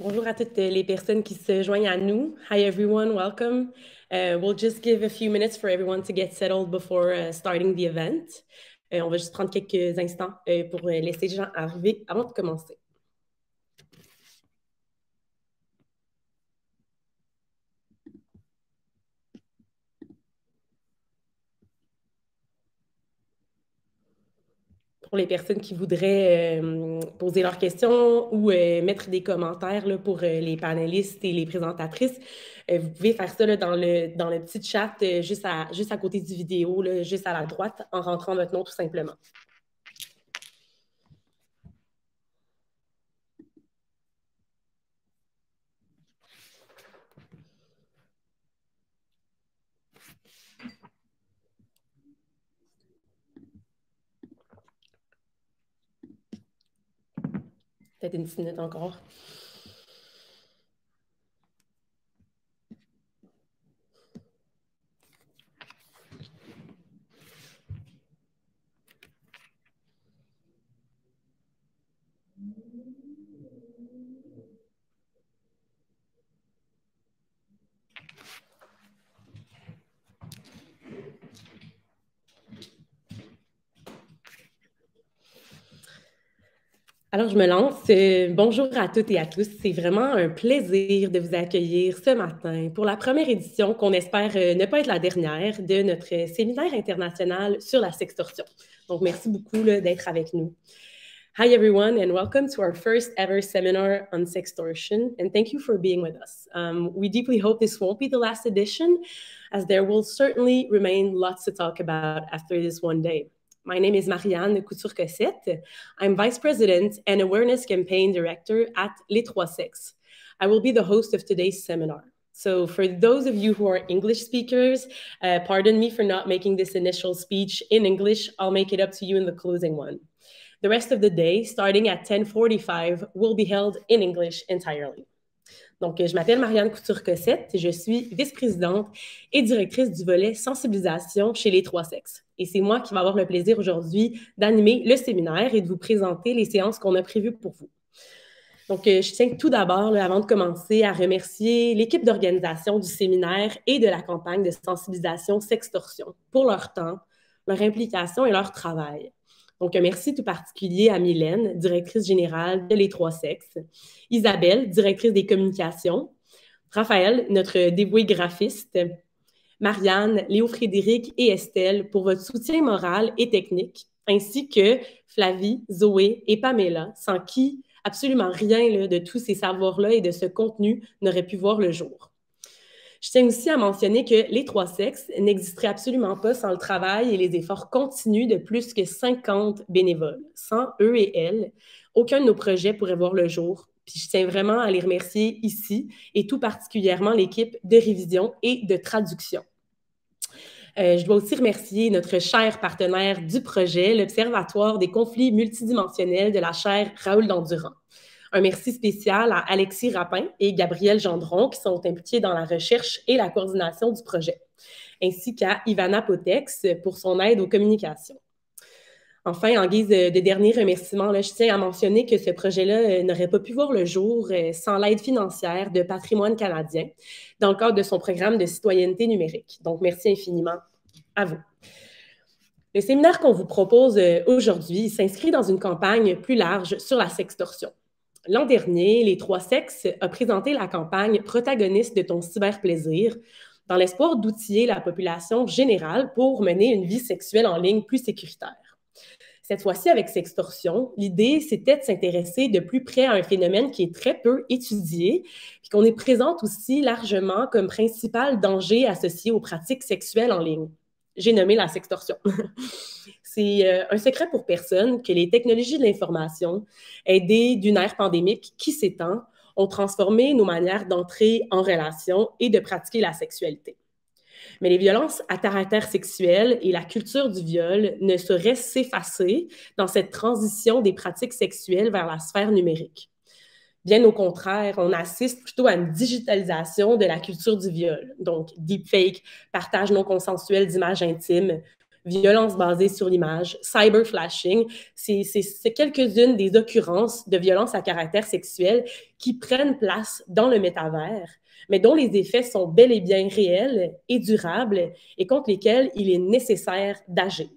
Bonjour à toutes les personnes qui se joignent à nous. Hi everyone, welcome. We'll just give a few minutes for everyone to get settled before starting the event. On va juste prendre quelques instants pour laisser les gens arriver avant de commencer. Pour les personnes qui voudraient poser leurs questions ou mettre des commentaires là, pour les panélistes et les présentatrices, vous pouvez faire ça là, dans le petit chat juste à côté du vidéo, là, juste à la droite, en rentrant votre nom tout simplement. Peut-être une petite minute encore. Alors, je me lance. Bonjour à toutes et à tous. C'est vraiment un plaisir de vous accueillir ce matin pour la première édition qu'on espère ne pas être la dernière de notre séminaire international sur la sextorsion. Donc, merci beaucoup d'être avec nous. Hi, everyone, and welcome to our first ever seminar on sextortion, and thank you for being with us. We deeply hope this won't be the last edition, as there will certainly remain lots to talk about after this one day. My name is Marianne Couture-Sept. I'm Vice President and Awareness Campaign Director at Les Trois Sexes. I will be the host of today's seminar. So for those of you who are English speakers, pardon me for not making this initial speech in English. I'll make it up to you in the closing one. The rest of the day, starting at 10:45, will be held in English entirely. Donc, je m'appelle Marianne Couture-Sept, je suis vice-présidente et directrice du volet sensibilisation chez Les Trois Sexes. Et c'est moi qui vais avoir le plaisir aujourd'hui d'animer le séminaire et de vous présenter les séances qu'on a prévues pour vous. Donc, je tiens tout d'abord, avant de commencer, à remercier l'équipe d'organisation du séminaire et de la campagne de sensibilisation Sextorsion pour leur temps, leur implication et leur travail. Donc, un merci tout particulier à Mylène, directrice générale de Les Trois Sexes, Isabelle, directrice des communications, Raphaël, notre dévoué graphiste, Marianne, Léo-Frédéric et Estelle pour votre soutien moral et technique, ainsi que Flavie, Zoé et Pamela, sans qui absolument rien là, de tous ces savoirs-là et de ce contenu n'aurait pu voir le jour. Je tiens aussi à mentionner que Les Trois Sexes n'existeraient absolument pas sans le travail et les efforts continus de plus que 50 bénévoles. Sans eux et elles, aucun de nos projets pourrait voir le jour. Puis je tiens vraiment à les remercier ici et tout particulièrement l'équipe de révision et de traduction. Je dois aussi remercier notre cher partenaire du projet, l'Observatoire des conflits multidimensionnels de la Chaire Raoul-Dandurand. Un merci spécial à Alexis Rapin et Gabriel Gendron qui sont impliqués dans la recherche et la coordination du projet, ainsi qu'à Ivana Potex pour son aide aux communications. Enfin, en guise de dernier remerciement, je tiens à mentionner que ce projet-là n'aurait pas pu voir le jour sans l'aide financière de Patrimoine canadien dans le cadre de son programme de citoyenneté numérique. Donc, merci infiniment à vous. Le séminaire qu'on vous propose aujourd'hui s'inscrit dans une campagne plus large sur la sextorsion. L'an dernier, Les Trois Sexes a présenté la campagne « Protagoniste de ton cyberplaisir » dans l'espoir d'outiller la population générale pour mener une vie sexuelle en ligne plus sécuritaire. Cette fois-ci, avec Sextorsion, l'idée, c'était de s'intéresser de plus près à un phénomène qui est très peu étudié, puis qu'on est présente aussi largement comme principal danger associé aux pratiques sexuelles en ligne. J'ai nommé la sextorsion. C'est un secret pour personne que les technologies de l'information, aidées d'une ère pandémique qui s'étend, ont transformé nos manières d'entrer en relation et de pratiquer la sexualité. Mais les violences à caractère sexuel et la culture du viol ne sauraient s'effacer dans cette transition des pratiques sexuelles vers la sphère numérique. Bien au contraire, on assiste plutôt à une digitalisation de la culture du viol. Donc, deepfake, partage non consensuel d'images intimes, violence basée sur l'image, cyberflashing. C'est quelques-unes des occurrences de violences à caractère sexuel qui prennent place dans le métavers, mais dont les effets sont bel et bien réels et durables et contre lesquels il est nécessaire d'agir.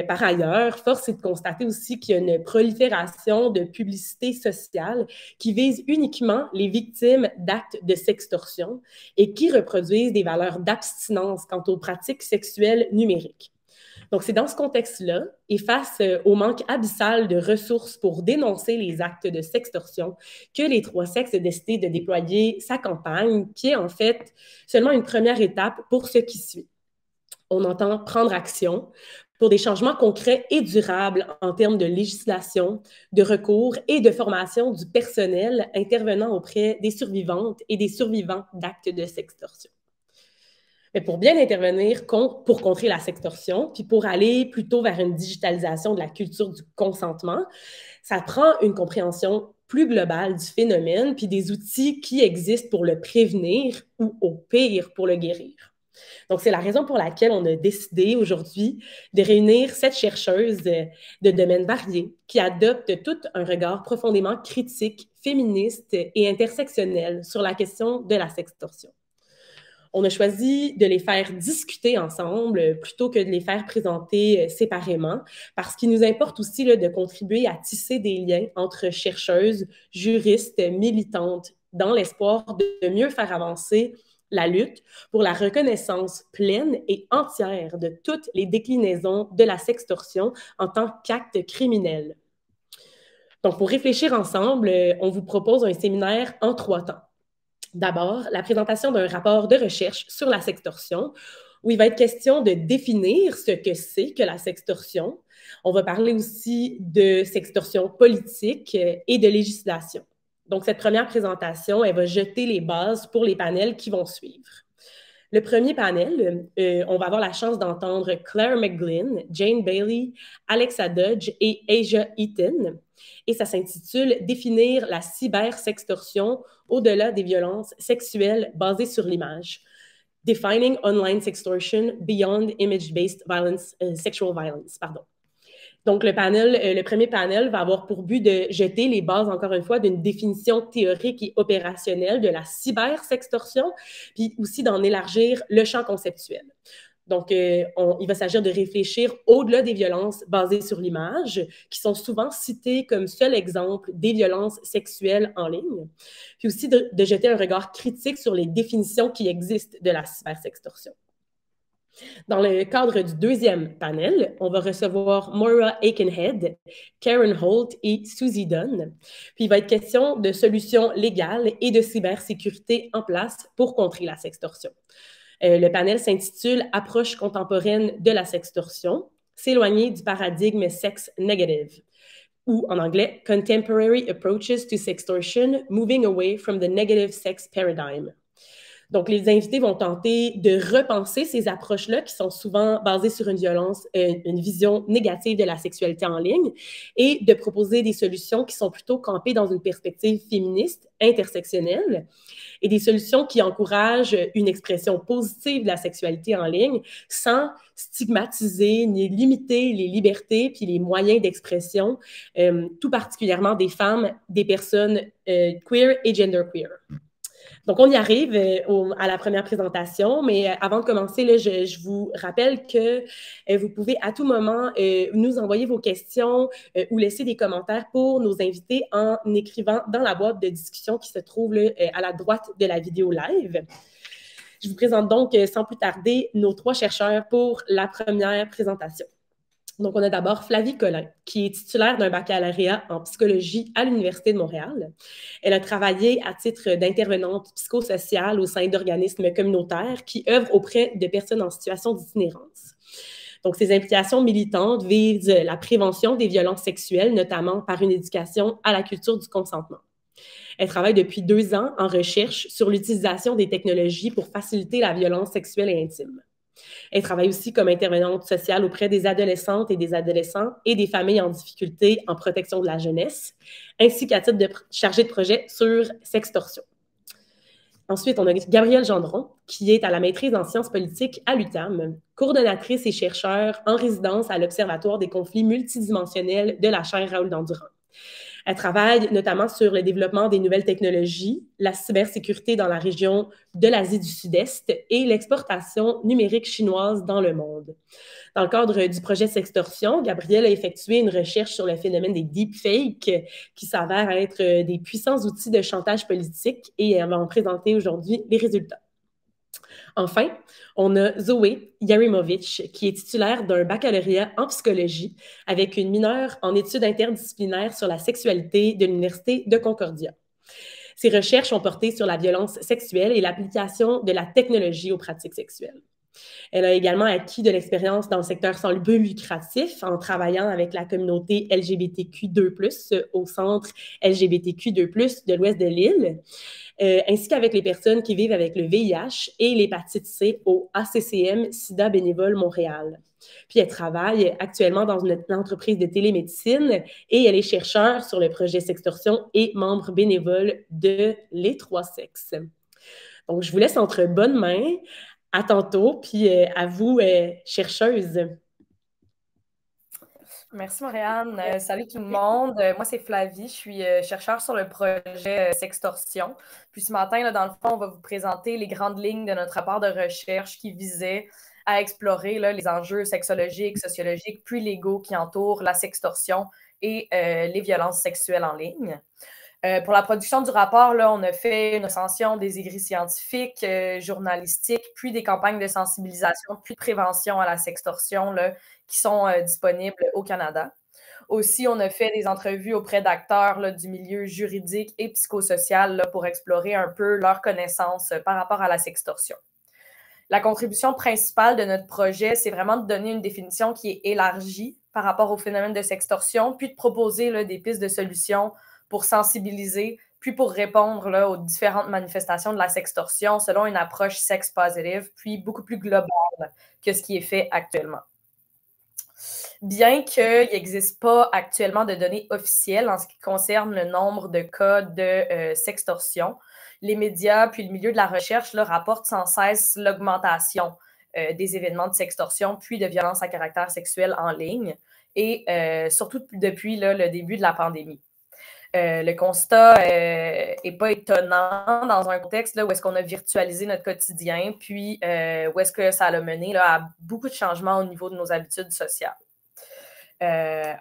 Par ailleurs, force est de constater aussi qu'il y a une prolifération de publicités sociales qui visent uniquement les victimes d'actes de sextorsion et qui reproduisent des valeurs d'abstinence quant aux pratiques sexuelles numériques. Donc, c'est dans ce contexte-là, et face au manque abyssal de ressources pour dénoncer les actes de sextorsion, que les trois sexes ont décidé de déployer sa campagne, qui est en fait seulement une première étape pour ce qui suit. On entend prendre action pour des changements concrets et durables en termes de législation, de recours et de formation du personnel intervenant auprès des survivantes et des survivants d'actes de sextorsion. Mais pour bien intervenir pour contrer la sextorsion, puis pour aller plutôt vers une digitalisation de la culture du consentement, ça prend une compréhension plus globale du phénomène, puis des outils qui existent pour le prévenir ou au pire pour le guérir. Donc, c'est la raison pour laquelle on a décidé aujourd'hui de réunir 7 chercheuses de domaines variés qui adoptent tout un regard profondément critique, féministe et intersectionnel sur la question de la sextorsion. On a choisi de les faire discuter ensemble plutôt que de les faire présenter séparément, parce qu'il nous importe aussi là, de contribuer à tisser des liens entre chercheuses, juristes, militantes, dans l'espoir de mieux faire avancer la lutte pour la reconnaissance pleine et entière de toutes les déclinaisons de la sextorsion en tant qu'acte criminel. Donc, pour réfléchir ensemble, on vous propose un séminaire en 3 temps. D'abord, la présentation d'un rapport de recherche sur la sextorsion, où il va être question de définir ce que c'est que la sextorsion. On va parler aussi de sextorsion politique et de législation. Donc, cette première présentation, elle va jeter les bases pour les panels qui vont suivre. Le premier panel, on va avoir la chance d'entendre Claire Maglin, Jane Bailey, Alexa Dodge et Asia Eaton. Et ça s'intitule « Définir la cybersextorsion au-delà des violences sexuelles basées sur l'image. Defining online sextortion beyond image-based violence, sexual violence ». Donc, le premier panel va avoir pour but de jeter les bases, encore une fois, d'une définition théorique et opérationnelle de la cybersextorsion, puis aussi d'en élargir le champ conceptuel. Donc, il va s'agir de réfléchir au-delà des violences basées sur l'image, qui sont souvent citées comme seul exemple des violences sexuelles en ligne, puis aussi de jeter un regard critique sur les définitions qui existent de la cybersextorsion. Dans le cadre du deuxième panel, on va recevoir Moira Aikenhead, Chaire Holt et Susie Dunn. Puis il va être question de solutions légales et de cybersécurité en place pour contrer la sextorsion. Le panel s'intitule « Approche contemporaine de la sextorsion, s'éloigner du paradigme sex negative » ou en anglais « Contemporary Approaches to Sextortion, Moving Away from the Negative Sex Paradigm ». Donc, les invités vont tenter de repenser ces approches-là qui sont souvent basées sur une vision négative de la sexualité en ligne et de proposer des solutions qui sont plutôt campées dans une perspective féministe, intersectionnelle et des solutions qui encouragent une expression positive de la sexualité en ligne sans stigmatiser ni limiter les libertés puis les moyens d'expression, tout particulièrement des femmes, des personnes queer et genderqueer. Donc, on y arrive à la première présentation, mais avant de commencer, là, je vous rappelle que vous pouvez à tout moment nous envoyer vos questions ou laisser des commentaires pour nos invités en écrivant dans la boîte de discussion qui se trouve là, à la droite de la vidéo live. Je vous présente donc sans plus tarder nos 3 chercheurs pour la première présentation. Donc, on a d'abord Flavie Collin, qui est titulaire d'un baccalauréat en psychologie à l'Université de Montréal. Elle a travaillé à titre d'intervenante psychosociale au sein d'organismes communautaires qui œuvrent auprès de personnes en situation d'itinérance. Donc, ses implications militantes visent la prévention des violences sexuelles, notamment par une éducation à la culture du consentement. Elle travaille depuis 2 ans en recherche sur l'utilisation des technologies pour faciliter la violence sexuelle et intime. Elle travaille aussi comme intervenante sociale auprès des adolescentes et des adolescents et des familles en difficulté en protection de la jeunesse, ainsi qu'à titre de chargée de projet sur Sextortion. Ensuite, on a Gabrielle Gendron, qui est à la maîtrise en sciences politiques à l'UQAM, coordonnatrice et chercheure en résidence à l'Observatoire des conflits multidimensionnels de la Chaire Raoul-Dandurand. Elle travaille notamment sur le développement des nouvelles technologies, la cybersécurité dans la région de l'Asie du Sud-Est et l'exportation numérique chinoise dans le monde. Dans le cadre du projet Sextortion, Gabrielle a effectué une recherche sur le phénomène des deepfakes qui s'avèrent être des puissants outils de chantage politique et elle va en présenter aujourd'hui les résultats. Enfin, on a Zoé Yarimovic, qui est titulaire d'un baccalauréat en psychologie avec une mineure en études interdisciplinaires sur la sexualité de l'Université de Concordia. Ses recherches ont porté sur la violence sexuelle et l'application de la technologie aux pratiques sexuelles. Elle a également acquis de l'expérience dans le secteur sans but lucratif en travaillant avec la communauté LGBTQ2+, au centre LGBTQ2+, de l'ouest de l'île, ainsi qu'avec les personnes qui vivent avec le VIH et l'hépatite C au ACCM Sida Bénévole Montréal. Puis elle travaille actuellement dans une entreprise de télémédecine et elle est chercheure sur le projet Sextorsion et membre bénévole de Les Trois Sexes. Donc, je vous laisse entre bonnes mains. À tantôt, puis à vous, chercheuse. Merci, Marianne. Salut tout le monde. Moi, c'est Flavie. Je suis chercheure sur le projet Sextorsion. Puis ce matin, là, dans le fond, on va vous présenter les grandes lignes de notre rapport de recherche qui visait à explorer là, les enjeux sexologiques, sociologiques, puis légaux qui entourent la sextorsion et les violences sexuelles en ligne. Pour la production du rapport, là, on a fait une recension des écrits scientifiques, journalistiques, puis des campagnes de sensibilisation, puis de prévention à la sextorsion là, qui sont disponibles au Canada. Aussi, on a fait des entrevues auprès d'acteurs là, du milieu juridique et psychosocial là, pour explorer un peu leurs connaissances par rapport à la sextorsion. La contribution principale de notre projet, c'est vraiment de donner une définition qui est élargie par rapport au phénomène de sextorsion, puis de proposer là, des pistes de solutions pour sensibiliser, puis pour répondre là, aux différentes manifestations de la sextorsion selon une approche sex-positive, puis beaucoup plus globale que ce qui est fait actuellement. Bien qu'il n'existe pas actuellement de données officielles en ce qui concerne le nombre de cas de sextorsion, les médias puis le milieu de la recherche là, rapportent sans cesse l'augmentation des événements de sextorsion puis de violences à caractère sexuel en ligne, et surtout depuis là, le début de la pandémie. Le constat n'est pas étonnant dans un contexte là, où est-ce qu'on a virtualisé notre quotidien, puis où est-ce que ça a mené là, à beaucoup de changements au niveau de nos habitudes sociales.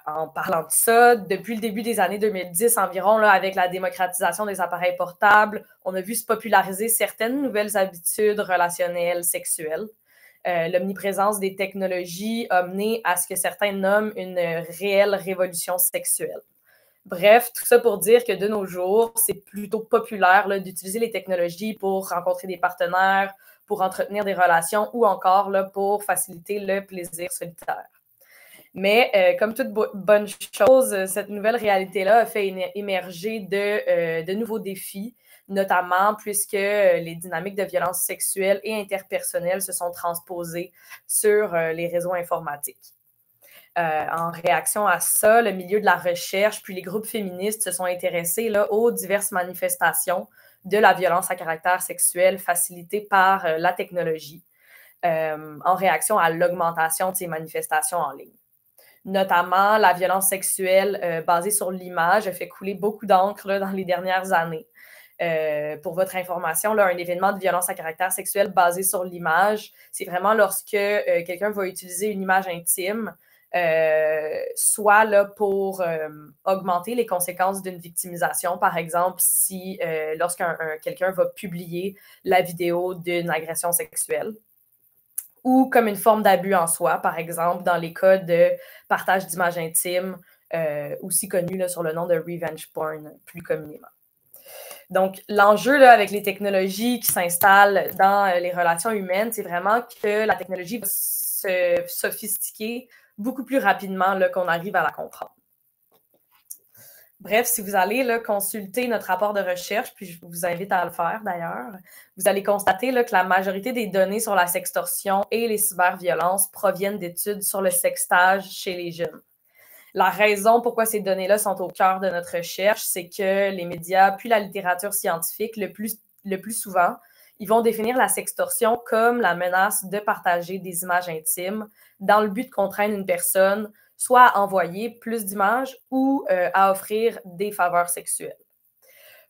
En parlant de ça, depuis le début des années 2010 environ, là, avec la démocratisation des appareils portables, on a vu se populariser certaines nouvelles habitudes relationnelles sexuelles. L'omniprésence des technologies a mené à ce que certains nomment une réelle révolution sexuelle. Bref, tout ça pour dire que de nos jours, c'est plutôt populaire là, d'utiliser les technologies pour rencontrer des partenaires, pour entretenir des relations ou encore là, pour faciliter le plaisir solitaire. Mais comme toute bonne chose, cette nouvelle réalité-là a fait émerger de nouveaux défis, notamment puisque les dynamiques de violence sexuelle et interpersonnelle se sont transposées sur les réseaux informatiques. En réaction à ça, le milieu de la recherche puis les groupes féministes se sont intéressés là, aux diverses manifestations de la violence à caractère sexuel facilitée par la technologie en réaction à l'augmentation de ces manifestations en ligne. Notamment, la violence sexuelle basée sur l'image a fait couler beaucoup d'encre dans les dernières années. Pour votre information, là, un événement de violence à caractère sexuel basé sur l'image, c'est vraiment lorsque quelqu'un va utiliser une image intime, soit là, pour augmenter les conséquences d'une victimisation, par exemple, si quelqu'un va publier la vidéo d'une agression sexuelle, ou comme une forme d'abus en soi, par exemple, dans les cas de partage d'images intimes, aussi connus là, sur le nom de revenge porn, plus communément. Donc, l'enjeu là, avec les technologies qui s'installent dans les relations humaines, c'est vraiment que la technologie va se sophistiquer beaucoup plus rapidement là, qu'on arrive à la comprendre. Bref, si vous allez là, consulter notre rapport de recherche, puis je vous invite à le faire d'ailleurs, vous allez constater là, que la majorité des données sur la sextorsion et les cyberviolences proviennent d'études sur le sextage chez les jeunes. La raison pourquoi ces données-là sont au cœur de notre recherche, c'est que les médias puis la littérature scientifique le plus souvent, ils vont définir la sextorsion comme la menace de partager des images intimes dans le but de contraindre une personne soit à envoyer plus d'images ou à offrir des faveurs sexuelles.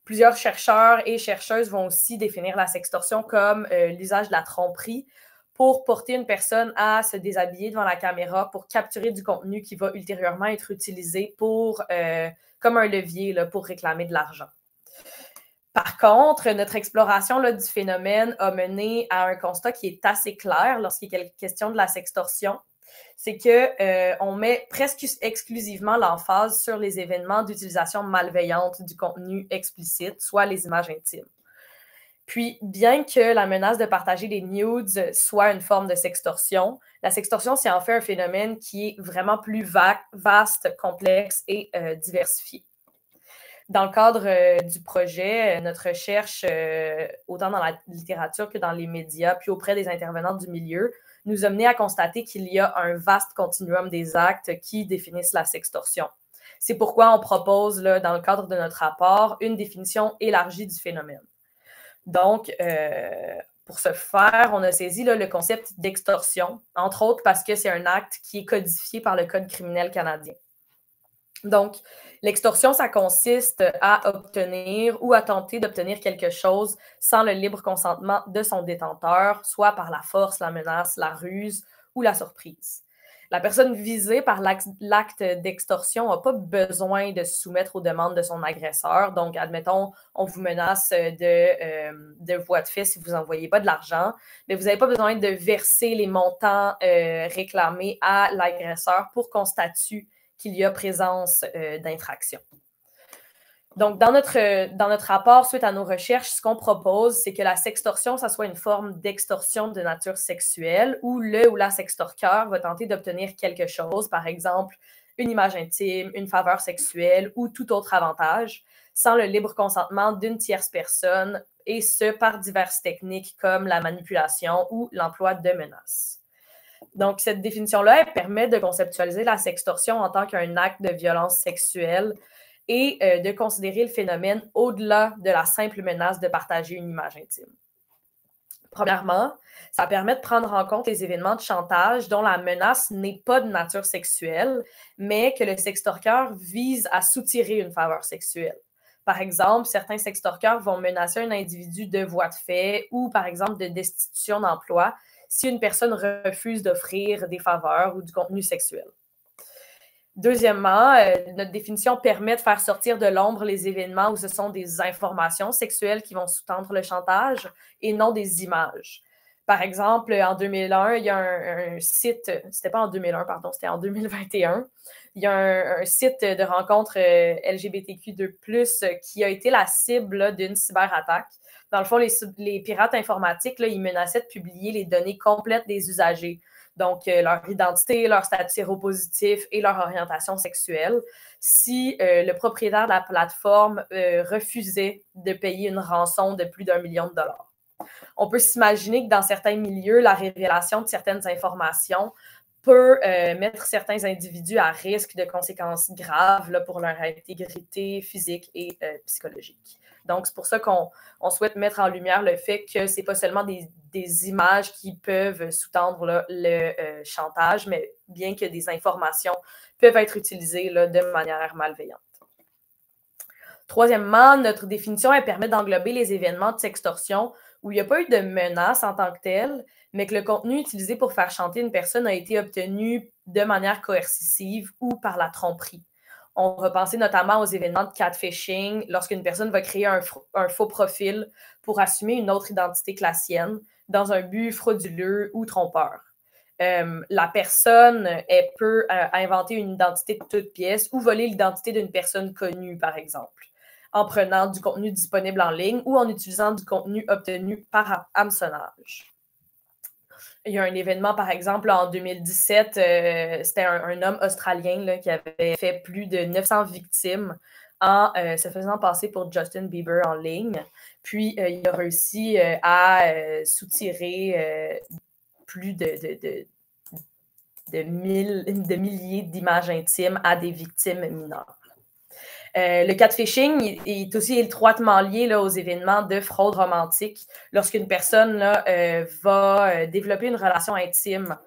Plusieurs chercheurs et chercheuses vont aussi définir la sextorsion comme l'usage de la tromperie pour porter une personne à se déshabiller devant la caméra pour capturer du contenu qui va ultérieurement être utilisé comme un levier là, pour réclamer de l'argent. Par contre, notre exploration là, du phénomène a mené à un constat qui est assez clair lorsqu'il est question de la sextorsion. C'est qu'on met presque exclusivement l'emphase sur les événements d'utilisation malveillante du contenu explicite, soit les images intimes. Puis, bien que la menace de partager des nudes soit une forme de sextorsion, la sextorsion, c'est en fait un phénomène qui est vraiment plus vaste, complexe et diversifié. Dans le cadre du projet, notre recherche, autant dans la littérature que dans les médias, puis auprès des intervenants du milieu, nous a mené à constater qu'il y a un vaste continuum des actes qui définissent la sextorsion. C'est pourquoi on propose, là, dans le cadre de notre rapport, une définition élargie du phénomène. Donc, pour ce faire, on a saisi là, le concept d'extorsion, entre autres parce que c'est un acte qui est codifié par le Code criminel canadien. Donc, l'extorsion, ça consiste à obtenir ou à tenter d'obtenir quelque chose sans le libre consentement de son détenteur, soit par la force, la menace, la ruse ou la surprise. La personne visée par l'acte d'extorsion n'a pas besoin de se soumettre aux demandes de son agresseur. Donc, admettons, on vous menace de voie de fait si vous n'envoyez pas de l'argent, mais vous n'avez pas besoin de verser les montants réclamés à l'agresseur pour qu'on statue qu'il y a présence d'infraction. Donc, dans notre rapport, suite à nos recherches, ce qu'on propose, c'est que la sextorsion, ça soit une forme d'extorsion de nature sexuelle où le ou la sextorqueur va tenter d'obtenir quelque chose, par exemple une image intime, une faveur sexuelle ou tout autre avantage, sans le libre consentement d'une tierce personne, et ce, par diverses techniques comme la manipulation ou l'emploi de menaces. Donc, cette définition-là, elle permet de conceptualiser la sextorsion en tant qu'un acte de violence sexuelle et de considérer le phénomène au-delà de la simple menace de partager une image intime. Premièrement, ça permet de prendre en compte les événements de chantage dont la menace n'est pas de nature sexuelle, mais que le sextorqueur vise à soutirer une faveur sexuelle. Par exemple, certains sextorqueurs vont menacer un individu de voie de fait ou, par exemple, de destitution d'emploi si une personne refuse d'offrir des faveurs ou du contenu sexuel. Deuxièmement, notre définition permet de faire sortir de l'ombre les événements où ce sont des informations sexuelles qui vont sous-tendre le chantage et non des images. Par exemple, en 2001, il y a un site, c'était pas en 2001, pardon, c'était en 2021, il y a un site de rencontres LGBTQ2+, qui a été la cible d'une cyberattaque. Dans le fond, les pirates informatiques, là, ils menaçaient de publier les données complètes des usagers. Donc, leur identité, leur statut séropositif et leur orientation sexuelle, si le propriétaire de la plateforme refusait de payer une rançon de plus d'1 million de dollars. On peut s'imaginer que dans certains milieux, la révélation de certaines informations peut mettre certains individus à risque de conséquences graves là, pour leur intégrité physique et psychologique. Donc, c'est pour ça qu'on souhaite mettre en lumière le fait que ce n'est pas seulement des images qui peuvent sous-tendre là, le chantage, mais bien que des informations peuvent être utilisées là, de manière malveillante. Troisièmement, notre définition, elle permet d'englober les événements de sextorsion où il n'y a pas eu de menace en tant que telle, mais que le contenu utilisé pour faire chanter une personne a été obtenu de manière coercitive ou par la tromperie. On va penser notamment aux événements de catfishing, lorsqu'une personne va créer un faux profil pour assumer une autre identité que la sienne dans un but frauduleux ou trompeur. La personne, elle peut inventer une identité de toute pièce ou voler l'identité d'une personne connue, par exemple, en prenant du contenu disponible en ligne ou en utilisant du contenu obtenu par hameçonnage. Il y a un événement, par exemple, en 2017, c'était un homme australien là, qui avait fait plus de 900 victimes en se faisant passer pour Justin Bieber en ligne. Puis, il a réussi à soutirer plus de milliers d'images intimes à des victimes mineures. Le catfishing est aussi étroitement lié là, aux événements de fraude romantique lorsqu'une personne là, va développer une relation intime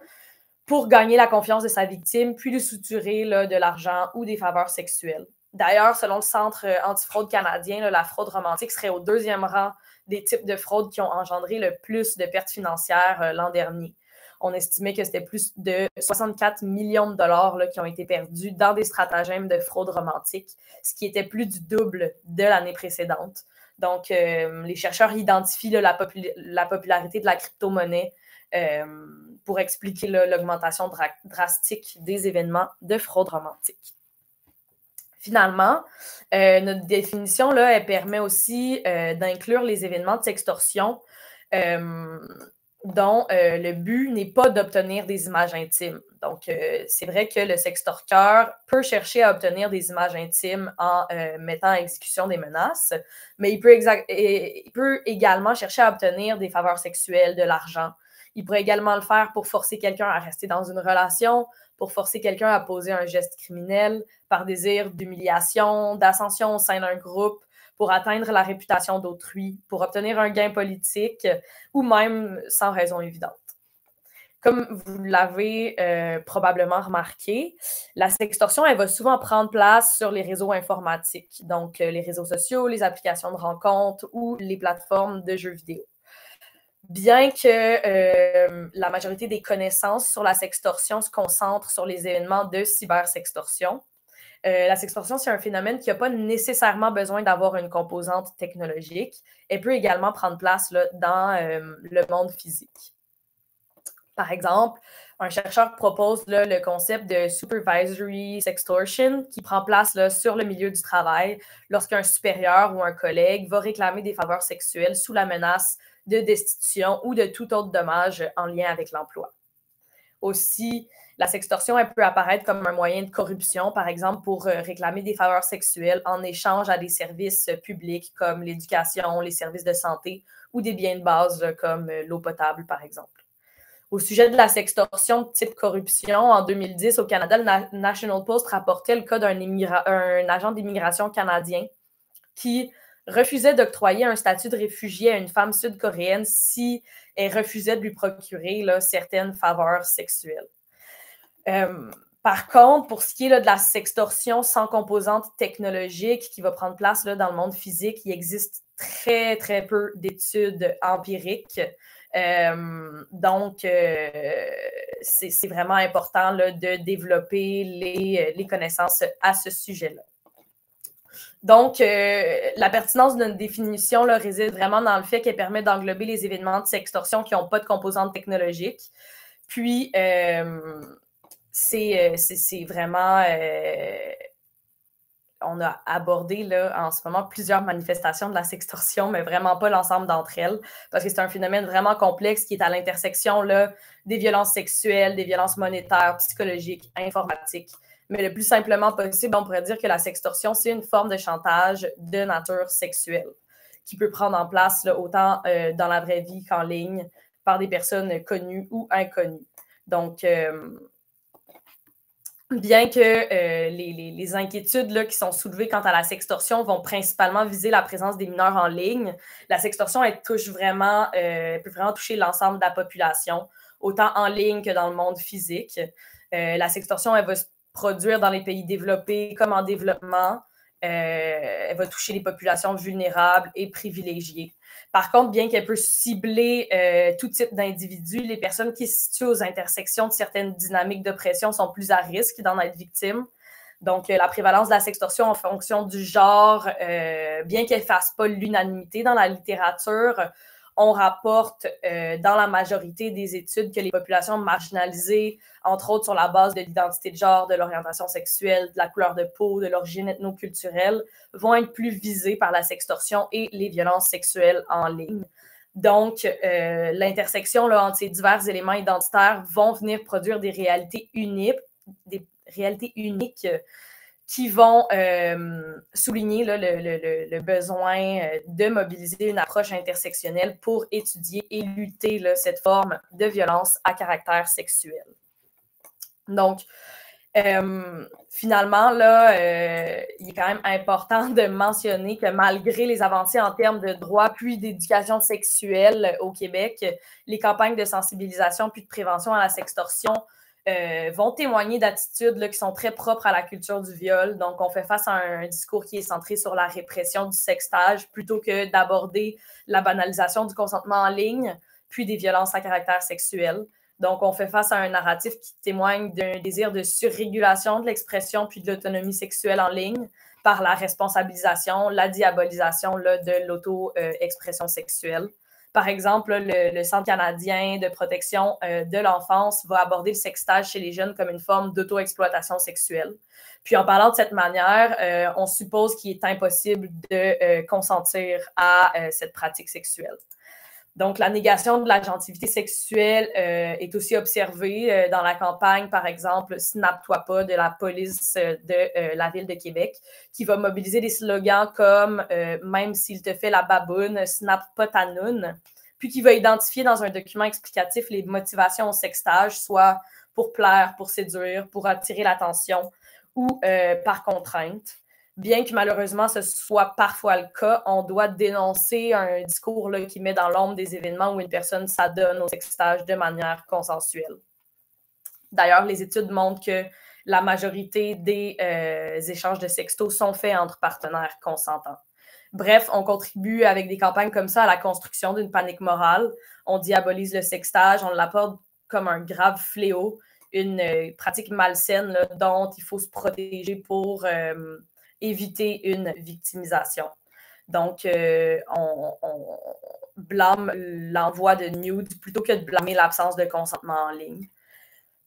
pour gagner la confiance de sa victime, puis lui soutirer là, de l'argent ou des faveurs sexuelles. D'ailleurs, selon le Centre antifraude canadien, là, la fraude romantique serait au 2e rang des types de fraudes qui ont engendré le plus de pertes financières l'an dernier. On estimait que c'était plus de 64 millions de dollars là, qui ont été perdus dans des stratagèmes de fraude romantique, ce qui était plus du double de l'année précédente. Donc, les chercheurs identifient là, la popularité de la crypto-monnaie pour expliquer l'augmentation drastique des événements de fraude romantique. Finalement, notre définition, là, elle permet aussi d'inclure les événements de sextorsion dont le but n'est pas d'obtenir des images intimes. Donc, c'est vrai que le sextorqueur peut chercher à obtenir des images intimes en mettant à exécution des menaces, mais il peut également chercher à obtenir des faveurs sexuelles, de l'argent. Il pourrait également le faire pour forcer quelqu'un à rester dans une relation, pour forcer quelqu'un à poser un geste criminel, par désir d'humiliation, d'ascension au sein d'un groupe, pour atteindre la réputation d'autrui, pour obtenir un gain politique, ou même sans raison évidente. Comme vous l'avez probablement remarqué, la sextorsion, elle va souvent prendre place sur les réseaux informatiques, donc les réseaux sociaux, les applications de rencontres ou les plateformes de jeux vidéo. Bien que la majorité des connaissances sur la sextorsion se concentrent sur les événements de cybersextorsion, la sextorsion, c'est un phénomène qui n'a pas nécessairement besoin d'avoir une composante technologique. Elle peut également prendre place là, dans le monde physique. Par exemple, un chercheur propose là, le concept de supervisory sextortion qui prend place là, sur le milieu du travail lorsqu'un supérieur ou un collègue va réclamer des faveurs sexuelles sous la menace de destitution ou de tout autre dommage en lien avec l'emploi. Aussi, la sextorsion, elle peut apparaître comme un moyen de corruption, par exemple pour réclamer des faveurs sexuelles en échange à des services publics comme l'éducation, les services de santé ou des biens de base là, comme l'eau potable, par exemple. Au sujet de la sextorsion de type corruption, en 2010, au Canada, le National Post rapportait le cas d'un agent d'immigration canadien qui refusait d'octroyer un statut de réfugié à une femme sud-coréenne si elle refusait de lui procurer là, certaines faveurs sexuelles. Par contre, pour ce qui est là, de la sextorsion sans composante technologique qui va prendre place là, dans le monde physique, il existe très, très peu d'études empiriques. Donc, c'est vraiment important là, de développer les connaissances à ce sujet-là. Donc, la pertinence d'une définition là, réside vraiment dans le fait qu'elle permet d'englober les événements de sextorsion qui n'ont pas de composante technologique. Puis, c'est vraiment... on a abordé là, en ce moment plusieurs manifestations de la sextorsion, mais vraiment pas l'ensemble d'entre elles, parce que c'est un phénomène vraiment complexe qui est à l'intersection là, des violences sexuelles, des violences monétaires, psychologiques, informatiques. Mais le plus simplement possible, on pourrait dire que la sextorsion, c'est une forme de chantage de nature sexuelle qui peut prendre en place là, autant dans la vraie vie qu'en ligne par des personnes connues ou inconnues. Donc, bien que les inquiétudes là, qui sont soulevées quant à la sextorsion vont principalement viser la présence des mineurs en ligne, la sextorsion, elle peut vraiment toucher l'ensemble de la population, autant en ligne que dans le monde physique. La sextorsion, elle va se produire dans les pays développés comme en développement. Elle va toucher les populations vulnérables et privilégiées. Par contre, bien qu'elle peut cibler tout type d'individus, les personnes qui se situent aux intersections de certaines dynamiques d'oppression sont plus à risque d'en être victimes. Donc, la prévalence de la sextorsion en fonction du genre, bien qu'elle ne fasse pas l'unanimité dans la littérature, on rapporte dans la majorité des études que les populations marginalisées, entre autres sur la base de l'identité de genre, de l'orientation sexuelle, de la couleur de peau, de l'origine ethno-culturelle, vont être plus visées par la sextorsion et les violences sexuelles en ligne. Donc, l'intersection là, entre ces divers éléments identitaires vont venir produire des réalités uniques qui vont souligner là, le besoin de mobiliser une approche intersectionnelle pour étudier et lutter là, cette forme de violence à caractère sexuel. Donc, Finalement, là, il est quand même important de mentionner que malgré les avancées en termes de droits puis d'éducation sexuelle au Québec, les campagnes de sensibilisation puis de prévention à la sextorsion vont témoigner d'attitudes là, qui sont très propres à la culture du viol. Donc, on fait face à un discours qui est centré sur la répression du sextage plutôt que d'aborder la banalisation du consentement en ligne puis des violences à caractère sexuel. Donc, on fait face à un narratif qui témoigne d'un désir de surrégulation de l'expression puis de l'autonomie sexuelle en ligne par la responsabilisation, la diabolisation là, de l'auto-expression sexuelle. Par exemple, le Centre canadien de protection de l'enfance va aborder le sextage chez les jeunes comme une forme d'auto-exploitation sexuelle. Puis en parlant de cette manière, on suppose qu'il est impossible de consentir à cette pratique sexuelle. Donc, la négation de l'agentivité sexuelle est aussi observée dans la campagne, par exemple, Snap-toi pas de la police de la Ville de Québec, qui va mobiliser des slogans comme même s'il te fait la baboune, snap pas ta noune, puis qui va identifier dans un document explicatif les motivations au sextage, soit pour plaire, pour séduire, pour attirer l'attention ou par contrainte. Bien que malheureusement ce soit parfois le cas, on doit dénoncer un discours là, qui met dans l'ombre des événements où une personne s'adonne au sextage de manière consensuelle. D'ailleurs, les études montrent que la majorité des échanges de sextos sont faits entre partenaires consentants. Bref, on contribue avec des campagnes comme ça à la construction d'une panique morale. On diabolise le sextage, on l'apporte comme un grave fléau, une pratique malsaine là, dont il faut se protéger pour éviter une victimisation. Donc, on blâme l'envoi de nudes plutôt que de blâmer l'absence de consentement en ligne.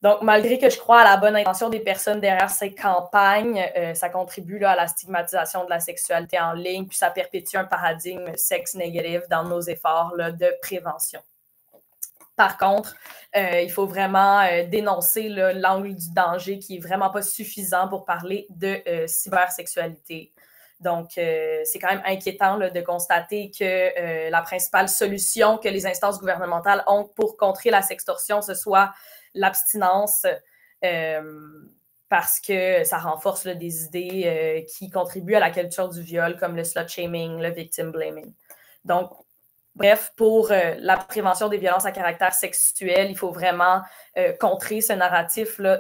Donc, malgré que je crois à la bonne intention des personnes derrière ces campagnes, ça contribue là, à la stigmatisation de la sexualité en ligne, puis ça perpétue un paradigme sex-négatif dans nos efforts là, de prévention. Par contre, il faut vraiment dénoncer l'angle du danger qui n'est vraiment pas suffisant pour parler de cybersexualité. Donc, c'est quand même inquiétant là, de constater que la principale solution que les instances gouvernementales ont pour contrer la sextorsion, ce soit l'abstinence, parce que ça renforce là, des idées qui contribuent à la culture du viol, comme le slut-shaming, le victim blaming. Donc, bref, pour la prévention des violences à caractère sexuel, il faut vraiment contrer ce narratif là,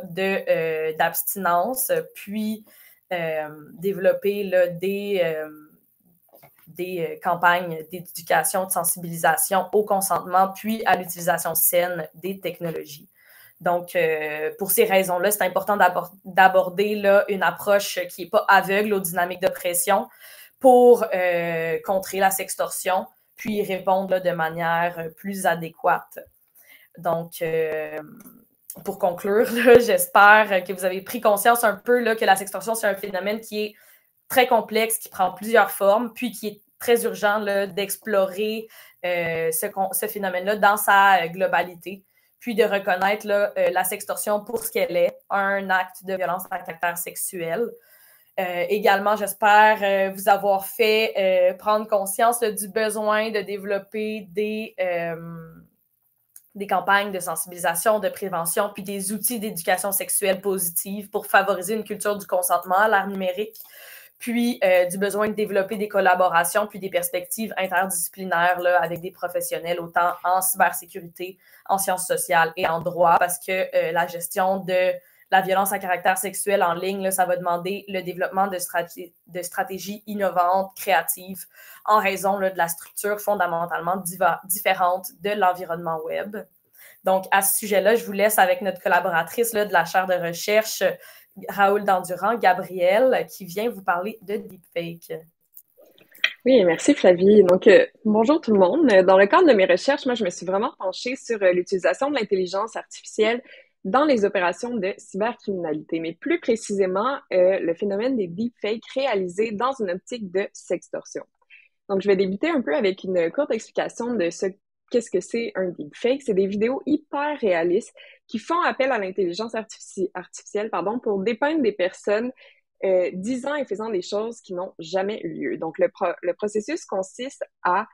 d'abstinence, puis développer là, des campagnes d'éducation, de sensibilisation au consentement, puis à l'utilisation saine des technologies. Donc, pour ces raisons-là, c'est important d'aborder là, une approche qui n'est pas aveugle aux dynamiques d'oppression pour contrer la sextorsion, puis y répondre là, de manière plus adéquate. Donc, pour conclure, là, j'espère que vous avez pris conscience un peu là, que la sextorsion, c'est un phénomène qui est très complexe, qui prend plusieurs formes, puis qui est très urgent là, d'explorer ce phénomène-là dans sa globalité, puis de reconnaître là, la sextorsion pour ce qu'elle est, un acte de violence à caractère sexuel. Également, j'espère vous avoir fait prendre conscience du besoin de développer des campagnes de sensibilisation, de prévention, puis des outils d'éducation sexuelle positive pour favoriser une culture du consentement à l'ère numérique, puis du besoin de développer des collaborations, puis des perspectives interdisciplinaires là, avec des professionnels, autant en cybersécurité, en sciences sociales et en droit, parce que la gestion de la violence à caractère sexuel en ligne, là, ça va demander le développement de stratégies innovantes, créatives, en raison là, de la structure fondamentalement différente de l'environnement web. Donc, à ce sujet-là, je vous laisse avec notre collaboratrice là, de la chaire de recherche, Raoul-Dandurand, Gabrielle, qui vient vous parler de deepfake. Oui, merci Flavie. Donc, bonjour tout le monde. Dans le cadre de mes recherches, moi, je me suis vraiment penchée sur l'utilisation de l'intelligence artificielle dans les opérations de cybercriminalité, mais plus précisément le phénomène des deepfakes réalisés dans une optique de sextorsion. Donc, je vais débuter un peu avec une courte explication de qu'est-ce que c'est un deepfake. C'est des vidéos hyper réalistes qui font appel à l'intelligence artificielle pour dépeindre des personnes disant et faisant des choses qui n'ont jamais eu lieu. Donc, le processus consiste à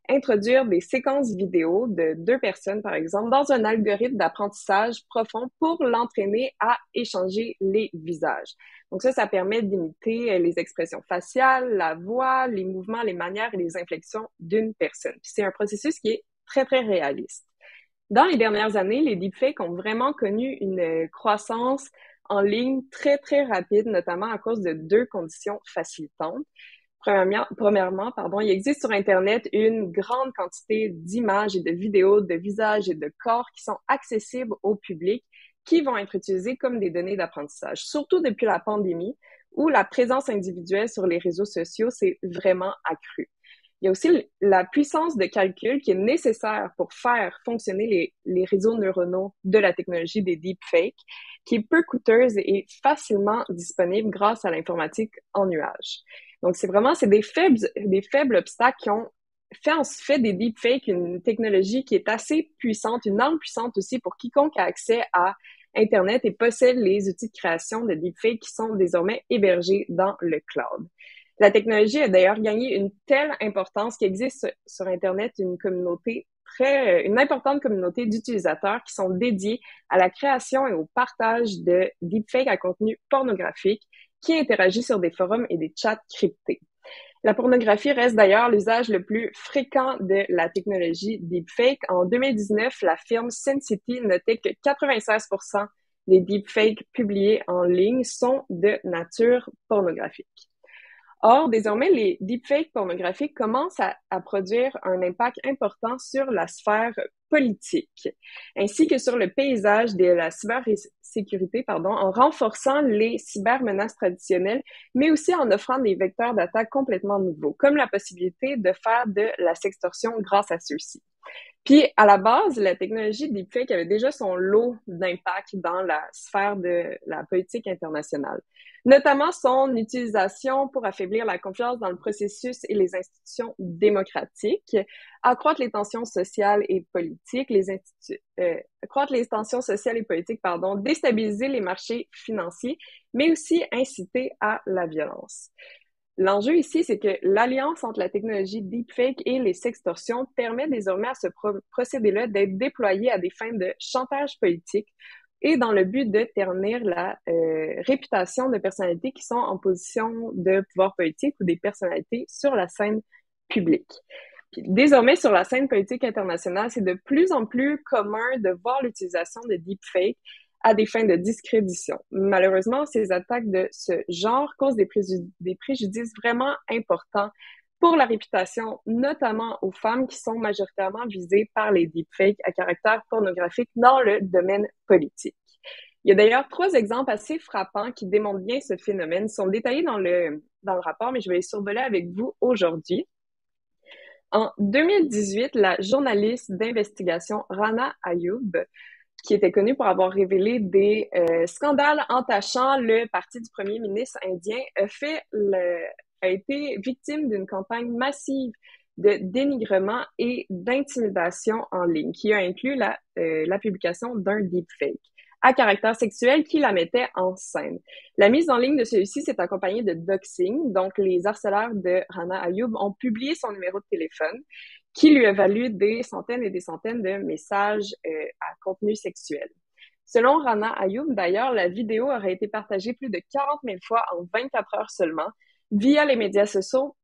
introduire des séquences vidéo de 2 personnes, par exemple, dans un algorithme d'apprentissage profond pour l'entraîner à échanger les visages. Donc ça permet d'imiter les expressions faciales, la voix, les mouvements, les manières et les inflexions d'une personne. Puis c'est un processus qui est très, très réaliste. Dans les dernières années, les deepfakes ont vraiment connu une croissance en ligne très, très rapide, notamment à cause de 2 conditions facilitantes. Premièrement, il existe sur Internet une grande quantité d'images et de vidéos, de visages et de corps qui sont accessibles au public, qui vont être utilisés comme des données d'apprentissage, surtout depuis la pandémie, où la présence individuelle sur les réseaux sociaux s'est vraiment accrue. Il y a aussi la puissance de calcul qui est nécessaire pour faire fonctionner les réseaux neuronaux de la technologie des deepfakes, qui est peu coûteuse et facilement disponible grâce à l'informatique en nuage. Donc, c'est des faibles obstacles qui ont fait des deepfakes une technologie qui est assez puissante, une arme puissante aussi pour quiconque a accès à Internet et possède les outils de création de deepfakes qui sont désormais hébergés dans le cloud. La technologie a d'ailleurs gagné une telle importance qu'il existe sur Internet une importante communauté d'utilisateurs qui sont dédiés à la création et au partage de deepfakes à contenu pornographique qui interagissent sur des forums et des chats cryptés. La pornographie reste d'ailleurs l'usage le plus fréquent de la technologie deepfake. En 2019, la firme Sommités notait que 96% des deepfakes publiés en ligne sont de nature pornographique. Or, désormais, les deepfakes pornographiques commencent à produire un impact important sur la sphère politique, ainsi que sur le paysage de la cybersécurité, en renforçant les cybermenaces traditionnelles, mais aussi en offrant des vecteurs d'attaque complètement nouveaux, comme la possibilité de faire de la sextorsion grâce à ceux-ci. Puis, à la base, la technologie deepfake avait déjà son lot d'impact dans la sphère de la politique internationale, notamment son utilisation pour affaiblir la confiance dans le processus et les institutions démocratiques, accroître les tensions sociales et politiques, déstabiliser les marchés financiers, mais aussi inciter à la violence. L'enjeu ici, c'est que l'alliance entre la technologie deepfake et les sextorsions permet désormais à ce procédé-là d'être déployé à des fins de chantage politique et dans le but de ternir la réputation de personnalités qui sont en position de pouvoir politique ou des personnalités sur la scène publique. Puis, désormais, sur la scène politique internationale, c'est de plus en plus commun de voir l'utilisation de deepfake à des fins de discrédition. Malheureusement, ces attaques de ce genre causent des préjudices vraiment importants pour la réputation, notamment aux femmes qui sont majoritairement visées par les deepfakes à caractère pornographique dans le domaine politique. Il y a d'ailleurs 3 exemples assez frappants qui démontrent bien ce phénomène. Ils sont détaillés dans le rapport, mais je vais les survoler avec vous aujourd'hui. En 2018, la journaliste d'investigation Rana Ayoub, qui était connue pour avoir révélé des scandales entachant le parti du premier ministre indien, a été victime d'une campagne massive de dénigrement et d'intimidation en ligne, qui a inclus la publication d'un deepfake à caractère sexuel qui la mettait en scène. La mise en ligne de celui-ci s'est accompagnée de doxing, donc les harceleurs de Rana Ayoub ont publié son numéro de téléphone, qui lui a valu des centaines et des centaines de messages à contenu sexuel. Selon Rana Ayoub, d'ailleurs, la vidéo aurait été partagée plus de 40 000 fois en 24 heures seulement, via les médias sociaux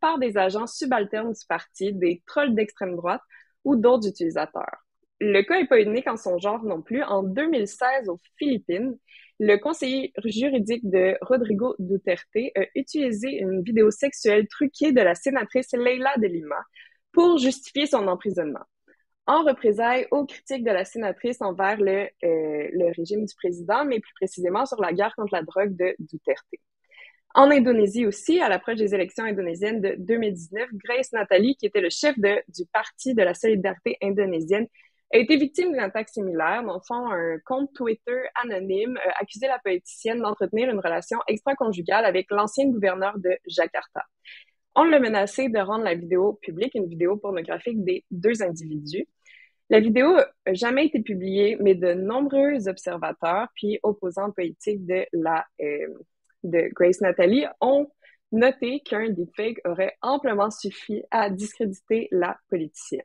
par des agents subalternes du parti, des trolls d'extrême droite ou d'autres utilisateurs. Le cas n'est pas unique en son genre non plus. En 2016, aux Philippines, le conseiller juridique de Rodrigo Duterte a utilisé une vidéo sexuelle truquée de la sénatrice Leila de Lima pour justifier son emprisonnement, en représailles aux critiques de la sénatrice envers le régime du président, mais plus précisément sur la guerre contre la drogue de Duterte. En Indonésie aussi, à l'approche des élections indonésiennes de 2019, Grace Nathalie, qui était le chef du Parti de la solidarité indonésienne, a été victime d'une attaque similaire. Dans le fond, un compte Twitter anonyme a accusé la politicienne d'entretenir une relation extra-conjugale avec l'ancien gouverneur de Jakarta. On l'a menacé de rendre la vidéo publique, une vidéo pornographique des 2 individus. La vidéo n'a jamais été publiée, mais de nombreux observateurs puis opposants politiques de Grace Nathalie ont noter qu'un deepfake aurait amplement suffi à discréditer la politicienne.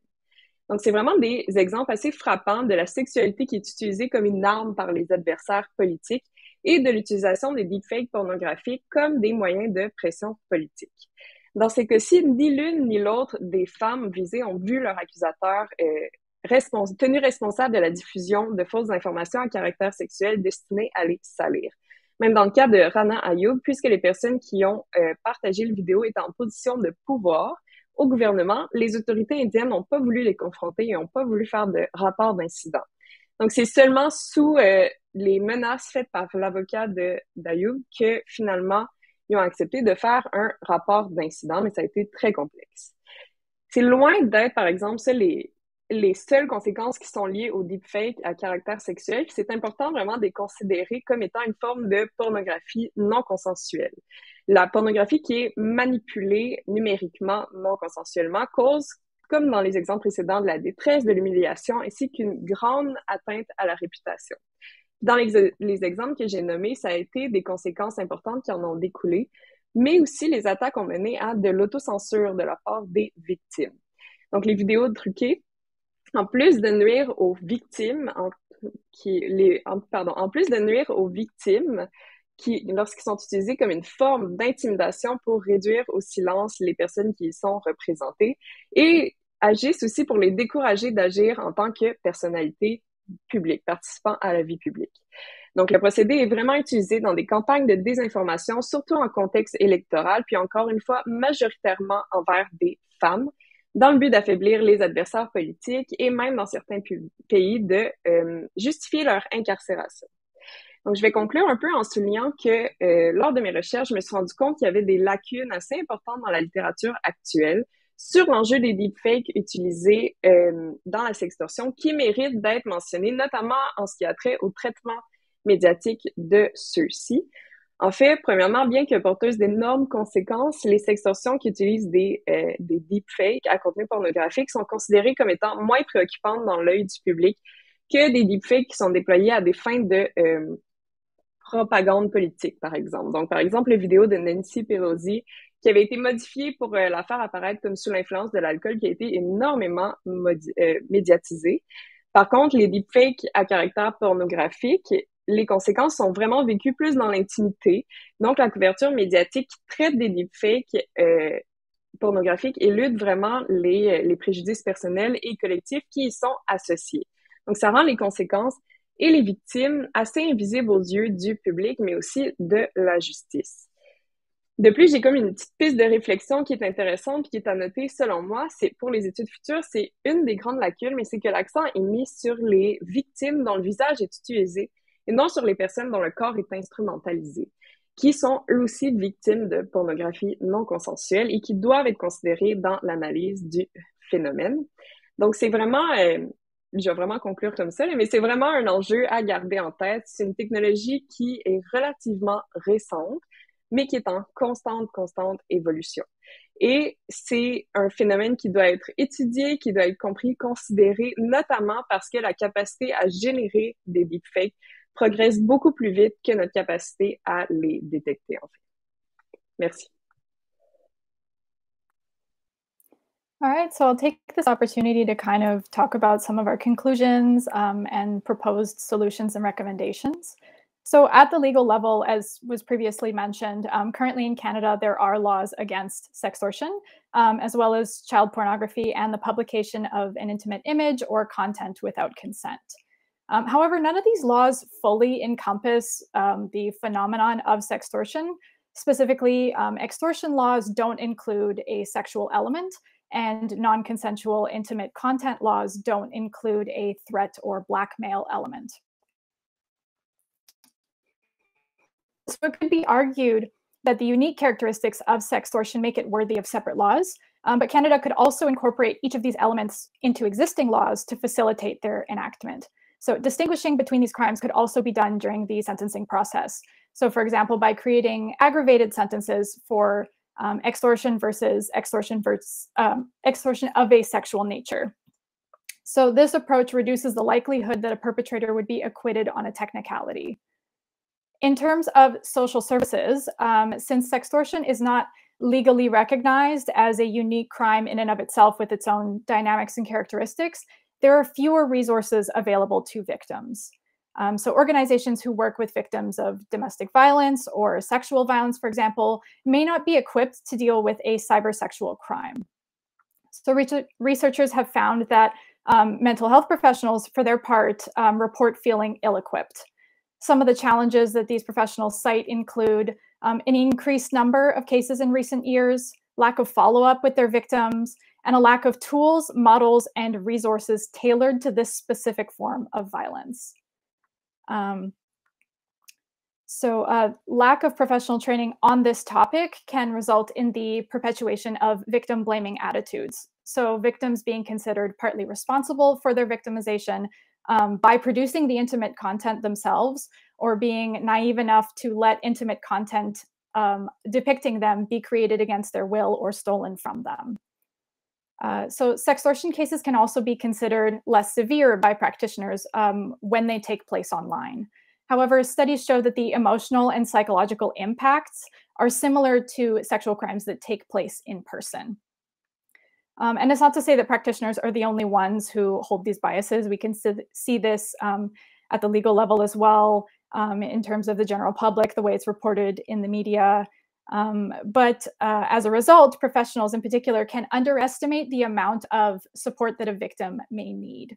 Donc, c'est vraiment des exemples assez frappants de la sexualité qui est utilisée comme une arme par les adversaires politiques et de l'utilisation des deepfakes pornographiques comme des moyens de pression politique. Dans ces cas-ci, ni l'une ni l'autre des femmes visées ont vu leur accusateur tenu responsable de la diffusion de fausses informations à caractère sexuel destinées à les salir. Même dans le cas de Rana Ayoub, puisque les personnes qui ont partagé la vidéo étaient en position de pouvoir au gouvernement, les autorités indiennes n'ont pas voulu les confronter et n'ont pas voulu faire de rapport d'incident. Donc, c'est seulement sous les menaces faites par l'avocat d'Ayoub que finalement, ils ont accepté de faire un rapport d'incident, mais ça a été très complexe. C'est loin d'être, par exemple, ça, les seules conséquences qui sont liées au deepfake à caractère sexuel, puis c'est important vraiment de les considérer comme étant une forme de pornographie non consensuelle. La pornographie qui est manipulée numériquement non consensuellement cause, comme dans les exemples précédents, de la détresse, de l'humiliation, ainsi qu'une grande atteinte à la réputation. Dans les exemples que j'ai nommés, ça a été des conséquences importantes qui en ont découlé, mais aussi les attaques ont mené à de l'autocensure de la part des victimes. Donc, les vidéos truquées, en plus de nuire aux victimes, lorsqu'ils sont utilisés comme une forme d'intimidation pour réduire au silence les personnes qui y sont représentées, et agissent aussi pour les décourager d'agir en tant que personnalité publique, participant à la vie publique. Donc, le procédé est vraiment utilisé dans des campagnes de désinformation, surtout en contexte électoral, puis encore une fois, majoritairement envers des femmes, dans le but d'affaiblir les adversaires politiques et même dans certains pays de justifier leur incarcération. Donc, je vais conclure un peu en soulignant que lors de mes recherches, je me suis rendu compte qu'il y avait des lacunes assez importantes dans la littérature actuelle sur l'enjeu des deepfakes utilisés dans la sextorsion qui méritent d'être mentionnés, notamment en ce qui a trait au traitement médiatique de ceux-ci. En fait, premièrement, bien que porteuses d'énormes conséquences, les sextorsions qui utilisent des deepfakes à contenu pornographique sont considérées comme étant moins préoccupantes dans l'œil du public que des deepfakes qui sont déployés à des fins de propagande politique, par exemple. Donc, par exemple, les vidéos de Nancy Pelosi qui avait été modifiée pour la faire apparaître comme sous l'influence de l'alcool qui a été énormément médiatisée. Par contre, les deepfakes à caractère pornographique, les conséquences sont vraiment vécues plus dans l'intimité. Donc, la couverture médiatique traite des deepfakes pornographiques élude vraiment les préjudices personnels et collectifs qui y sont associés. Donc, ça rend les conséquences et les victimes assez invisibles aux yeux du public, mais aussi de la justice. De plus, j'ai comme une petite piste de réflexion qui est intéressante et qui est à noter selon moi. C'est pour les études futures, c'est une des grandes lacunes, mais c'est que l'accent est mis sur les victimes dont le visage est utilisé et non sur les personnes dont le corps est instrumentalisé, qui sont eux aussi victimes de pornographie non consensuelle et qui doivent être considérées dans l'analyse du phénomène. Donc, c'est vraiment, je vais vraiment conclure comme ça, mais c'est vraiment un enjeu à garder en tête. C'est une technologie qui est relativement récente, mais qui est en constante évolution. Et c'est un phénomène qui doit être étudié, qui doit être compris, considéré, notamment parce que la capacité à générer des deepfakes progresse beaucoup plus vite que notre capacité à les détecter, en fait. Merci. All right, so I'll take this opportunity to kind of talk about some of our conclusions and proposed solutions and recommendations. So at the legal level, as was previously mentioned, currently in Canada, there are laws against sextortion, as well as child pornography and the publication of an intimate image or content without consent. However, none of these laws fully encompass the phenomenon of sextortion. Specifically, extortion laws don't include a sexual element, and non-consensual intimate content laws don't include a threat or blackmail element. So it could be argued that the unique characteristics of sextortion make it worthy of separate laws, but Canada could also incorporate each of these elements into existing laws to facilitate their enactment. So distinguishing between these crimes could also be done during the sentencing process. So for example, by creating aggravated sentences for extortion versus extortion of a sexual nature. So this approach reduces the likelihood that a perpetrator would be acquitted on a technicality. In terms of social services, since sextortion is not legally recognized as a unique crime in and of itself with its own dynamics and characteristics, there are fewer resources available to victims. So organizations who work with victims of domestic violence or sexual violence, for example, may not be equipped to deal with a cybersexual crime. So researchers have found that mental health professionals, for their part, report feeling ill-equipped. Some of the challenges that these professionals cite include an increased number of cases in recent years, lack of follow-up with their victims, and a lack of tools, models, and resources tailored to this specific form of violence. Lack of professional training on this topic can result in the perpetuation of victim-blaming attitudes. So victims being considered partly responsible for their victimization by producing the intimate content themselves, or being naive enough to let intimate content depicting them be created against their will or stolen from them. So sextortion cases can also be considered less severe by practitioners when they take place online. However, studies show that the emotional and psychological impacts are similar to sexual crimes that take place in person. And it's not to say that practitioners are the only ones who hold these biases. We can see this at the legal level as well, in terms of the general public, the way it's reported in the media. But as a result, professionals in particular can underestimate the amount of support that a victim may need.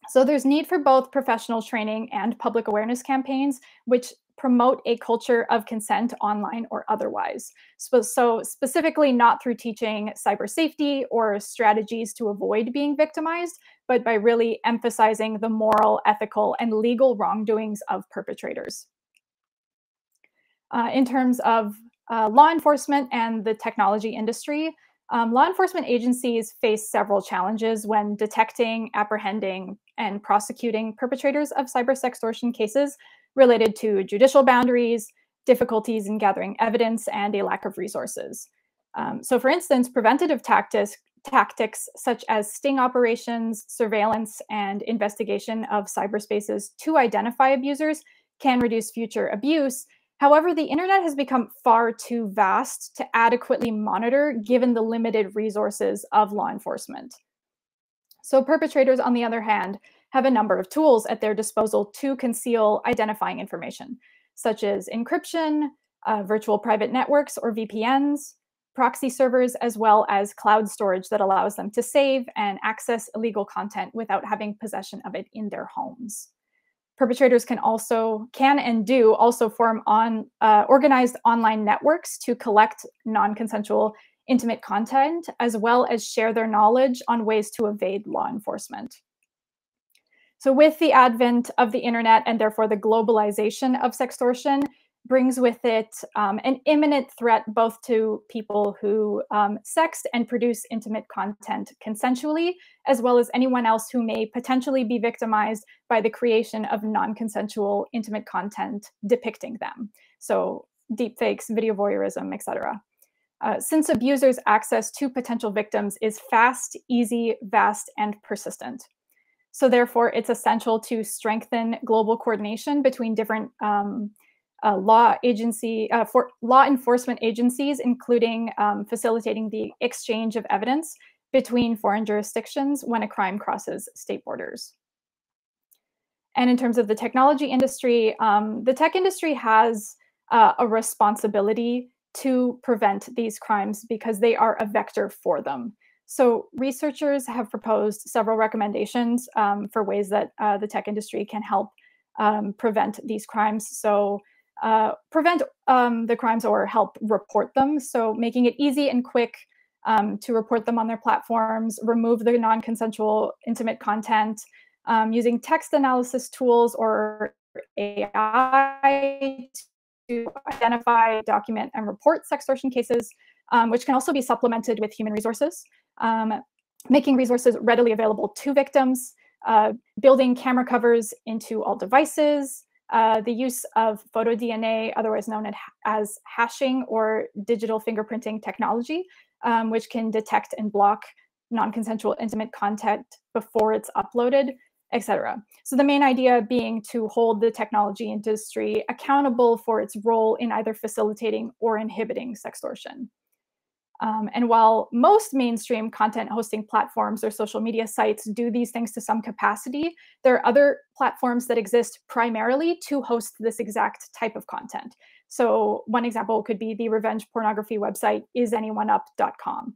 So there's need for both professional training and public awareness campaigns, which promote a culture of consent online or otherwise. So specifically not through teaching cyber safety or strategies to avoid being victimized, but by really emphasizing the moral, ethical, and legal wrongdoings of perpetrators. In terms of law enforcement and the technology industry, law enforcement agencies face several challenges when detecting, apprehending, and prosecuting perpetrators of cyber sextortion cases related to judicial boundaries, difficulties in gathering evidence, and a lack of resources. So for instance, preventative tactics such as sting operations, surveillance, and investigation of cyberspaces to identify abusers can reduce future abuse. However, the internet has become far too vast to adequately monitor given the limited resources of law enforcement. So perpetrators, on the other hand, have a number of tools at their disposal to conceal identifying information, such as encryption, virtual private networks or VPNs, proxy servers, as well as cloud storage that allows them to save and access illegal content without having possession of it in their homes. Perpetrators can and do also form organized online networks to collect non-consensual intimate content, as well as share their knowledge on ways to evade law enforcement. So with the advent of the internet and therefore the globalization of sextortion brings with it an imminent threat both to people who sext and produce intimate content consensually, as well as anyone else who may potentially be victimized by the creation of non-consensual intimate content depicting them. So deepfakes, video voyeurism, etc. Since abusers' access to potential victims is fast, easy, vast, and persistent. So therefore, it's essential to strengthen global coordination between different law enforcement agencies, including facilitating the exchange of evidence between foreign jurisdictions when a crime crosses state borders. And in terms of the technology industry, the tech industry has a responsibility to prevent these crimes because they are a vector for them. So researchers have proposed several recommendations for ways that the tech industry can help prevent these crimes. So prevent the crimes or help report them. So making it easy and quick to report them on their platforms, remove the non-consensual intimate content, using text analysis tools or AI to identify, document, and report sextortion cases, which can also be supplemented with human resources, making resources readily available to victims, building camera covers into all devices, the use of photo DNA, otherwise known as hashing or digital fingerprinting technology, which can detect and block non-consensual intimate content before it's uploaded, etc. So the main idea being to hold the technology industry accountable for its role in either facilitating or inhibiting sextortion. And while most mainstream content hosting platforms or social media sites do these things to some capacity, there are other platforms that exist primarily to host this exact type of content. So one example could be the revenge pornography website isanyoneup.com.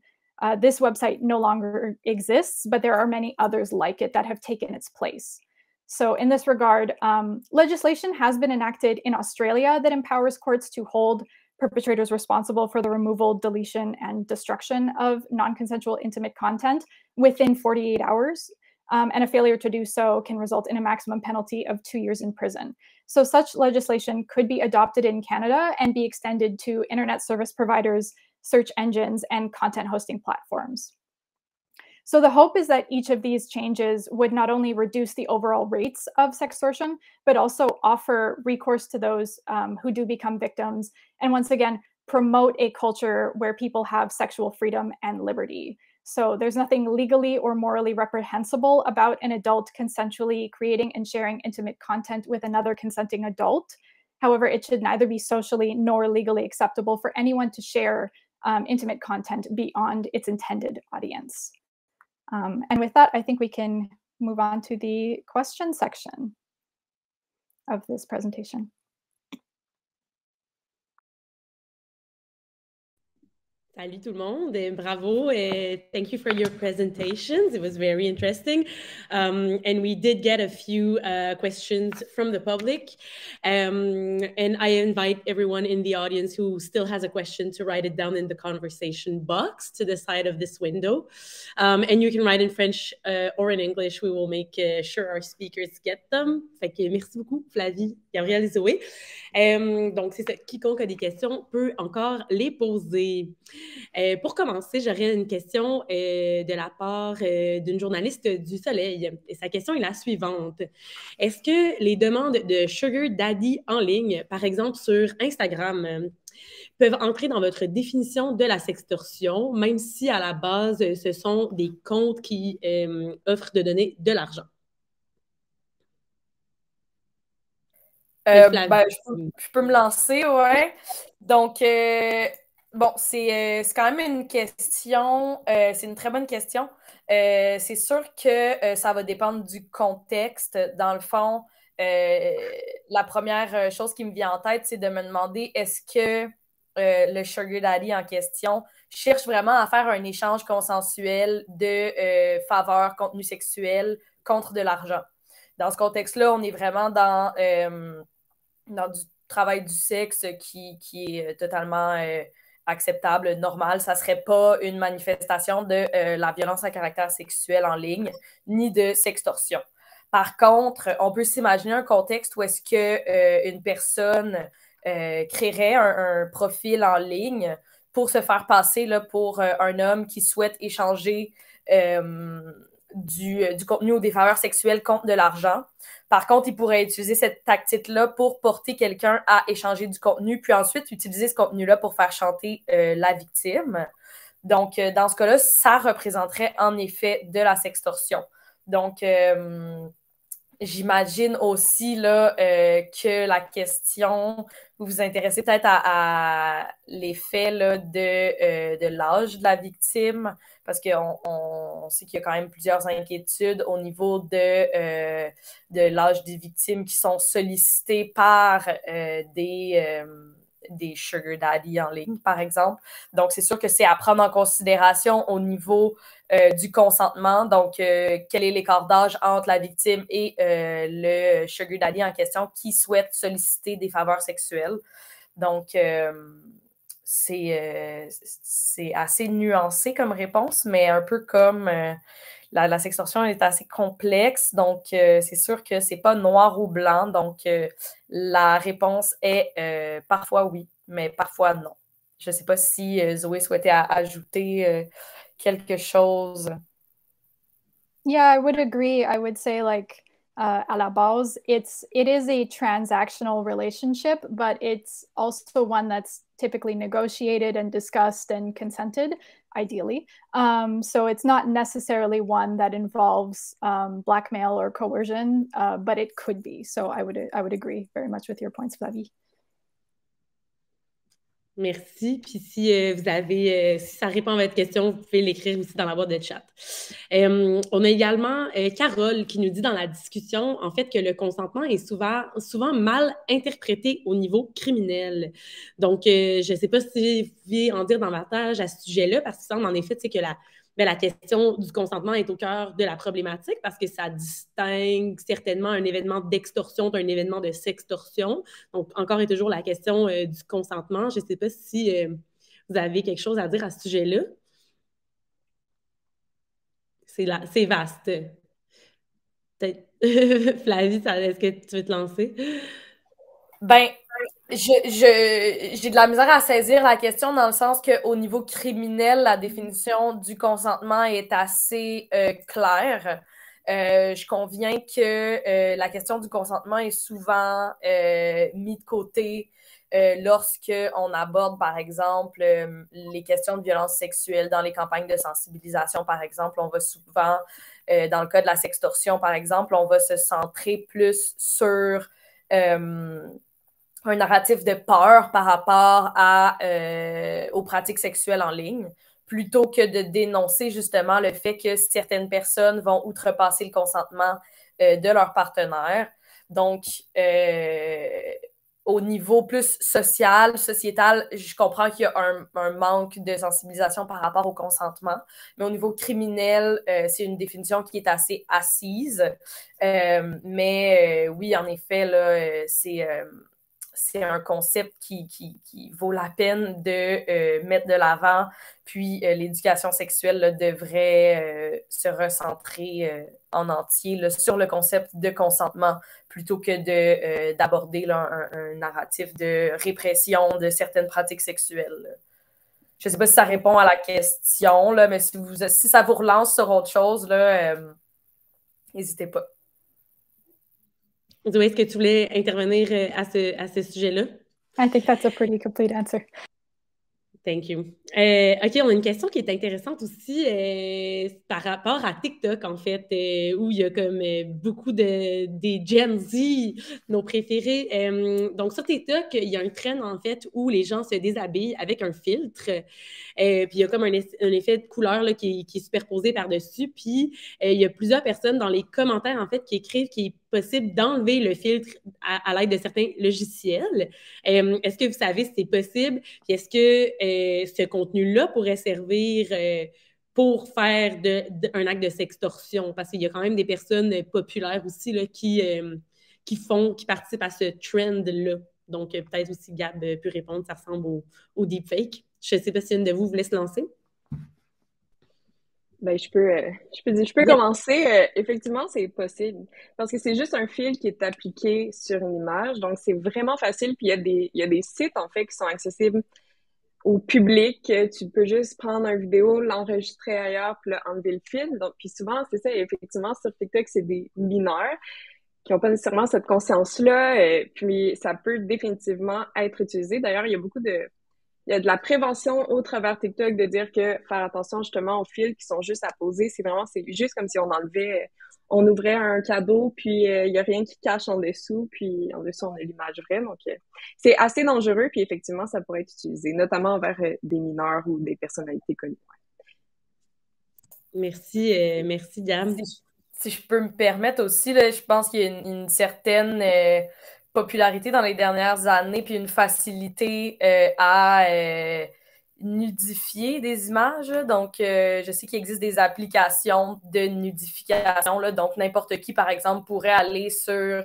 This website no longer exists, but there are many others like it that have taken its place. So in this regard, legislation has been enacted in Australia that empowers courts to hold perpetrators responsible for the removal, deletion, and destruction of non-consensual intimate content within 48 hours. And a failure to do so can result in a maximum penalty of 2 years in prison. So such legislation could be adopted in Canada and be extended to internet service providers, search engines, and content hosting platforms. So the hope is that each of these changes would not only reduce the overall rates of sextortion, but also offer recourse to those who do become victims, and once again, promote a culture where people have sexual freedom and liberty. So there's nothing legally or morally reprehensible about an adult consensually creating and sharing intimate content with another consenting adult. However, it should neither be socially nor legally acceptable for anyone to share intimate content beyond its intended audience. And with that, I think we can move on to the question section of this presentation. Salut tout le monde, bravo, thank you for your presentations. It was very interesting. And we did get a few questions from the public. And I invite everyone in the audience who still has a question to write it down in the conversation box to the side of this window. And you can write in French or in English. We will make sure our speakers get them. Fait que merci beaucoup, Flavie, Gabrielle et Zoé. Donc, c'est ça. Quiconque a des questions peut encore les poser. Pour commencer, j'aurais une question de la part d'une journaliste du Soleil. Et sa question est la suivante. Est-ce que les demandes de sugar daddy en ligne, par exemple sur Instagram, peuvent entrer dans votre définition de la sextorsion, même si à la base, ce sont des comptes qui offrent de donner de l'argent? Je peux me lancer, ouais. Donc, bon, c'est quand même une question, c'est une très bonne question. C'est sûr que ça va dépendre du contexte. Dans le fond, la première chose qui me vient en tête, c'est de me demander est-ce que le sugar daddy en question cherche vraiment à faire un échange consensuel de faveur, contenu sexuel contre de l'argent. Dans ce contexte-là, on est vraiment dans du travail du sexe qui est totalement acceptable, normal. Ça ne serait pas une manifestation de la violence à caractère sexuel en ligne, ni de sextorsion. Par contre, on peut s'imaginer un contexte où est-ce qu'une personne créerait un profil en ligne pour se faire passer là, pour un homme qui souhaite échanger du contenu ou des faveurs sexuelles contre de l'argent. Par contre, il pourrait utiliser cette tactique-là pour porter quelqu'un à échanger du contenu, puis ensuite utiliser ce contenu-là pour faire chanter la victime. Donc, dans ce cas-là, ça représenterait en effet de la sextorsion. Donc, j'imagine aussi là, que la question, vous vous intéressez peut-être à l'effet là, de l'âge de la victime, parce qu'on sait qu'il y a quand même plusieurs inquiétudes au niveau de l'âge des victimes qui sont sollicitées par des sugar daddy en ligne, par exemple. Donc, c'est sûr que c'est à prendre en considération au niveau du consentement. Donc, quel est l'écart d'âge entre la victime et le sugar daddy en question qui souhaite solliciter des faveurs sexuelles. Donc, c'est assez nuancé comme réponse, mais un peu comme la sextorsion est assez complexe. Donc, c'est sûr que c'est pas noir ou blanc. Donc, la réponse est parfois oui, mais parfois non. Je sais pas si Zoé souhaitait ajouter quelque chose. Yeah, I would agree. I would say like à la base, it is a transactional relationship, but it's also one that's typically negotiated and discussed and consented. ideally. So it's not necessarily one that involves blackmail or coercion, but it could be. So I would agree very much with your points, Flavie. Merci. Puis si vous avez, si ça répond à votre question, vous pouvez l'écrire aussi dans la boîte de chat. On a également Carole qui nous dit dans la discussion, en fait, que le consentement est souvent mal interprété au niveau criminel. Donc, je ne sais pas si vous pouviez en dire davantage à ce sujet-là, parce qu'il semble en effet, que la question du consentement est au cœur de la problématique parce que ça distingue certainement un événement d'extorsion d'un événement de sextorsion. Donc, encore et toujours la question du consentement. Je ne sais pas si vous avez quelque chose à dire à ce sujet-là. C'est vaste. Peut-être, Flavie, est-ce que tu veux te lancer? Ben, j'ai de la misère à saisir la question dans le sens qu'au niveau criminel, la définition du consentement est assez claire. Je conviens que la question du consentement est souvent mise de côté lorsque on aborde, par exemple, les questions de violence sexuelle dans les campagnes de sensibilisation, par exemple. On va souvent, dans le cas de la sextorsion, par exemple, on va se centrer plus sur un narratif de peur par rapport aux pratiques sexuelles en ligne, plutôt que de dénoncer justement le fait que certaines personnes vont outrepasser le consentement de leur partenaire. Donc, au niveau plus social, sociétal, je comprends qu'il y a un manque de sensibilisation par rapport au consentement, mais au niveau criminel, c'est une définition qui est assez assise. Mais oui, en effet, là, c'est un concept qui vaut la peine de mettre de l'avant. Puis l'éducation sexuelle là, devrait se recentrer en entier là, sur le concept de consentement plutôt que d'aborder un narratif de répression de certaines pratiques sexuelles. Là. Je ne sais pas si ça répond à la question, là, mais si ça vous relance sur autre chose, n'hésitez pas. Zoé, est-ce que tu voulais intervenir à ce sujet-là? I think that's a pretty complete answer. Thank you. OK, on a une question qui est intéressante aussi par rapport à TikTok, en fait, où il y a comme beaucoup des Gen Z, nos préférés. Donc, sur TikTok, il y a un trend, en fait, où les gens se déshabillent avec un filtre. Puis, il y a comme un effet de couleur là, qui est superposé par-dessus. Puis, il y a plusieurs personnes dans les commentaires, en fait, qui écrivent qu'il est possible d'enlever le filtre à l'aide de certains logiciels. Est-ce que vous savez si c'est possible? Puis est-ce que ce contenu-là pourrait servir pour faire un acte de sextorsion? Parce qu'il y a quand même des personnes populaires aussi là, qui participent à ce trend-là. Donc, peut-être aussi Gab peut répondre, ça ressemble au deepfake. Je ne sais pas si une de vous voulait se lancer. Ben, je peux commencer. Effectivement, c'est possible. Parce que c'est juste un fil qui est appliqué sur une image. Donc, c'est vraiment facile. Puis, il y a des sites, en fait, qui sont accessibles au public. Tu peux juste prendre une vidéo, l'enregistrer ailleurs, puis là, enlever le fil. Donc, puis souvent, c'est ça. Effectivement, sur TikTok, c'est des mineurs qui n'ont pas nécessairement cette conscience-là. Puis, ça peut définitivement être utilisé. D'ailleurs, il y a de la prévention au travers TikTok de dire que faire attention justement aux fils qui sont juste à poser. C'est juste comme si on ouvrait un cadeau, puis il y a rien qui cache en dessous, puis en dessous, on a l'image vraie. Donc, c'est assez dangereux, puis effectivement, ça pourrait être utilisé, notamment envers des mineurs ou des personnalités connues. Merci, Gab. Si je peux me permettre aussi, là, je pense qu'il y a une certaine popularité dans les dernières années, puis une facilité à nudifier des images. Donc, je sais qu'il existe des applications de nudification. Là, donc, n'importe qui, par exemple, pourrait aller sur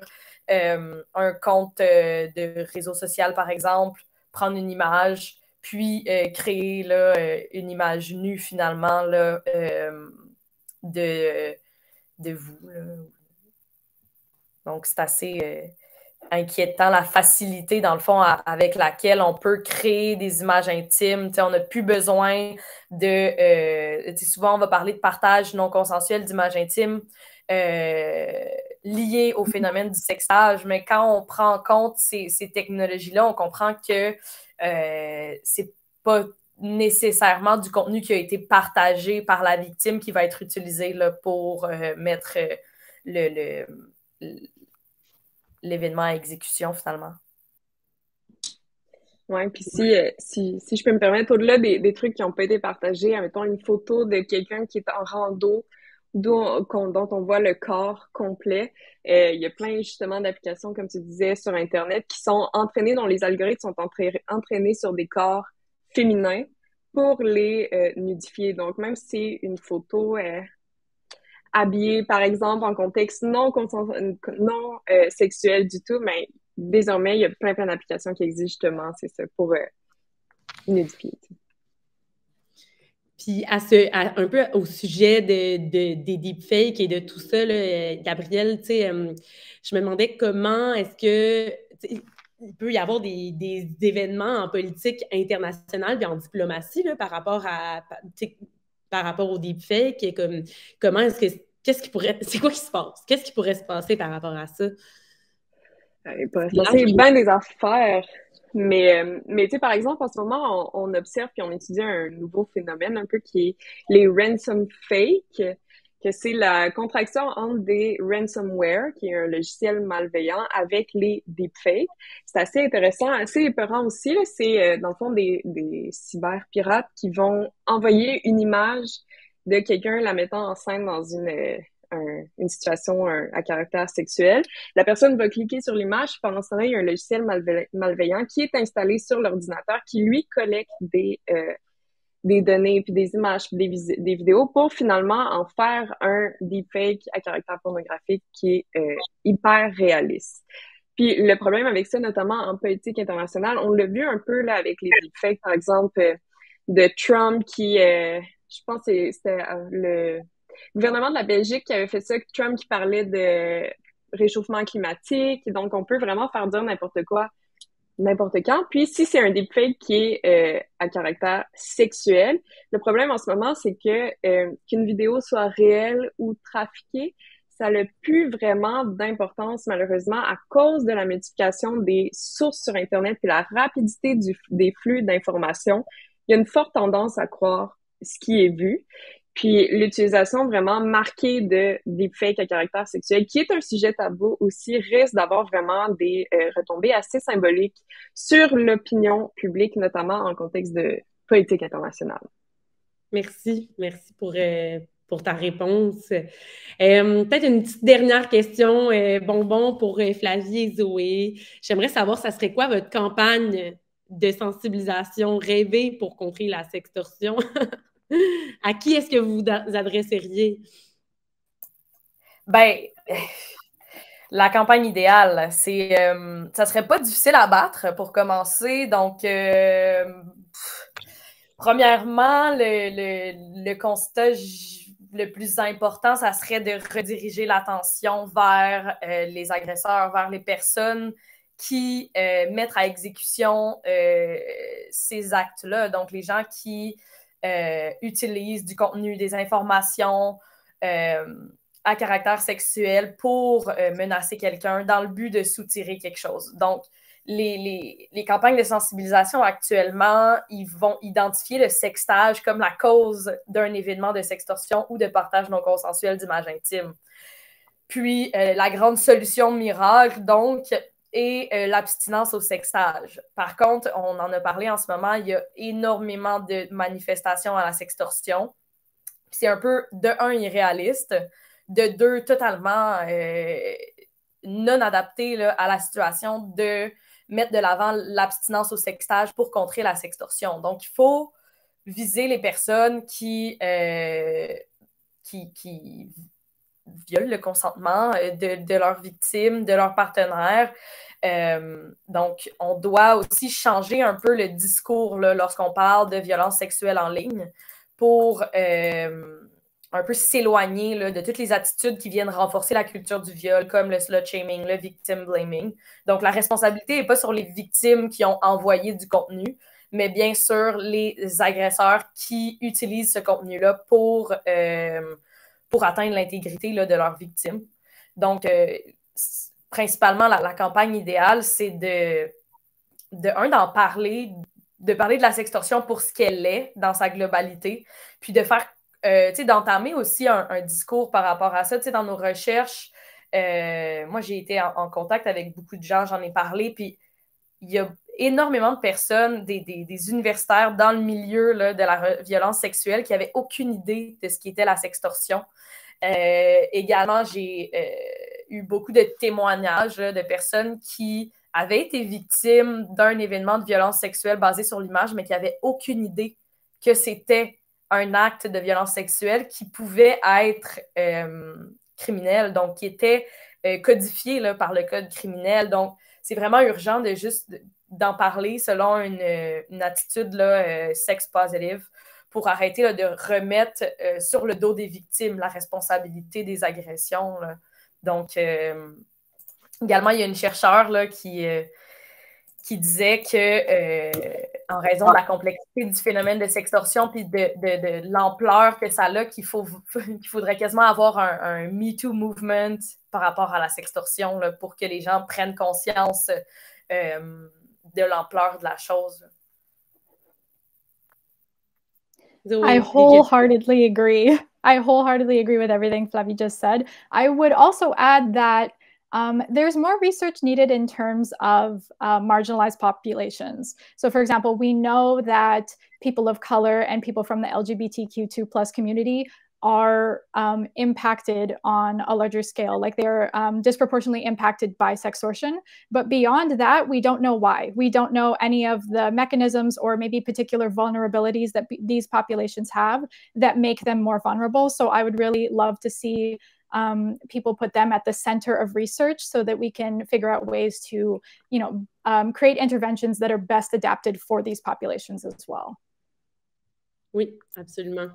un compte de réseau social, par exemple, prendre une image, puis créer là, une image nue, finalement, là, de vous. Là. Donc, c'est assez inquiétant la facilité, dans le fond, avec laquelle on peut créer des images intimes. T'sais, on n'a plus besoin de... souvent, on va parler de partage non consensuel d'images intimes liées au phénomène du sextage, mais quand on prend en compte ces technologies-là, on comprend que c'est pas nécessairement du contenu qui a été partagé par la victime qui va être utilisé là, pour mettre l'événement à exécution, finalement. Oui, puis si je peux me permettre, au-delà des trucs qui n'ont pas été partagés, admettons une photo de quelqu'un qui est en rando, dont on voit le corps complet. Il y a plein, justement, d'applications, comme tu disais, sur Internet, qui sont entraînées, dont les algorithmes sont entraînés sur des corps féminins pour les nudifier. Donc, même si c'est une photo habillée, par exemple, en contexte non sexuel du tout, mais désormais, il y a plein d'applications qui existent, justement, c'est ça, pour nudifier. Puis un peu au sujet des deepfakes et de tout ça, là, Gabrielle, tu sais, je me demandais comment est-ce que il peut y avoir des événements en politique internationale et en diplomatie là, par rapport aux deepfakes et comment est-ce que c'est quoi qui se passe? Qu'est-ce qui pourrait se passer par rapport à ça? Il pourrait se passer bien des affaires. Mais tu sais, par exemple, en ce moment, on observe puis on étudie un nouveau phénomène un peu qui est les ransom fake, que c'est la contraction entre des ransomware, qui est un logiciel malveillant, avec les deepfakes. C'est assez intéressant, assez épeurant aussi, là. C'est, dans le fond, des cyberpirates qui vont envoyer une image de quelqu'un la mettant en scène dans une situation à caractère sexuel. La personne va cliquer sur l'image. Pendant ce temps-là, il y a un logiciel malveillant qui est installé sur l'ordinateur qui, lui, collecte des données, puis des images, puis des vidéos pour finalement en faire un deepfake à caractère pornographique qui est hyper réaliste. Puis le problème avec ça, notamment en politique internationale, on l'a vu un peu là avec les deepfakes, par exemple, de Trump qui, je pense que c'était le gouvernement de la Belgique qui avait fait ça, Trump qui parlait de réchauffement climatique, donc on peut vraiment faire dire n'importe quoi, n'importe quand. Puis si c'est un deepfake qui est à caractère sexuel, le problème en ce moment, c'est que qu'une vidéo soit réelle ou trafiquée, ça n'a plus vraiment d'importance, malheureusement, à cause de la multiplication des sources sur Internet et la rapidité des flux d'informations. Il y a une forte tendance à croire ce qui est vu. Puis l'utilisation vraiment marquée de deepfakes à caractère sexuel, qui est un sujet tabou aussi, risque d'avoir vraiment des retombées assez symboliques sur l'opinion publique, notamment en contexte de politique internationale. Merci pour ta réponse. Peut-être une petite dernière question, bonbon pour Flavie et Zoé. J'aimerais savoir, ça serait quoi votre campagne de sensibilisation rêvée pour contrer la sextorsion? À qui est-ce que vous vous adresseriez? Ben, la campagne idéale, c'est, ça serait pas difficile à battre pour commencer. Donc, premièrement, le constat le plus important, ça serait de rediriger l'attention vers les agresseurs, vers les personnes qui mettent à exécution ces actes-là. Donc, les gens qui utilisent du contenu, des informations à caractère sexuel pour menacer quelqu'un dans le but de soutirer quelque chose. Donc, les campagnes de sensibilisation actuellement, ils vont identifier le sextage comme la cause d'un événement de sextorsion ou de partage non consensuel d'images intimes. Puis, la grande solution miracle, donc, est l'abstinence au sextage. Par contre, on en a parlé en ce moment, il y a énormément de manifestations à la sextorsion. C'est un peu, de un, irréaliste, de deux, totalement non adapté là, à la situation de mettre de l'avant l'abstinence au sextage pour contrer la sextorsion. Donc, il faut viser les personnes qui violent le consentement de leurs victimes, de leurs partenaires. Donc, on doit aussi changer un peu le discours là, lorsqu'on parle de violence sexuelle en ligne pour un peu s'éloigner là, de toutes les attitudes qui viennent renforcer la culture du viol, comme le slut-shaming, le victim blaming. Donc, la responsabilité n'est pas sur les victimes qui ont envoyé du contenu, mais bien sûr les agresseurs qui utilisent ce contenu-là pour atteindre l'intégrité là, de leurs victimes. Donc, principalement, la campagne idéale, c'est d'en parler de parler de la sextorsion pour ce qu'elle est dans sa globalité, puis de faire, d'entamer aussi un discours par rapport à ça. Dans nos recherches, moi, j'ai été en contact avec beaucoup de gens, j'en ai parlé, puis il y a énormément de personnes, des universitaires dans le milieu là, de la violence sexuelle qui n'avaient aucune idée de ce qu'était la sextorsion. Également, j'ai eu beaucoup de témoignages là, de personnes qui avaient été victimes d'un événement de violence sexuelle basé sur l'image, mais qui n'avaient aucune idée que c'était un acte de violence sexuelle qui pouvait être criminel, donc qui était codifié là, par le code criminel. Donc, c'est vraiment urgent de juste d'en parler selon une attitude là, sex positive pour arrêter là, de remettre sur le dos des victimes la responsabilité des agressions. Là. Donc, également, il y a une chercheure là, qui disait que, en raison de la complexité du phénomène de sextorsion puis de l'ampleur que ça a, qu'il faudrait quasiment avoir un Me Too movement par rapport à la sextorsion là, pour que les gens prennent conscience de l'ampleur de la chose. I wholeheartedly agree. I wholeheartedly agree with everything Flavie just said. I would also add that there's more research needed in terms of marginalized populations. So, for example, we know that people of color and people from the LGBTQ2+ community are impacted on a larger scale, like they're disproportionately impacted by sextortion. But beyond that, we don't know why. We don't know any of the mechanisms or maybe particular vulnerabilities that these populations have that make them more vulnerable. So I would really love to see people put them at the center of research so that we can figure out ways to, create interventions that are best adapted for these populations as well. Oui, absolument.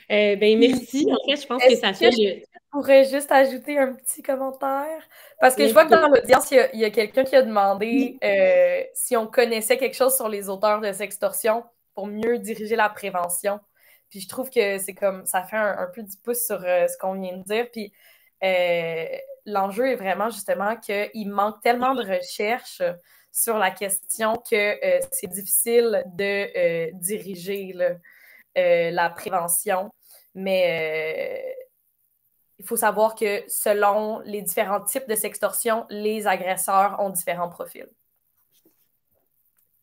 Merci. En fait, je pense que ça fait... Je pourrais juste ajouter un petit commentaire? Parce que je vois que dans l'audience, il y a quelqu'un qui a demandé si on connaissait quelque chose sur les auteurs de sextorsion pour mieux diriger la prévention. Puis je trouve que c'est comme ça fait un peu du pouce sur ce qu'on vient de dire. Puis l'enjeu est vraiment justement qu'il manque tellement de recherches sur la question que c'est difficile de diriger la prévention. Mais il faut savoir que selon les différents types de sextorsion, les agresseurs ont différents profils.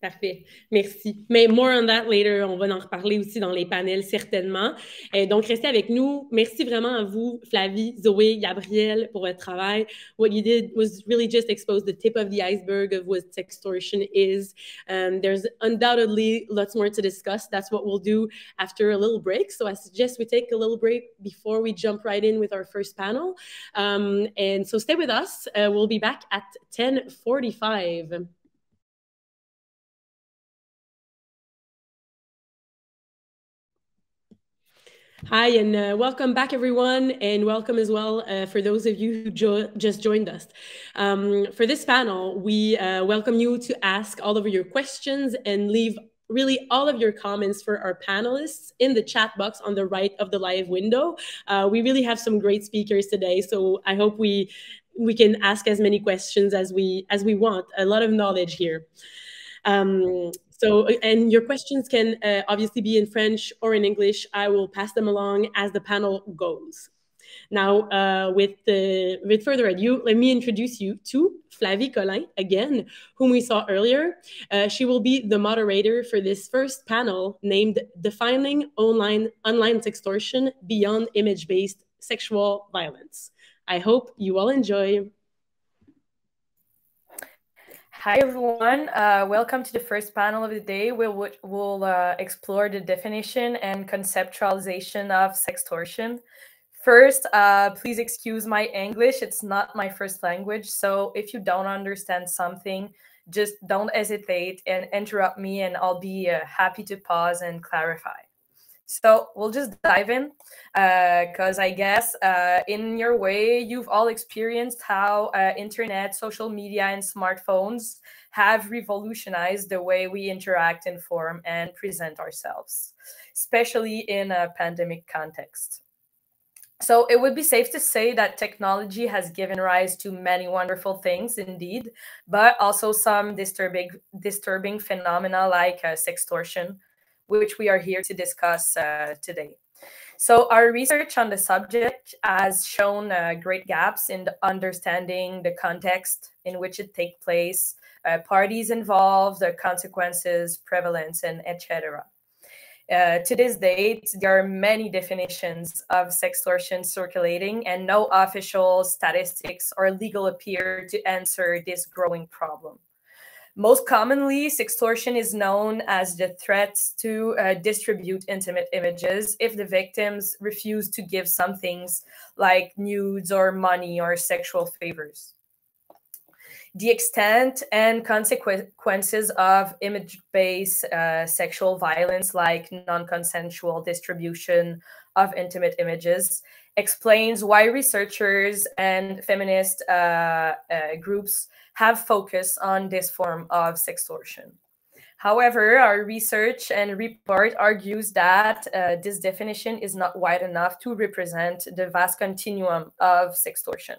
Parfait. Merci. Mais more on that later. On va en reparler aussi dans les panels, certainement. Donc, restez avec nous. Merci vraiment à vous, Flavie, Zoé, Gabrielle, pour votre travail. What you did was really just expose the tip of the iceberg of what sextortion is. There's undoubtedly lots more to discuss. That's what we'll do after a little break. So I suggest we take a little break before we jump right in with our first panel. And so stay with us. We'll be back at 10:45. Hi, and welcome back, everyone, and welcome as well for those of you who just joined us. For this panel, we welcome you to ask all of your questions and leave really all of your comments for our panelists in the chat box on the right of the live window. We really have some great speakers today, so I hope we can ask as many questions as we want. A lot of knowledge here. And your questions can obviously be in French or in English. I will pass them along as the panel goes. Now, with further ado, let me introduce you to Flavie Collin again, whom we saw earlier. She will be the moderator for this first panel named Defining Online Sextortion Beyond Image-Based Sexual Violence. I hope you all enjoy. Hi, everyone. Welcome to the first panel of the day. We'll explore the definition and conceptualization of sextortion. First, please excuse my English. It's not my first language. So if you don't understand something, just don't hesitate and interrupt me, and I'll be happy to pause and clarify. So we'll just dive in because I guess in your way, you've all experienced how internet, social media, and smartphones have revolutionized the way we interact, inform, and present ourselves, especially in a pandemic context. So it would be safe to say that technology has given rise to many wonderful things indeed, but also some disturbing phenomena like sextortion, which we are here to discuss today. So our research on the subject has shown great gaps in understanding the context in which it takes place, parties involved, the consequences, prevalence, and etc. To this date, there are many definitions of sextortion circulating, and no official statistics or legal appear to answer this growing problem. Most commonly, sextortion is known as the threat to distribute intimate images if the victims refuse to give some things like nudes or money or sexual favors. The extent and consequences of image-based sexual violence, like non-consensual distribution of intimate images, explains why researchers and feminist groups have focused on this form of sextortion. However, our research and report argues that this definition is not wide enough to represent the vast continuum of sextortion.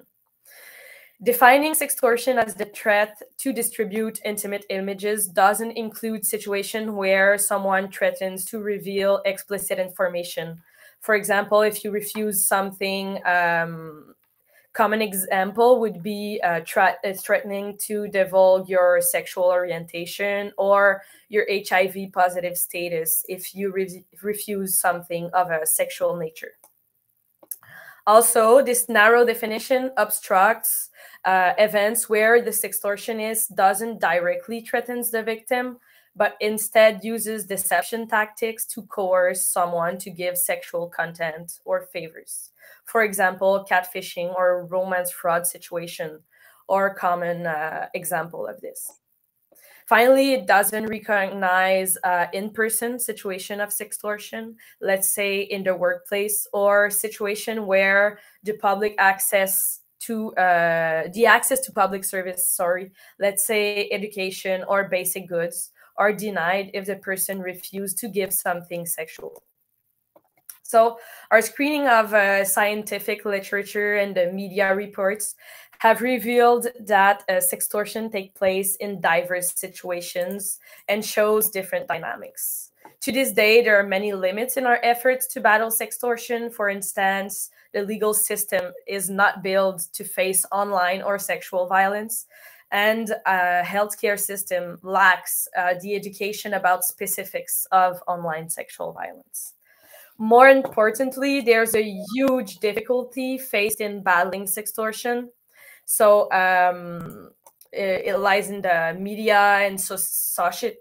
Defining sextortion as the threat to distribute intimate images doesn't include situations where someone threatens to reveal explicit information. For example, if you refuse something, common example would be threatening to divulge your sexual orientation or your HIV positive status if you refuse something of a sexual nature. Also, this narrow definition obstructs events where the sextortionist doesn't directly threaten the victim, but instead uses deception tactics to coerce someone to give sexual content or favors. For example, catfishing or romance fraud situation are a common example of this. Finally, it doesn't recognize in-person situation of sextortion, let's say in the workplace, or situation where the access to public service, let's say education or basic goods, are denied if the person refused to give something sexual. So our screening of scientific literature and the media reports have revealed that sextortion takes place in diverse situations and shows different dynamics. To this day, there are many limits in our efforts to battle sextortion. For instance, the legal system is not built to face online or sexual violence, and healthcare system lacks the education about specifics of online sexual violence. More importantly, there's a huge difficulty faced in battling sextortion. So it lies in the media and societal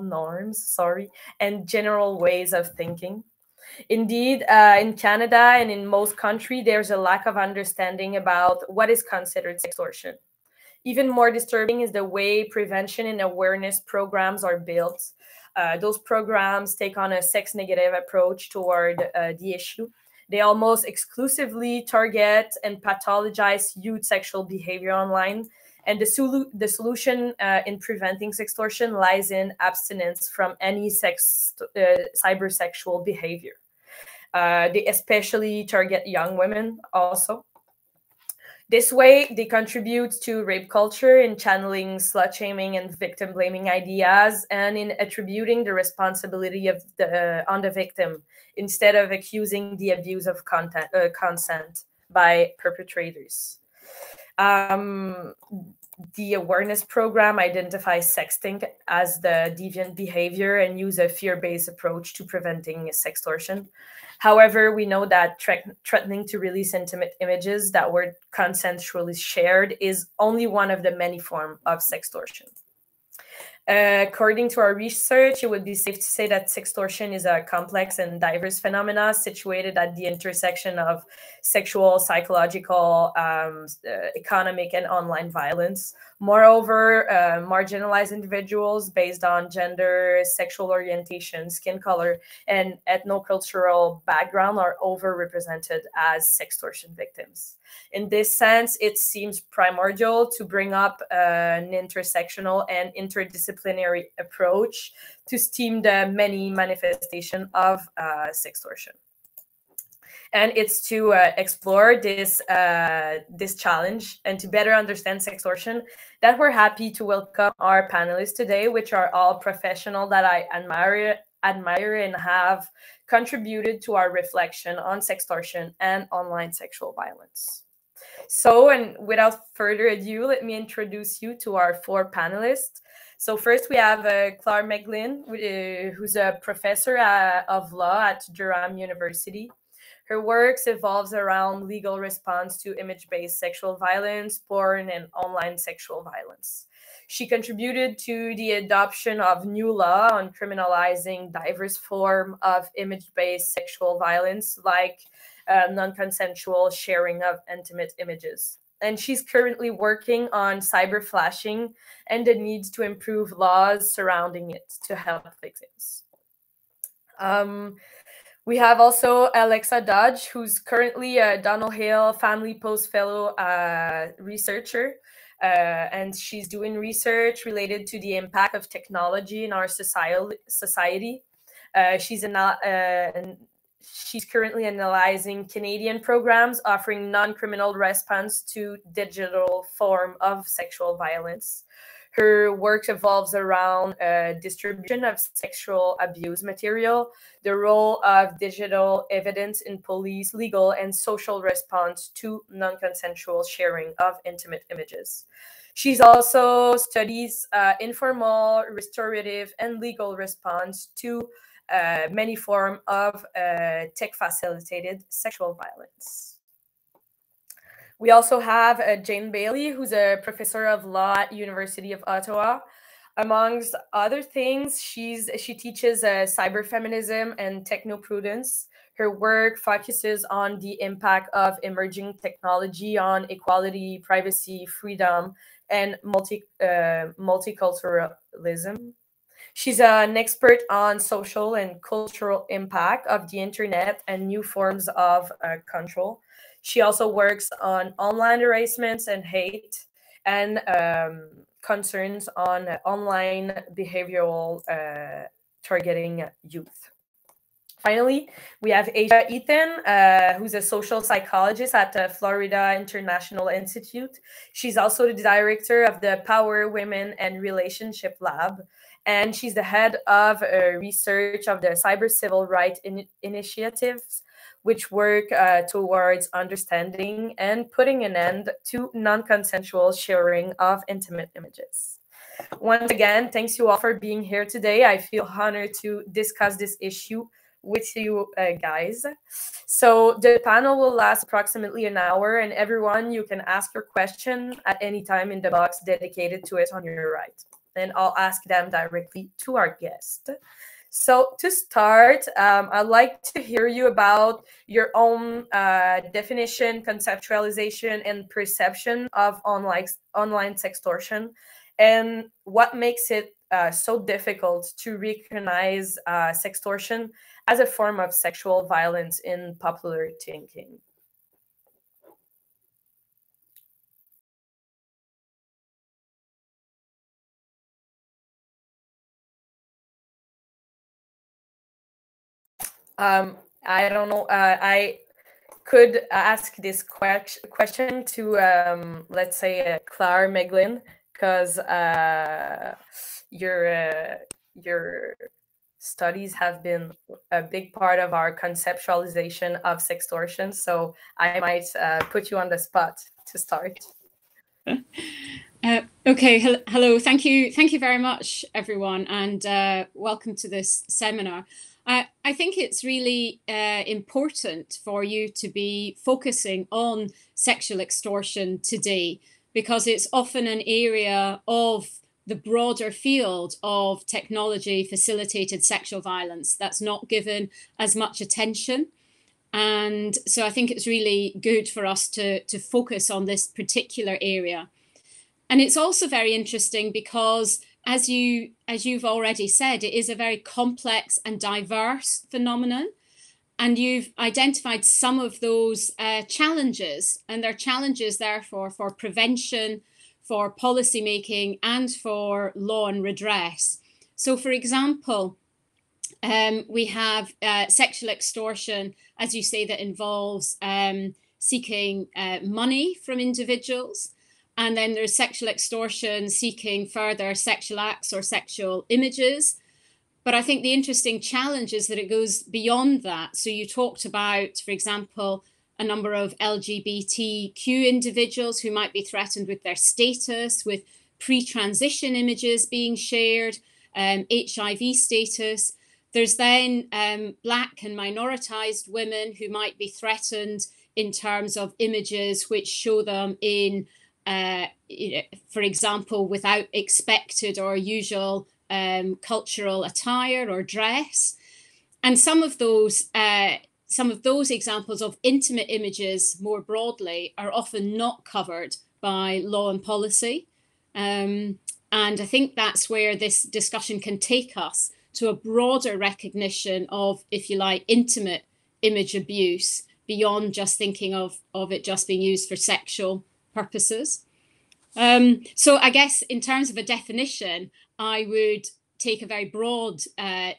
norms, and general ways of thinking. Indeed, in Canada and in most countries, there's a lack of understanding about what is considered sextortion. Even more disturbing is the way prevention and awareness programs are built. Those programs take on a sex-negative approach toward the issue. They almost exclusively target and pathologize youth sexual behavior online. And the solution in preventing sextortion lies in abstinence from any cybersexual behavior. They especially target young women also. This way, they contribute to rape culture in channeling slut-shaming and victim-blaming ideas, and in attributing the responsibility on the victim instead of accusing the abuse of consent by perpetrators. The awareness program identifies sexting as the deviant behavior and use a fear-based approach to preventing sextortion. However, we know that threatening to release intimate images that were consensually shared is only one of the many forms of sextortion. According to our research, it would be safe to say that sextortion is a complex and diverse phenomena situated at the intersection of sexual, psychological, economic, and online violence. Moreover, marginalized individuals based on gender, sexual orientation, skin color, and ethnocultural background are overrepresented as sextortion victims. In this sense, it seems primordial to bring up an intersectional and interdisciplinary approach to stem the many manifestations of sextortion. And it's to explore this challenge and to better understand sextortion that we're happy to welcome our panelists today, which are all professionals that I admire and have contributed to our reflection on sextortion and online sexual violence. So, and without further ado, let me introduce you to our 4 panelists. So first we have Claire Maglin, who's a professor of law at Durham University. Her work evolves around legal response to image-based sexual violence, porn, and online sexual violence. She contributed to the adoption of new law on criminalizing diverse forms of image-based sexual violence, like non-consensual sharing of intimate images. And she's currently working on cyber flashing and the needs to improve laws surrounding it to help victims. We have also Alexa Dodge, who's currently a Donald Hale Family Post Fellow researcher. And she's doing research related to the impact of technology in our society. She's currently analyzing Canadian programs offering non-criminal response to digital form of sexual violence. Her work evolves around distribution of sexual abuse material, the role of digital evidence in police, legal, and social response to non-consensual sharing of intimate images. She's also studies informal, restorative, and legal response to many forms of tech-facilitated sexual violence. We also have Jane Bailey, who's a professor of law at University of Ottawa. Amongst other things, she teaches cyberfeminism and technoprudence. Her work focuses on the impact of emerging technology on equality, privacy, freedom, and multiculturalism. She's an expert on social and cultural impact of the internet and new forms of control. She also works on online harassment and hate and concerns on online behavioral targeting youth. Finally, we have Asia Ethan, who's a social psychologist at the Florida International Institute. She's also the director of the Power, Women, and Relationship Lab, and she's the head of research of the Cyber Civil Rights Initiatives, which work towards understanding and putting an end to non-consensual sharing of intimate images. Once again, thanks you all for being here today. I feel honored to discuss this issue with you guys. So the panel will last approximately an hour, and everyone, you can ask your question at any time in the box dedicated to it on your right. And I'll ask them directly to our guest. So to start, I'd like to hear you about your own definition, conceptualization, and perception of online sextortion, and what makes it so difficult to recognize sextortion as a form of sexual violence in popular thinking. I don't know. I could ask this question to, let's say, Claire Maglin, because your studies have been a big part of our conceptualization of sextortion. So I might put you on the spot to start. Okay, hello. Thank you very much, everyone, and welcome to this seminar. I think it's really important for you to be focusing on sexual extortion today, because it's often an area of the broader field of technology facilitated sexual violence that's not given as much attention. And so I think it's really good for us to focus on this particular area. And it's also very interesting because, as you've already said, it is a very complex and diverse phenomenon. And you've identified some of those challenges, and they're challenges, therefore, for prevention, for policy making, and for law and redress. So, for example, We have sexual extortion, as you say, that involves seeking money from individuals. And then there's sexual extortion seeking further sexual acts or sexual images. But I think the interesting challenge is that it goes beyond that. So you talked about, for example, a number of LGBTQ individuals who might be threatened with their status, with pre-transition images being shared, HIV status. There's then Black and minoritized women who might be threatened in terms of images which show them in, for example, without expected or usual cultural attire or dress. And some of those examples of intimate images more broadly are often not covered by law and policy. And I think that's where this discussion can take us, to a broader recognition of, if you like, intimate image abuse beyond just thinking of it just being used for sexual purposes. So I guess in terms of a definition, I would take a very broad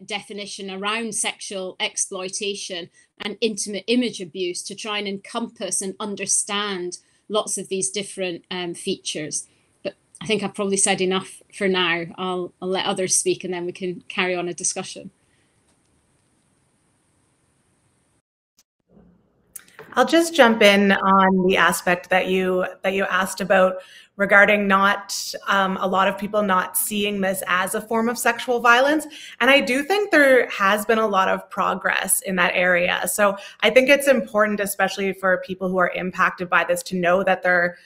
definition around sexual exploitation and intimate image abuse to try and encompass and understand lots of these different features. But I think I've probably said enough for now. I'll let others speak and then we can carry on a discussion. I'll just jump in on the aspect that you asked about regarding not a lot of people not seeing this as a form of sexual violence. And I do think there has been a lot of progress in that area. So I think it's important, especially for people who are impacted by this, to know that there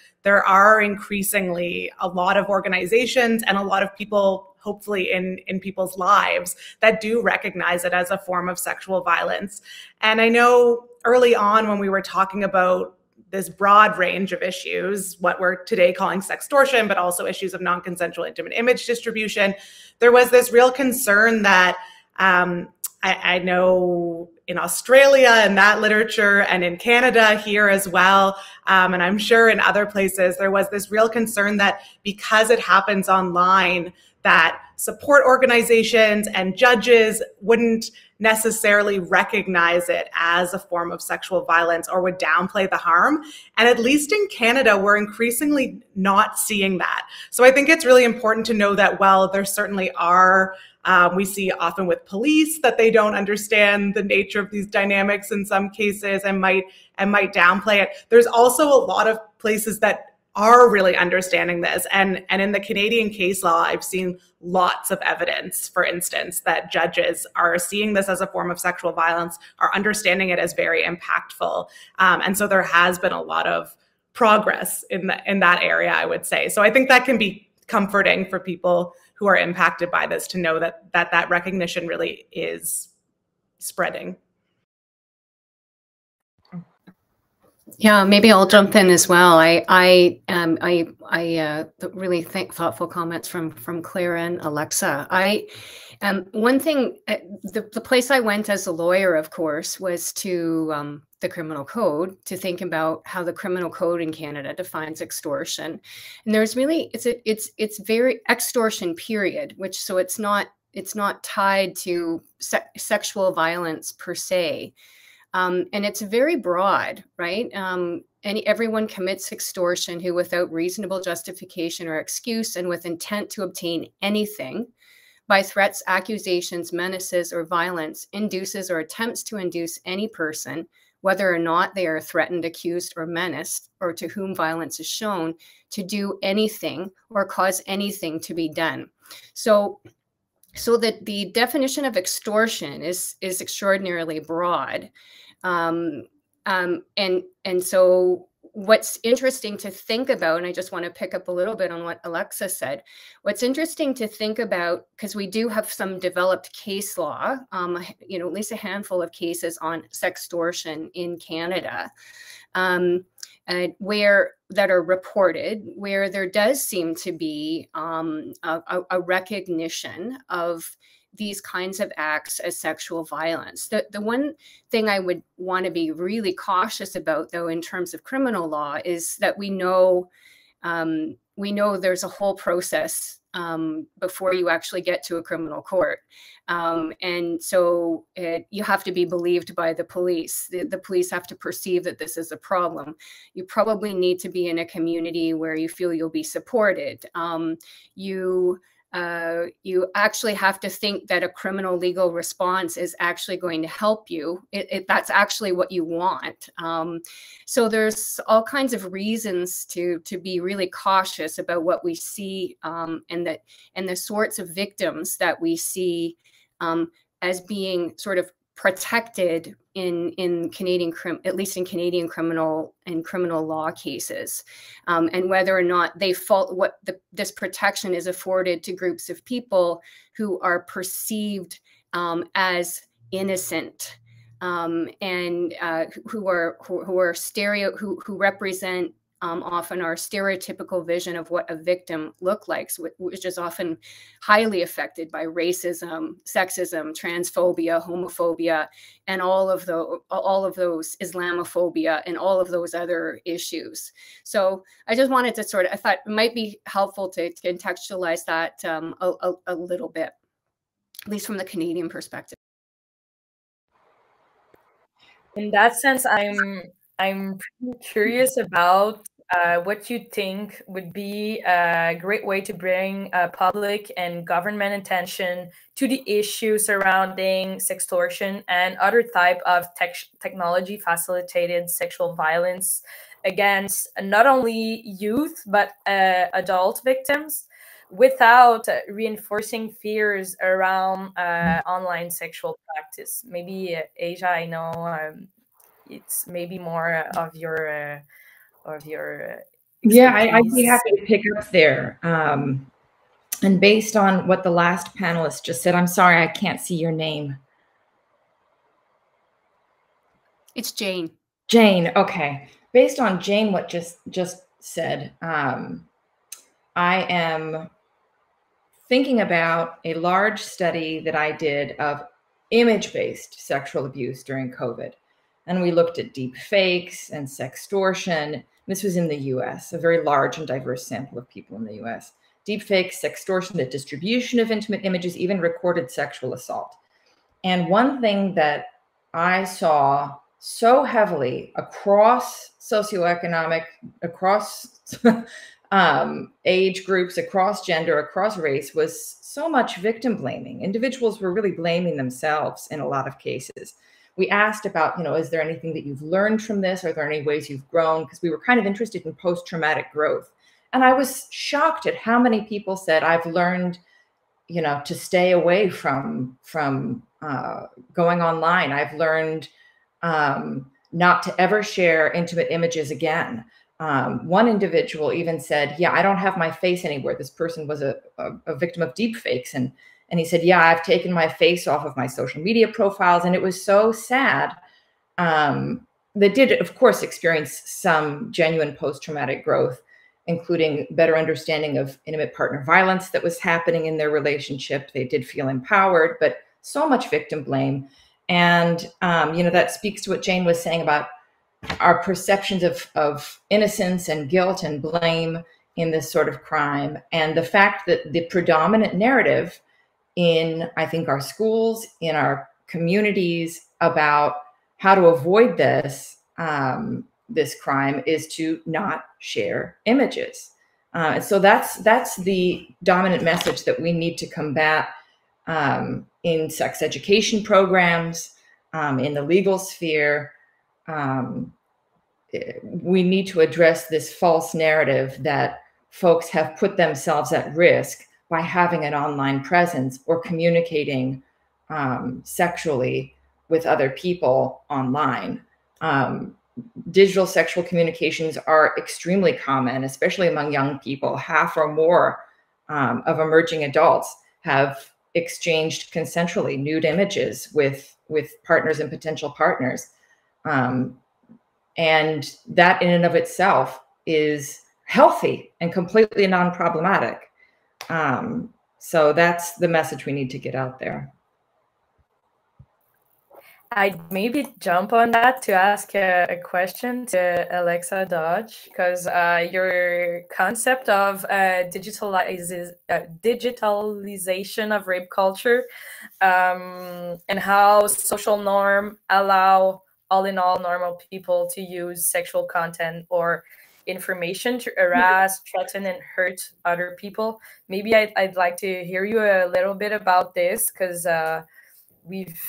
are increasingly a lot of organizations and a lot of people, hopefully in people's lives, that do recognize it as a form of sexual violence. And I know early on when we were talking about this broad range of issues, what we're today calling sextortion, but also issues of non-consensual intimate image distribution, there was this real concern that I know in Australia and that literature, and in Canada here as well, and I'm sure in other places, there was this real concern that because it happens online, that support organizations and judges wouldn't necessarily recognize it as a form of sexual violence or would downplay the harm. And at least in Canada, we're increasingly not seeing that. So I think it's really important to know that, well, there certainly are, we see often with police that they don't understand the nature of these dynamics in some cases and might downplay it. There's also a lot of places that are really understanding this. And in the Canadian case law, I've seen lots of evidence, for instance, that judges are seeing this as a form of sexual violence, are understanding it as very impactful. And so there has been a lot of progress in that area, I would say. So I think that can be comforting for people who are impacted by this, to know that recognition really is spreading. Yeah, maybe I'll jump in as well. I really think thoughtful comments from Claire and Alexa. One thing, the place I went as a lawyer, of course, was to the criminal code, to think about how the criminal code in Canada defines extortion. And there's really, it's very extortion period, which, so it's not tied to sexual violence per se. And it's very broad, right? Everyone commits extortion who, without reasonable justification or excuse and with intent to obtain anything, by threats, accusations, menaces, or violence, induces or attempts to induce any person, whether or not they are threatened, accused, or menaced, or to whom violence is shown, to do anything or cause anything to be done. So that the definition of extortion is extraordinarily broad. And so what's interesting to think about, and I just want to pick up a little bit on what Alexa said, what's interesting to think about, because we do have some developed case law, at least a handful of cases on sextortion in Canada, that are reported, where there does seem to be a recognition of these kinds of acts as sexual violence. The one thing I would want to be really cautious about, though, in terms of criminal law, is that we know there's a whole process before you actually get to a criminal court. And so you have to be believed by the police. The police have to perceive that this is a problem. You probably need to be in a community where you feel you'll be supported. You actually have to think that a criminal legal response is actually going to help you. That's actually what you want. So there's all kinds of reasons to be really cautious about what we see, and the sorts of victims that we see as being sort of protected in Canadian, at least in Canadian criminal law cases, and whether or not they fall, this protection is afforded to groups of people who are perceived as innocent, and who represent often our stereotypical vision of what a victim looks like, which is often highly affected by racism, sexism, transphobia, homophobia, and all of those Islamophobia and all of those other issues. So I just wanted to I thought it might be helpful to contextualize that a little bit, at least from the Canadian perspective. In that sense, I'm pretty curious about what you think would be a great way to bring public and government attention to the issue surrounding sextortion and other type of technology-facilitated sexual violence against not only youth, but adult victims, without reinforcing fears around online sexual practice. Maybe, Asia, I know it's maybe more of your yeah, I'd be happy to pick up there. And based on what the last panelist just said, I'm sorry, I can't see your name. It's Jane. Jane, okay. Based on Jane, what just said, I am thinking about a large study that I did of image-based sexual abuse during COVID. And we looked at deep fakes and sextortion. This was in the US, a very large and diverse sample of people in the US. Deep fakes, sextortion, the distribution of intimate images, even recorded sexual assault. And one thing that I saw so heavily across socioeconomic, across age groups, across gender, across race, was so much victim blaming. Individuals were really blaming themselves in a lot of cases. We asked about, is there anything that you've learned from this? Are there any ways you've grown? Because we were kind of interested in post-traumatic growth. And I was shocked at how many people said, I've learned, to stay away from going online. I've learned not to ever share intimate images again. One individual even said, yeah, I don't have my face anywhere. This person was a victim of deep fakes. And he said, yeah, I've taken my face off of my social media profiles. And it was so sad. They did, of course, experience some genuine post-traumatic growth, including better understanding of intimate partner violence that was happening in their relationship. They did feel empowered, but so much victim blame. And, that speaks to what Jane was saying about our perceptions of innocence and guilt and blame in this sort of crime. And the fact that the predominant narrative in, I think, our schools, in our communities about how to avoid this, this crime is to not share images. And so that's the dominant message that we need to combat in sex education programs, in the legal sphere. We need to address this false narrative that folks have put themselves at risk by having an online presence or communicating sexually with other people online. Digital sexual communications are extremely common, especially among young people. Half or more of emerging adults have exchanged consensually nude images with partners and potential partners. And that in and of itself is healthy and completely non-problematic. So that's the message we need to get out there. I'd maybe jump on that to ask a question to Alexa Dodge, because your concept of digitalization of rape culture and how social norm allow all in all normal people to use sexual content or information to harass, threaten, and hurt other people. Maybe I'd like to hear you a little bit about this, because we've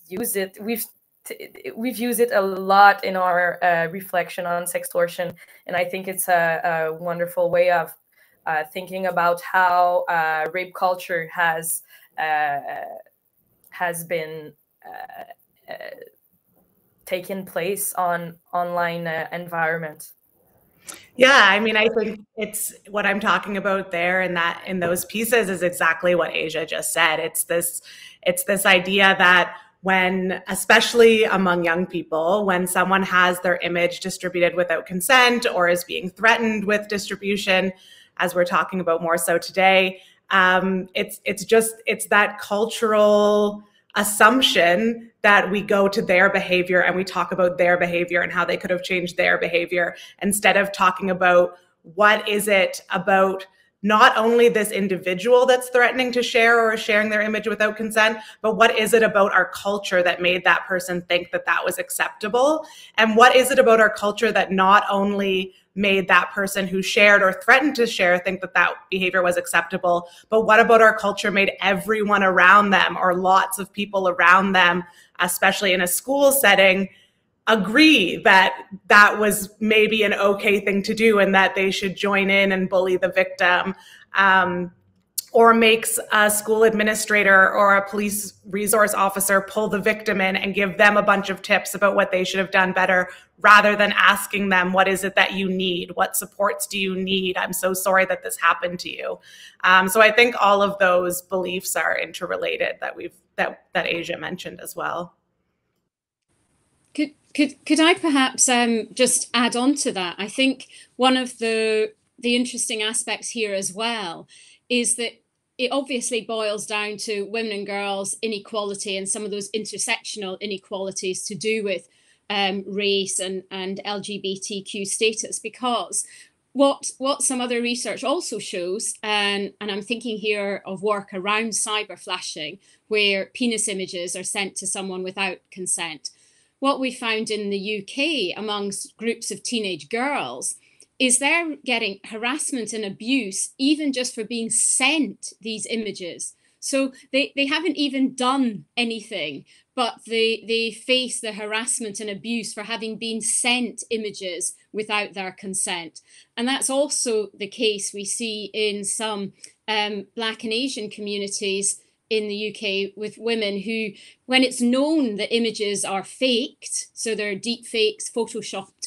used it. We've used it a lot in our reflection on sextortion, and I think it's a wonderful way of thinking about how rape culture has been taken place on online environment. Yeah, I mean, I think it's what I'm talking about there, and that in those pieces is exactly what Asia just said. It's this idea that when, especially among young people, when someone has their image distributed without consent or is being threatened with distribution, as we're talking about more so today, it's that cultural assumption that we go to their behavior and we talk about their behavior and how they could have changed their behavior, instead of talking about what is it about not only this individual that's threatening to share or sharing their image without consent, but what is it about our culture that made that person think that that was acceptable? And what is it about our culture that not only made that person who shared or threatened to share think that that behavior was acceptable, but what about our culture made everyone around them or lots of people around them, especially in a school setting, agree that that was maybe an okay thing to do and that they should join in and bully the victim, or makes a school administrator or a police resource officer pull the victim in and give them a bunch of tips about what they should have done better, rather than asking them, what is it that you need? What supports do you need? I'm so sorry that this happened to you. So I think all of those beliefs are interrelated that Asia mentioned as well. Could I perhaps just add on to that? I think one of the interesting aspects here as well is that it obviously boils down to women and girls inequality and some of those intersectional inequalities to do with race and LGBTQ status, because what some other research also shows, and I'm thinking here of work around cyber flashing, where penis images are sent to someone without consent. What we found in the UK amongst groups of teenage girls is they're getting harassment and abuse even just for being sent these images. So they haven't even done anything, but they face the harassment and abuse for having been sent images without their consent. And that's also the case we see in some Black and Asian communities in the UK with women who, when it's known that images are faked, so they're deep fakes, photoshopped,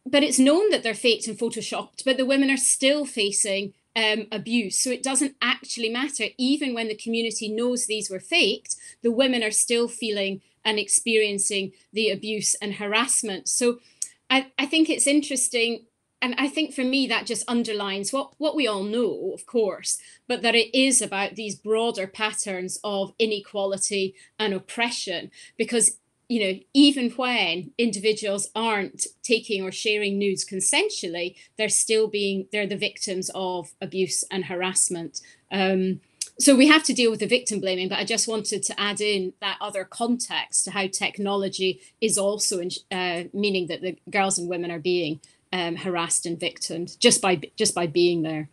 but it's known that they're faked and photoshopped, but the women are still facing abuse. So it doesn't actually matter. Even when the community knows these were faked, the women are still feeling and experiencing the abuse and harassment. So I think it's interesting. And I think for me, that just underlines what we all know, of course, but that it is about these broader patterns of inequality and oppression, because, you know, even when individuals aren't taking or sharing nudes consensually, they're the victims of abuse and harassment. So we have to deal with the victim blaming, but I just wanted to add in that other context to how technology is also meaning that the girls and women are being harassed and victimed just by being there.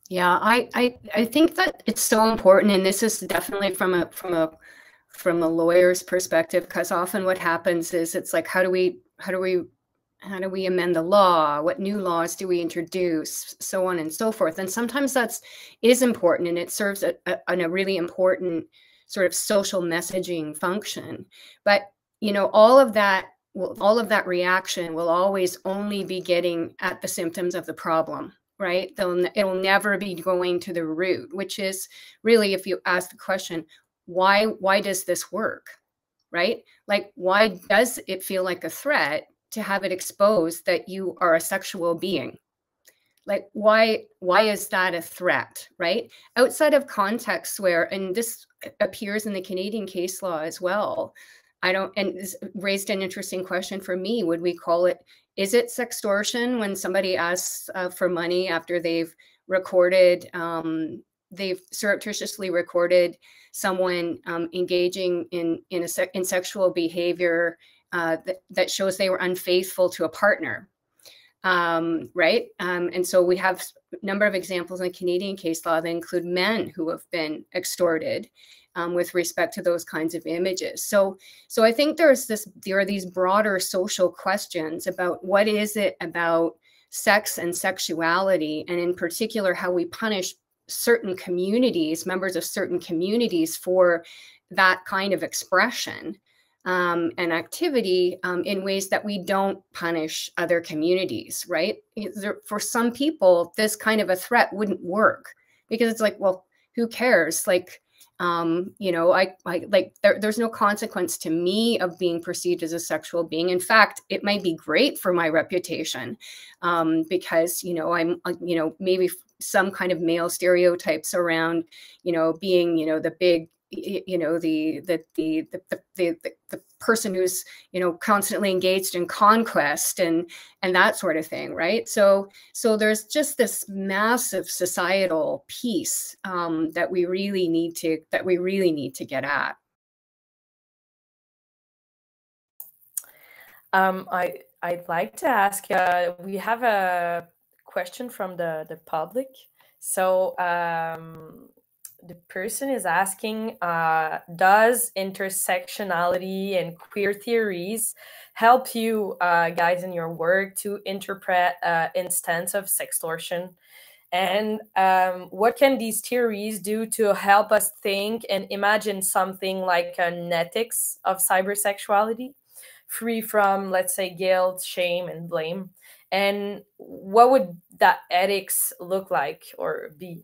Yeah, I think that it's so important, and this is definitely from a lawyer's perspective, because often what happens is it's like, how do we amend the law? What new laws do we introduce? So on and so forth. And sometimes that is important, and it serves a really important sort of social messaging function. But you know, all of that reaction will always only be getting at the symptoms of the problem, right? It'll never be going to the root, which is really, if you ask the question, why does this work, right? Like, why does it feel like a threat to have it exposed that you are a sexual being? like, why is that a threat, right? Outside of contexts where, and this appears in the Canadian case law as well, and this raised an interesting question for me. Would we call it, is it sextortion when somebody asks for money after they've recorded, they've surreptitiously recorded someone engaging in sexual behavior that shows they were unfaithful to a partner, right? And so we have a number of examples in the Canadian case law that include men who have been extorted with respect to those kinds of images. So I think there are these broader social questions about what is it about sex and sexuality, and in particular, how we punish certain communities, members of certain communities, for that kind of expression and activity in ways that we don't punish other communities, right? For some people, this kind of a threat wouldn't work because it's like, well, who cares? Like, you know, there's no consequence to me of being perceived as a sexual being. In fact, it might be great for my reputation because, you know, I'm, you know, maybe some kind of male stereotypes around, you know, being, you know, the big, you know, the person who's, you know, constantly engaged in conquest and that sort of thing, right? So there's just this massive societal piece that we really need to get at. I'd like to ask, we have a question from the public. So the person is asking, does intersectionality and queer theories help you guys in your work to interpret instance of sextortion? And what can these theories do to help us think and imagine something like an ethics of cybersexuality, free from, let's say, guilt, shame, and blame? And what would that ethics look like or be?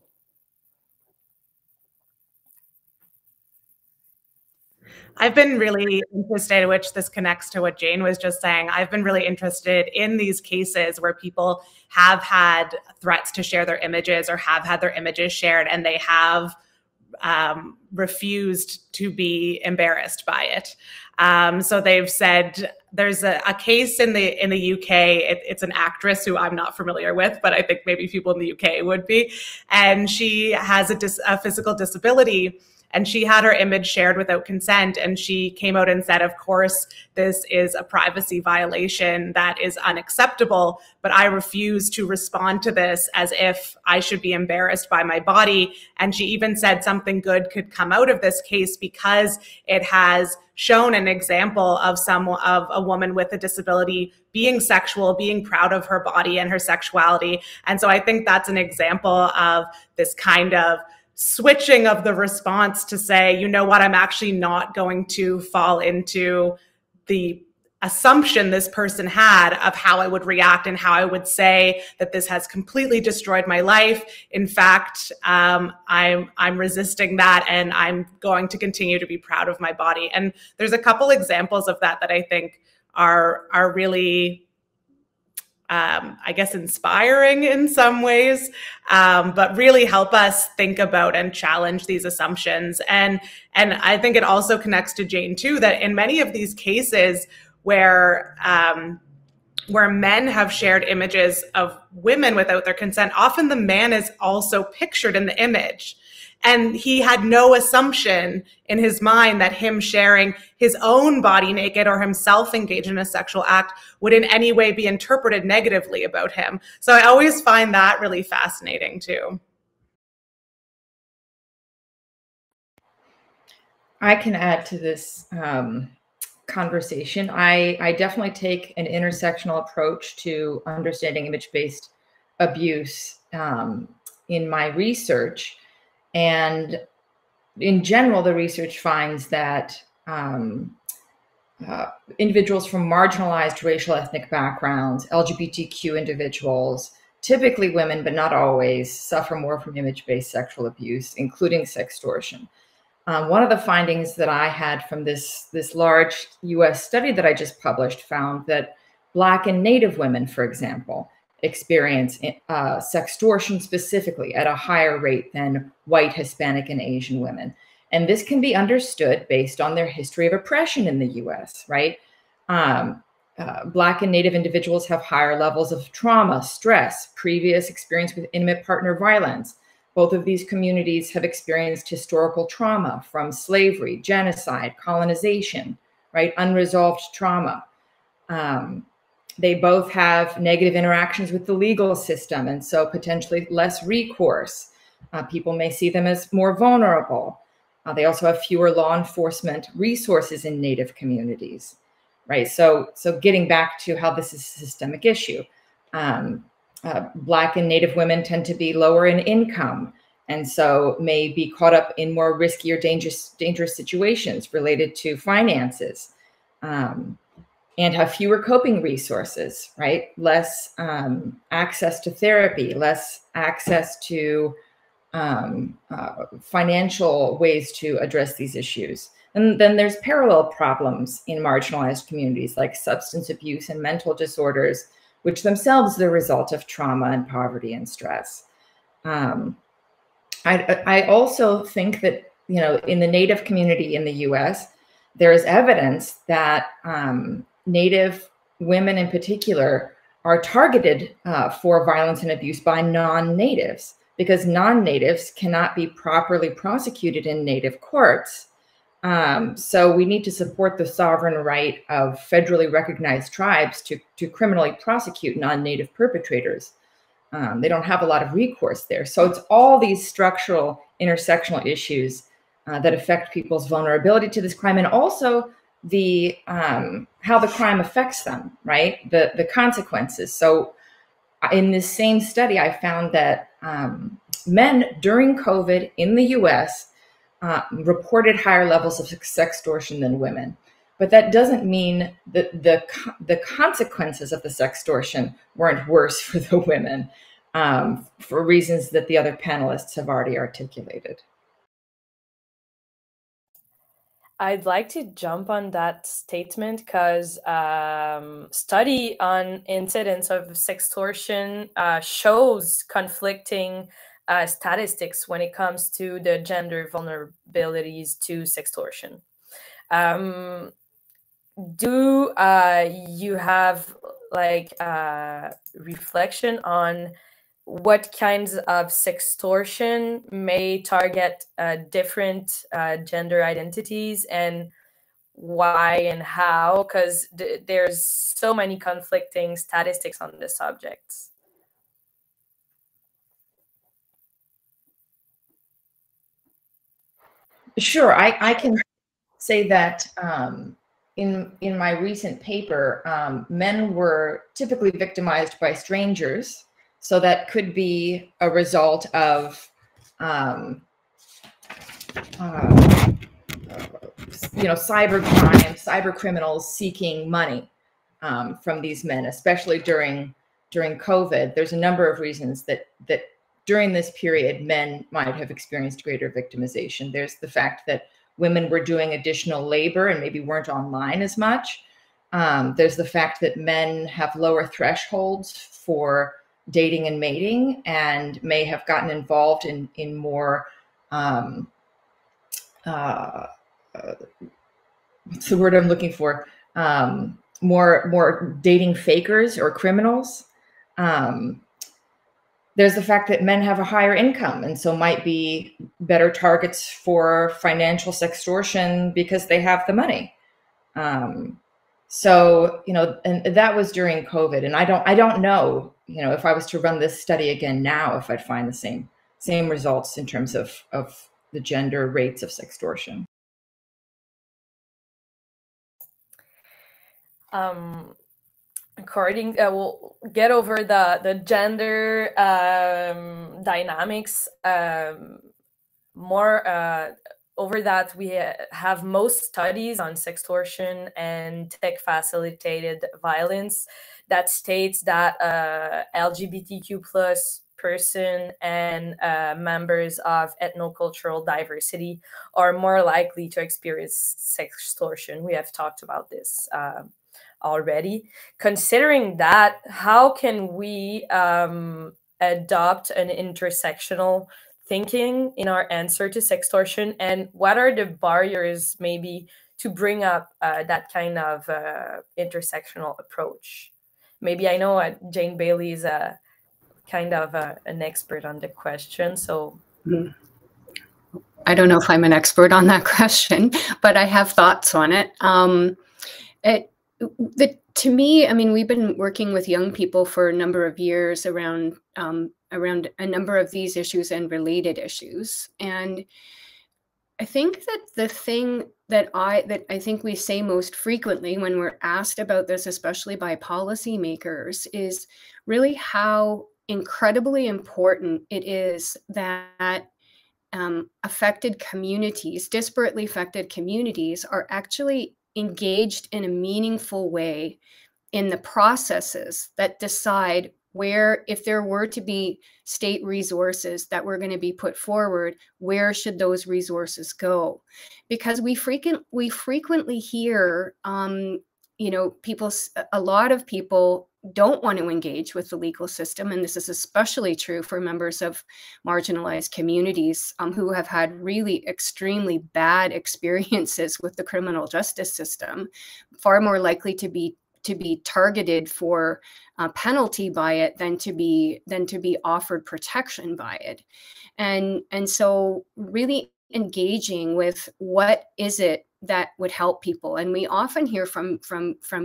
I've been really interested, which this connects to what Jane was just saying. I've been really interested in these cases where people have had threats to share their images or have had their images shared, and they have refused to be embarrassed by it. So they've said there's a case in the UK. It's an actress who I'm not familiar with, but I think maybe people in the UK would be. And she has a physical disability. And she had her image shared without consent. And she came out and said, of course, this is a privacy violation that is unacceptable, but I refuse to respond to this as if I should be embarrassed by my body. And she even said something good could come out of this case because it has shown an example of a woman with a disability being sexual, being proud of her body and her sexuality. And so I think that's an example of this kind of switching of the response to say, you know what, I'm actually not going to fall into the assumption this person had of how I would react and how I would say that this has completely destroyed my life. In fact, I'm resisting that, and I'm going to continue to be proud of my body. And there's a couple examples of that I think are really I guess inspiring in some ways, but really help us think about and challenge these assumptions. And I think it also connects to Jane too, that in many of these cases where men have shared images of women without their consent, often the man is also pictured in the image. And he had no assumption in his mind that him sharing his own body naked or himself engaged in a sexual act would in any way be interpreted negatively about him. So I always find that really fascinating too. I can add to this conversation. I definitely take an intersectional approach to understanding image-based abuse in my research. And in general, the research finds that individuals from marginalized racial ethnic backgrounds, LGBTQ individuals, typically women, but not always, suffer more from image-based sexual abuse, including sextortion. One of the findings that I had from this large US study that I just published found that Black and Native women, for example, experience sextortion specifically at a higher rate than white, Hispanic, and Asian women. And this can be understood based on their history of oppression in the US, right? Black and Native individuals have higher levels of trauma, stress, previous experience with intimate partner violence. Both of these communities have experienced historical trauma from slavery, genocide, colonization, right? Unresolved trauma. They both have negative interactions with the legal system, and so potentially less recourse. People may see them as more vulnerable. They also have fewer law enforcement resources in Native communities, right? So getting back to how this is a systemic issue, Black and Native women tend to be lower in income, and so may be caught up in more risky or dangerous situations related to finances, and have fewer coping resources, right? Less access to therapy, less access to financial ways to address these issues. And then there's parallel problems in marginalized communities like substance abuse and mental disorders, which themselves are the result of trauma and poverty and stress. I also think that, you know, in the Native community in the US, there is evidence that Native women in particular are targeted for violence and abuse by non-Natives, because non-Natives cannot be properly prosecuted in Native courts. So we need to support the sovereign right of federally recognized tribes to criminally prosecute non-Native perpetrators. They don't have a lot of recourse there. So it's all these structural intersectional issues that affect people's vulnerability to this crime, and also the how the crime affects them, right? The consequences. So in this same study, I found that men during COVID in the US reported higher levels of sextortion than women. But that doesn't mean that the consequences of the sextortion weren't worse for the women, for reasons that the other panelists have already articulated. I'd like to jump on that statement because study on incidents of sextortion shows conflicting statistics when it comes to the gender vulnerabilities to sextortion. Do you have like reflection on what kinds of sextortion may target different gender identities, and why and how? Because there's so many conflicting statistics on this subject. Sure, I can say that in my recent paper, men were typically victimized by strangers. So that could be a result of, cyber criminals seeking money from these men, especially during COVID. There's a number of reasons that during this period, men might have experienced greater victimization. There's the fact that women were doing additional labor and maybe weren't online as much. There's the fact that men have lower thresholds for dating and mating, and may have gotten involved in more what's the word I'm looking for? More dating fakers or criminals. There's the fact that men have a higher income and so might be better targets for financial sextortion because they have the money. So, you know, and that was during COVID, and I don't know, you know, if I was to run this study again now, if I'd find the same results in terms of the gender rates of sextortion. We'll get over the gender dynamics more. Over that, we have most studies on sextortion and tech-facilitated violence that states that LGBTQ+ person and members of ethnocultural diversity are more likely to experience sextortion. We have talked about this already. Considering that, how can we adopt an intersectional thinking in our answer to sextortion, and what are the barriers maybe to bring up that kind of intersectional approach? Maybe I know Jane Bailey is kind of an expert on the question, so. I don't know if I'm an expert on that question, but I have thoughts on it. To me, I mean, we've been working with young people for a number of years around a number of these issues and related issues. And I think that the thing that I think we say most frequently when we're asked about this, especially by policymakers, is really how incredibly important it is that affected communities, disparately affected communities, are actually engaged in a meaningful way in the processes that decide where, if there were to be state resources that were going to be put forward, where should those resources go? Because we frequently hear, you know, a lot of people don't want to engage with the legal system, and this is especially true for members of marginalized communities who have had really extremely bad experiences with the criminal justice system, far more likely to be targeted for penalty by it than to be offered protection by it. And so really engaging with what is it that would help people. And we often hear from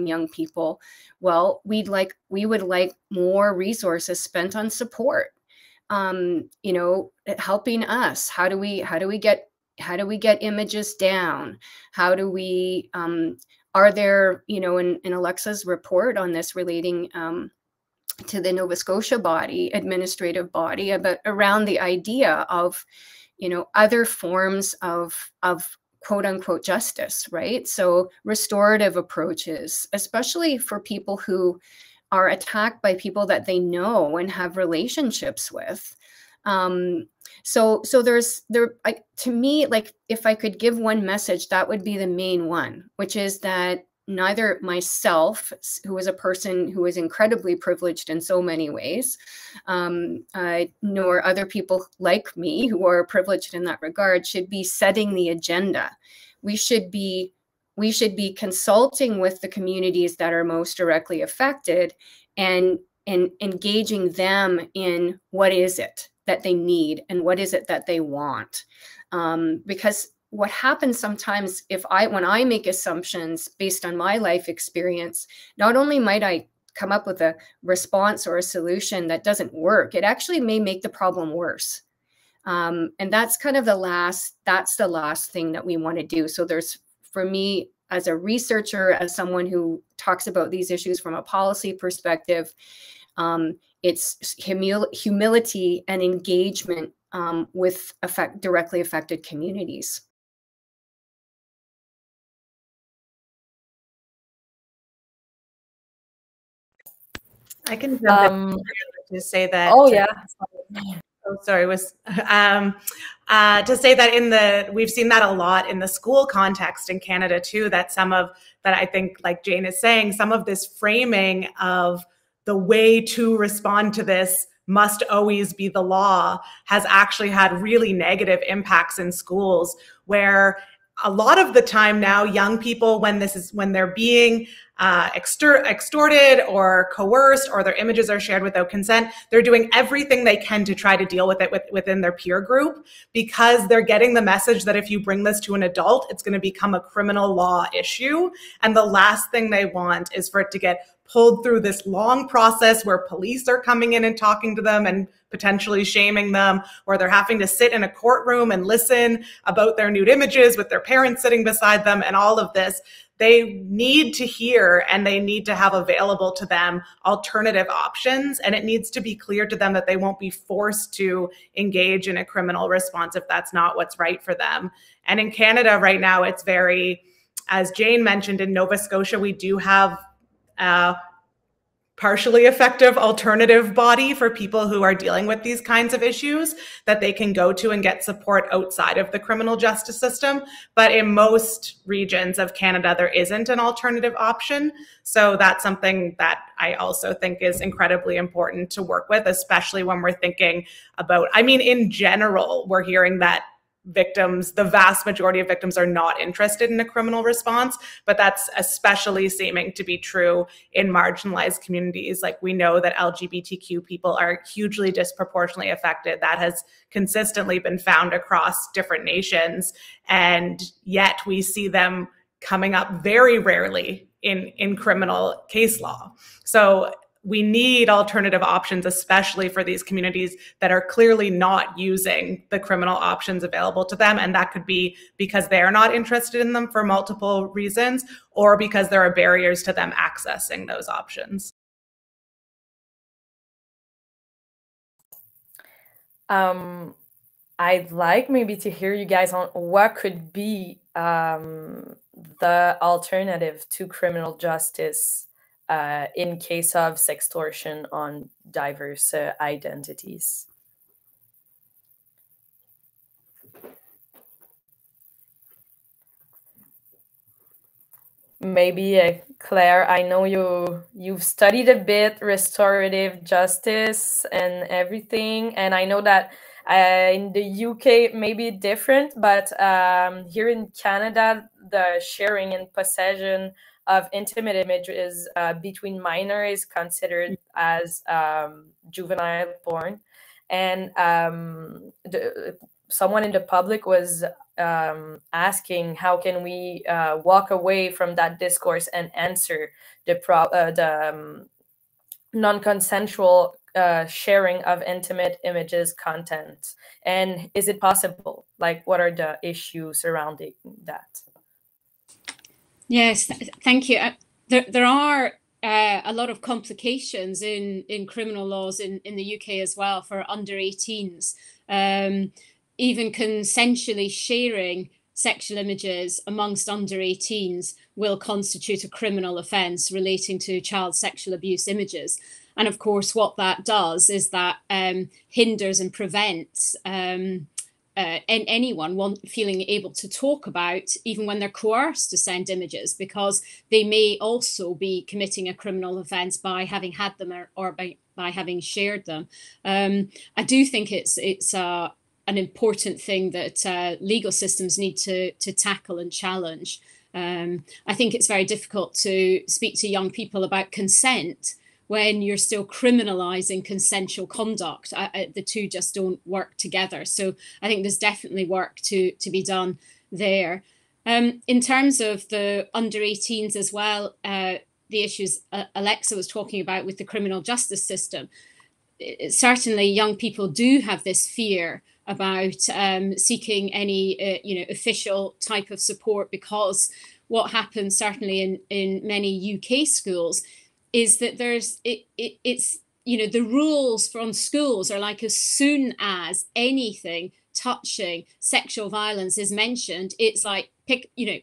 young people, well, we would like more resources spent on support, you know, helping us. How do we get images down? How do we are there, you know, in Alexa's report on this relating to the Nova Scotia administrative body, around the idea of, you know, other forms of quote unquote justice, right? So restorative approaches, especially for people who are attacked by people that they know and have relationships with. So to me, like, if I could give one message, that would be the main one, which is that neither myself, who is a person who is incredibly privileged in so many ways, nor other people like me who are privileged in that regard, should be setting the agenda. We should be consulting with the communities that are most directly affected and engaging them in what is it that they need and what is it that they want. Because what happens sometimes when I make assumptions based on my life experience, not only might I come up with a response or a solution that doesn't work, it actually may make the problem worse. And that's kind of the last thing that we want to do. So for me, as a researcher, as someone who talks about these issues from a policy perspective, it's humility and engagement with directly affected communities. I can jump in to say that. Oh yeah. Oh, sorry. To say that we've seen that a lot in the school context in Canada too. That I think, like Jane is saying, some of this framing of the way to respond to this must always be the law has actually had really negative impacts in schools, where a lot of the time now, young people, when they're being extorted or coerced, or their images are shared without consent, they're doing everything they can to try to deal with it within their peer group, because they're getting the message that if you bring this to an adult, it's going to become a criminal law issue. And the last thing they want is for it to get pulled through this long process where police are coming in and talking to them and potentially shaming them, or they're having to sit in a courtroom and listen about their nude images with their parents sitting beside them and all of this. They need to hear, and they need to have available to them alternative options. And it needs to be clear to them that they won't be forced to engage in a criminal response if that's not what's right for them. And in Canada right now, it's very, as Jane mentioned, in Nova Scotia, we do have partially effective alternative body for people who are dealing with these kinds of issues that they can go to and get support outside of the criminal justice system. But in most regions of Canada, there isn't an alternative option. So that's something that I also think is incredibly important to work with, especially when we're thinking about, I mean, in general, we're hearing that victims, the vast majority of victims, are not interested in a criminal response, but that's especially seeming to be true in marginalized communities. Like, we know that LGBTQ people are hugely disproportionately affected. That has consistently been found across different nations, and yet we see them coming up very rarely in criminal case law. So we need alternative options, especially for these communities that are clearly not using the criminal options available to them. And that could be because they're not interested in them for multiple reasons, or because there are barriers to them accessing those options. I'd like maybe to hear you guys on what could be the alternative to criminal justice in case of sextortion on diverse identities. Maybe Claire, I know you've studied a bit restorative justice and everything, and I know that in the UK maybe different, but here in Canada, the sharing and possession of intimate images between minors is considered as juvenile porn. And someone in the public was asking, how can we walk away from that discourse and answer the non-consensual sharing of intimate images content? And is it possible? Like, what are the issues surrounding that? Yes, thank you. There are a lot of complications in criminal laws in the UK as well for under 18s. Even consensually sharing sexual images amongst under 18s will constitute a criminal offence relating to child sexual abuse images. And of course, what that does is that hinders and prevents anyone feeling able to talk about, even when they're coerced to send images, because they may also be committing a criminal offence by having had them or by having shared them. I do think it's an important thing that legal systems need to tackle and challenge. I think it's very difficult to speak to young people about consent when you're still criminalizing consensual conduct. The two just don't work together. So I think there's definitely work to be done there. In terms of the under 18s as well, the issues Alexa was talking about with the criminal justice system, certainly young people do have this fear about seeking any official type of support, because what happens certainly in many UK schools is that it's the rules from schools are like, as soon as anything touching sexual violence is mentioned, it's like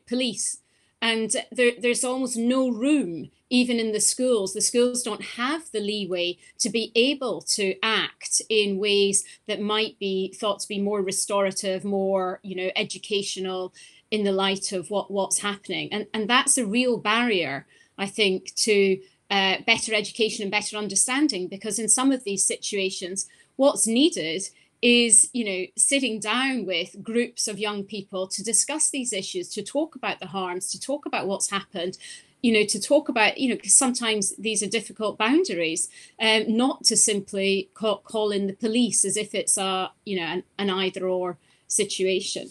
police, and there's almost no room even in the schools. The schools don't have the leeway to be able to act in ways that might be thought to be more restorative, more educational in the light of what's happening, and that's a real barrier, I think, to better education and better understanding, because in some of these situations, what's needed is, sitting down with groups of young people to discuss these issues, to talk about the harms, to talk about what's happened, to talk about, because sometimes these are difficult boundaries, not to simply call in the police as if it's an either or situation.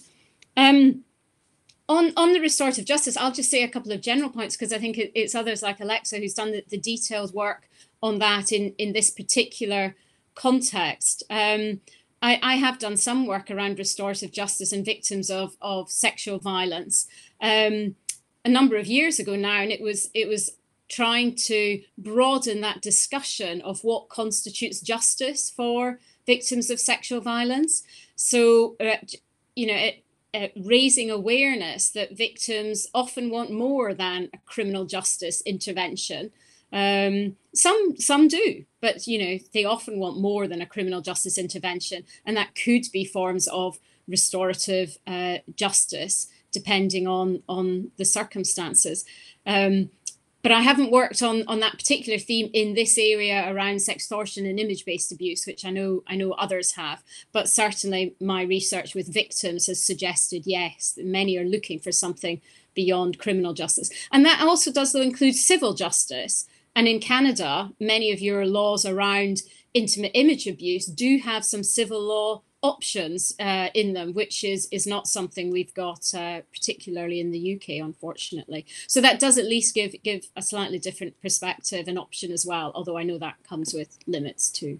On the restorative justice, I'll just say a couple of general points, because I think it's others like Alexa who's done the detailed work on that in this particular context. I have done some work around restorative justice and victims of sexual violence a number of years ago now, and it was trying to broaden that discussion of what constitutes justice for victims of sexual violence. So, raising awareness that victims often want more than a criminal justice intervention, Some do, but they often want more than a criminal justice intervention, and that could be forms of restorative justice, depending on the circumstances. But I haven't worked on that particular theme in this area around sextortion and image-based abuse, which I know others have. But certainly my research with victims has suggested, yes, that many are looking for something beyond criminal justice. And that also does include civil justice. And in Canada, many of your laws around intimate image abuse do have some civil law options in them, which is not something we've got particularly in the UK, unfortunately. So that does at least give a slightly different perspective and option as well, although I know that comes with limits too.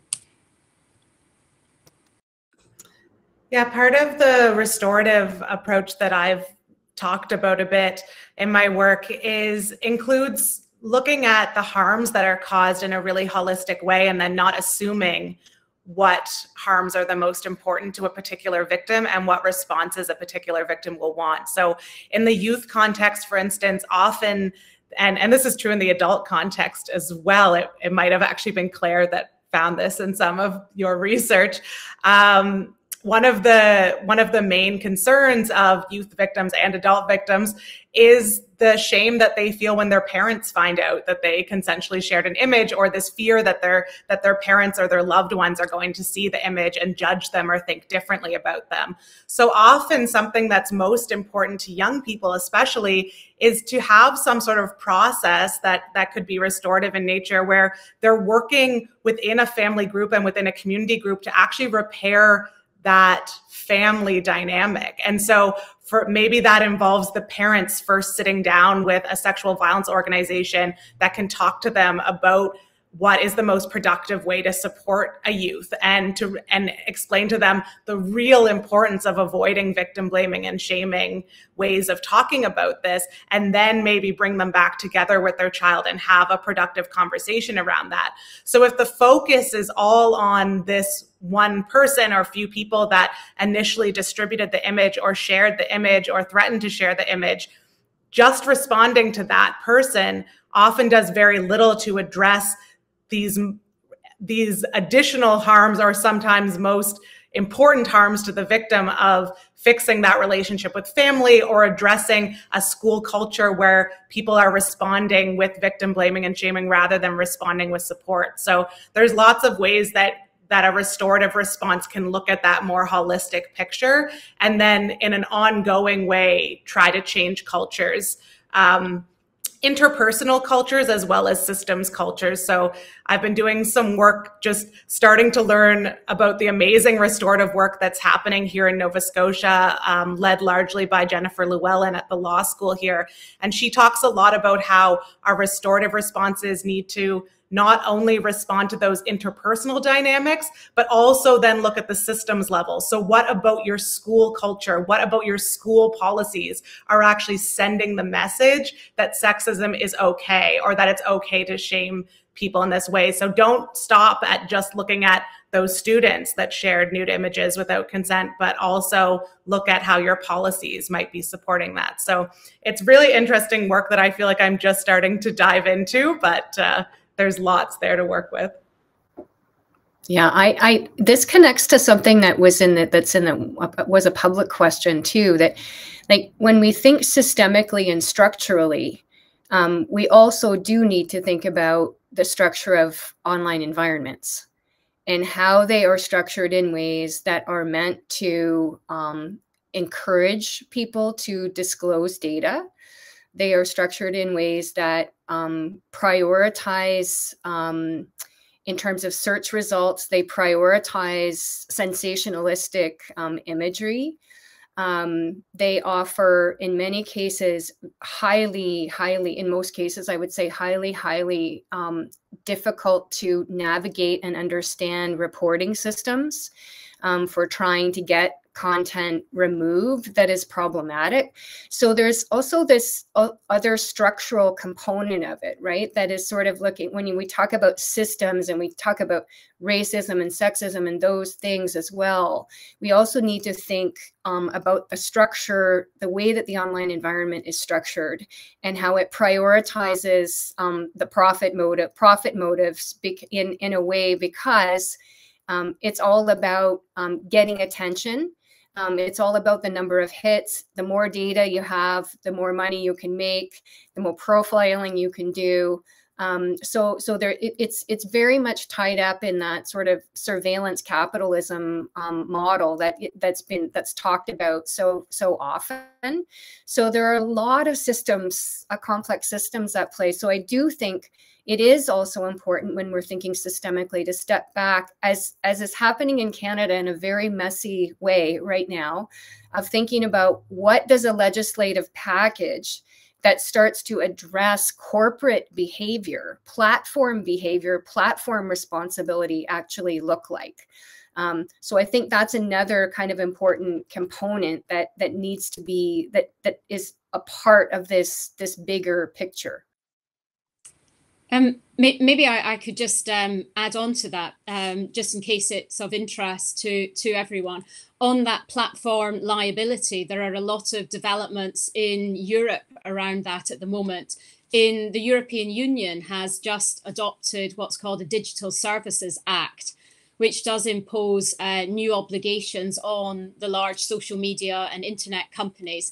Yeah, part of the restorative approach that I've talked about a bit in my work includes looking at the harms that are caused in a really holistic way, and then not assuming what harms are the most important to a particular victim and what responses a particular victim will want. So in the youth context, for instance, often, and this is true in the adult context as well, it might have actually been Claire that found this in some of your research. One of the main concerns of youth victims and adult victims is the shame that they feel when their parents find out that they consensually shared an image, or this fear that their parents or their loved ones are going to see the image and judge them or think differently about them. So often something that's most important to young people especially is to have some sort of process that could be restorative in nature, where they're working within a family group and within a community group to actually repair that family dynamic. And so maybe that involves the parents first sitting down with a sexual violence organization that can talk to them about what is the most productive way to support a youth, and explain to them the real importance of avoiding victim blaming and shaming ways of talking about this, and then maybe bring them back together with their child and have a productive conversation around that. So if the focus is all on this one person or few people that initially distributed the image or shared the image or threatened to share the image, just responding to that person often does very little to address these additional harms, or sometimes most important harms to the victim, of fixing that relationship with family or addressing a school culture where people are responding with victim blaming and shaming rather than responding with support. So there's lots of ways that a restorative response can look at that more holistic picture, and then in an ongoing way try to change cultures. Interpersonal cultures as well as systems cultures. So I've been doing some work just starting to learn about the amazing restorative work that's happening here in Nova Scotia, led largely by Jennifer Llewellyn at the law school here. And she talks a lot about how our restorative responses need to not only respond to those interpersonal dynamics, but also then look at the systems level. So what about your school culture? What about your school policies are actually sending the message that sexism is okay, or that it's okay to shame people in this way? So don't stop at just looking at those students that shared nude images without consent, but also look at how your policies might be supporting that. So it's really interesting work that I feel like I'm just starting to dive into, but there's lots there to work with. Yeah, this connects to something that was was a public question too, that like when we think systemically and structurally, we also do need to think about the structure of online environments and how they are structured in ways that are meant to encourage people to disclose data. They are structured in ways that prioritize, in terms of search results, they prioritize sensationalistic imagery. They offer, in many cases, highly, in most cases, I would say highly difficult to navigate and understand reporting systems for trying to get content removed that is problematic. So there's also this other structural component of it, right? That is sort of looking, when we talk about systems and we talk about racism and sexism and those things as well, we also need to think about the structure, the way that the online environment is structured, and how it prioritizes the profit motives in a way, because it's all about getting attention. It's all about the number of hits. The more data you have, the more money you can make, the more profiling you can do. So there, it's very much tied up in that sort of surveillance capitalism model that's talked about so often. So there are a lot of systems, complex systems at play. So I do think it is also important when we're thinking systemically to step back, as is happening in Canada in a very messy way right now, of thinking about what does a legislative package that starts to address corporate behavior, platform responsibility actually look like. So I think that's another kind of important component that needs to be, that is a part of this bigger picture. Maybe I could just add on to that, just in case it's of interest to everyone. On that platform liability, there are a lot of developments in Europe around that at the moment. The European Union has just adopted what's called a Digital Services Act, which does impose new obligations on the large social media and internet companies,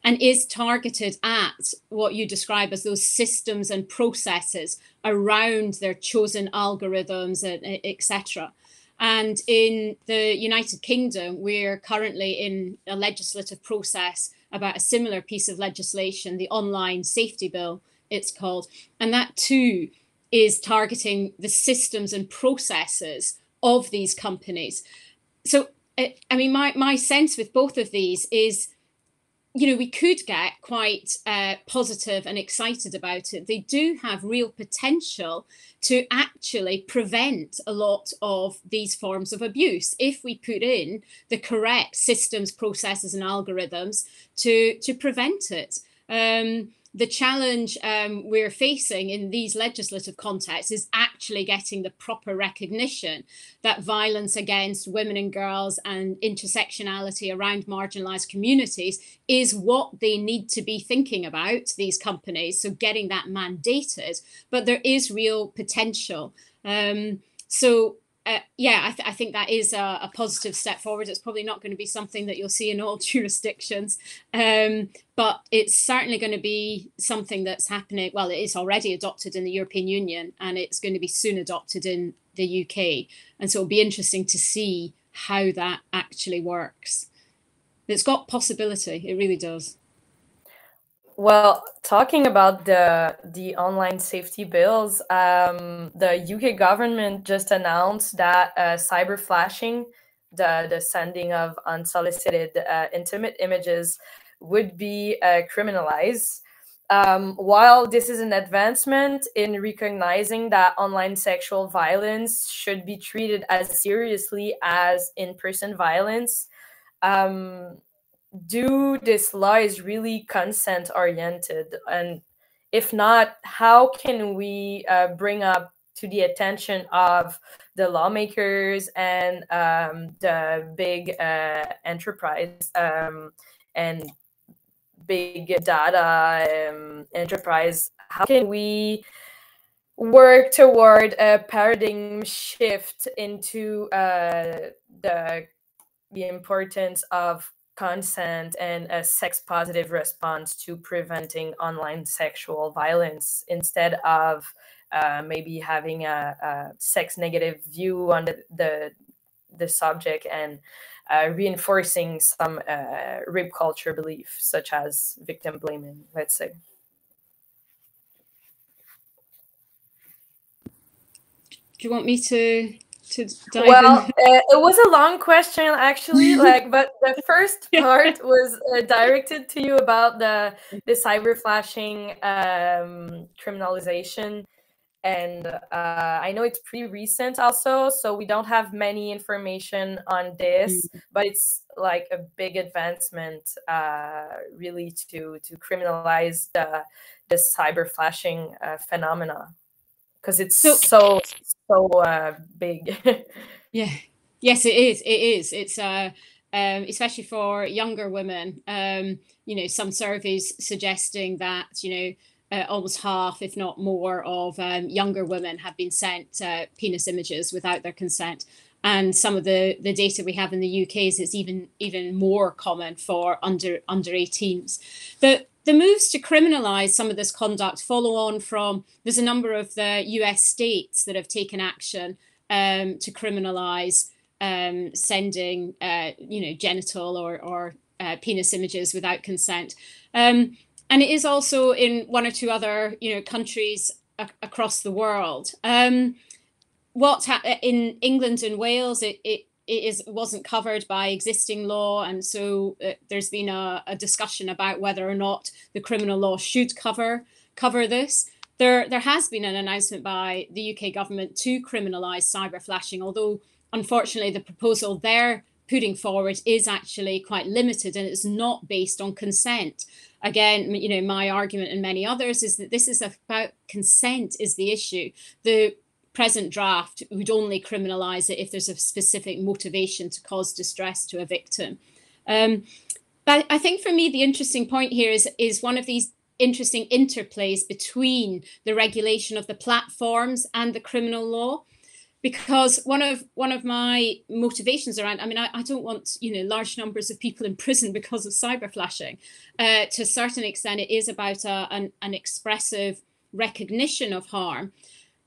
and is targeted at what you describe as those systems and processes around their chosen algorithms, etc. And in the United Kingdom, we're currently in a legislative process about a similar piece of legislation, the Online Safety Bill, it's called. And that too is targeting the systems and processes of these companies. So, I mean, my sense with both of these is, we could get quite positive and excited about it. They do have real potential to actually prevent a lot of these forms of abuse if we put in the correct systems, processes, and algorithms to prevent it. The challenge we're facing in these legislative contexts is actually getting the proper recognition that violence against women and girls and intersectionality around marginalized communities is what they need to be thinking about, these companies. So getting that mandated, but there is real potential. I think that is a positive step forward. It's probably not going to be something that you'll see in all jurisdictions, but it's certainly going to be something that's happening. Well, it is already adopted in the European Union, and it's going to be soon adopted in the UK. And so it'll be interesting to see how that actually works. It's got possibility. It really does. Well, talking about the online safety bills, the UK government just announced that cyber flashing, the sending of unsolicited intimate images, would be criminalized. While this is an advancement in recognizing that online sexual violence should be treated as seriously as in-person violence, this law is really consent oriented, and if not, how can we bring up to the attention of the lawmakers and the big enterprise and big data enterprise? How can we work toward a paradigm shift into the importance of consent and a sex-positive response to preventing online sexual violence, instead of maybe having a sex-negative view on the subject and reinforcing some rape culture belief, such as victim blaming, let's say. Do you want me to dive well, in? It was a long question, actually. But the first part was directed to you about the cyber flashing criminalization. And I know it's pretty recent also, so we don't have many information on this, but it's like a big advancement really to criminalize the cyber flashing phenomena, because it's so big. Yeah, yes, it is. It is. It's especially for younger women. You know, some surveys suggesting that, you know, almost half, if not more, of younger women have been sent penis images without their consent. And some of the data we have in the UK is it's even more common for under 18s. The moves to criminalize some of this conduct follow on from, there's a number of the US states that have taken action to criminalize sending, you know, genital or penis images without consent. And it is also in one or two other, you know, countries across the world. In England and Wales, it wasn't covered by existing law, and so there's been a discussion about whether or not the criminal law should cover this. There has been an announcement by the UK government to criminalise cyber flashing, although unfortunately the proposal they're putting forward is actually quite limited, and it's not based on consent. Again, you know, my argument and many others is that this is about consent is the issue. The present draft would only criminalise it if there's a specific motivation to cause distress to a victim. But I think for me, the interesting point here is one of these interesting interplays between the regulation of the platforms and the criminal law. Because one of my motivations around, I mean, I don't want, you know, large numbers of people in prison because of cyber flashing. To a certain extent, it is about an expressive recognition of harm.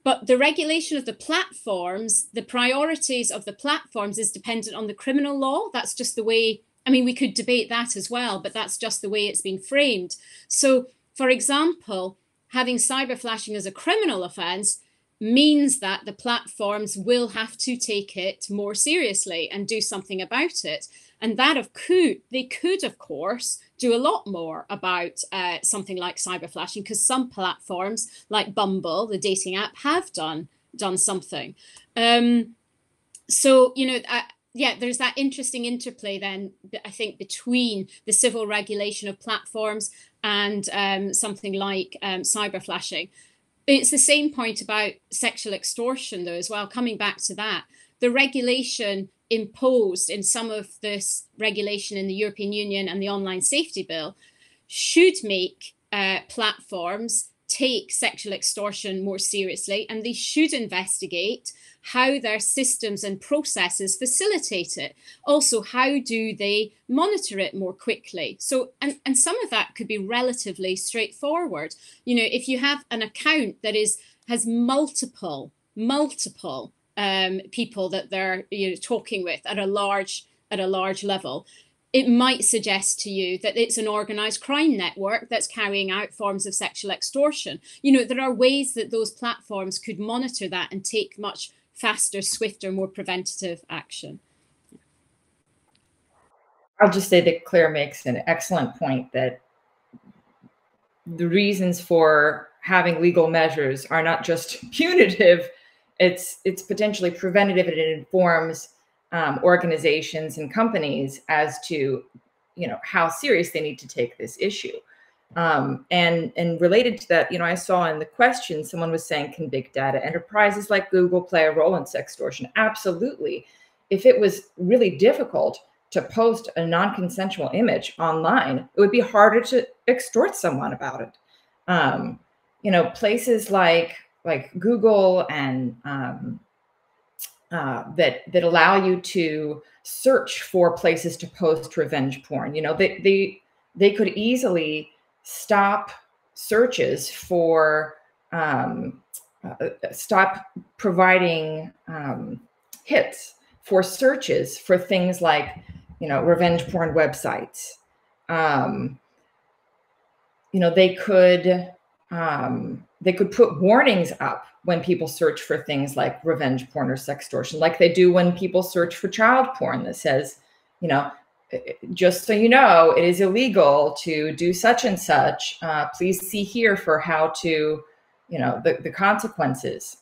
But the regulation of the platforms, the priorities of the platforms is dependent on the criminal law. That's just the way, I mean, we could debate that as well, but that's just the way it's been framed. So, for example, having cyber flashing as a criminal offence means that the platforms will have to take it more seriously and do something about it. And that they could, of course, do a lot more about something like cyber flashing, because some platforms like Bumble, the dating app, have done something. So, you know, yeah, there's that interesting interplay then, I think, between the civil regulation of platforms and something like cyber flashing. It's the same point about sexual extortion, though, as well. Coming back to that, the regulation imposed in some of this regulation in the European Union and the Online Safety Bill should make platforms take sexual extortion more seriously, and they should investigate how their systems and processes facilitate it. Also, how do they monitor it more quickly? So, and some of that could be relatively straightforward. You know, if you have an account that has multiple people that they're, you know, talking with at a large level, it might suggest to you that it's an organized crime network that's carrying out forms of sexual extortion. You know, there are ways that those platforms could monitor that and take much faster, swifter, more preventative action. I'll just say that Claire makes an excellent point that the reasons for having legal measures are not just punitive, it's potentially preventative, and it informs organizations and companies as to, you know, how serious they need to take this issue. And related to that, you know, I saw in the question, someone was saying, can big data enterprises like Google play a role in sextortion? Absolutely. If it was really difficult to post a non-consensual image online, it would be harder to extort someone about it. You know, places like Google and that allow you to search for places to post revenge porn. You know, they could easily stop searches for, stop providing hits for searches for things like, you know, revenge porn websites. You know, they could put warnings up when people search for things like revenge porn or sextortion, like they do when people search for child porn, that says, you know, just so you know, it is illegal to do such and such. Please see here for how to, you know, the consequences.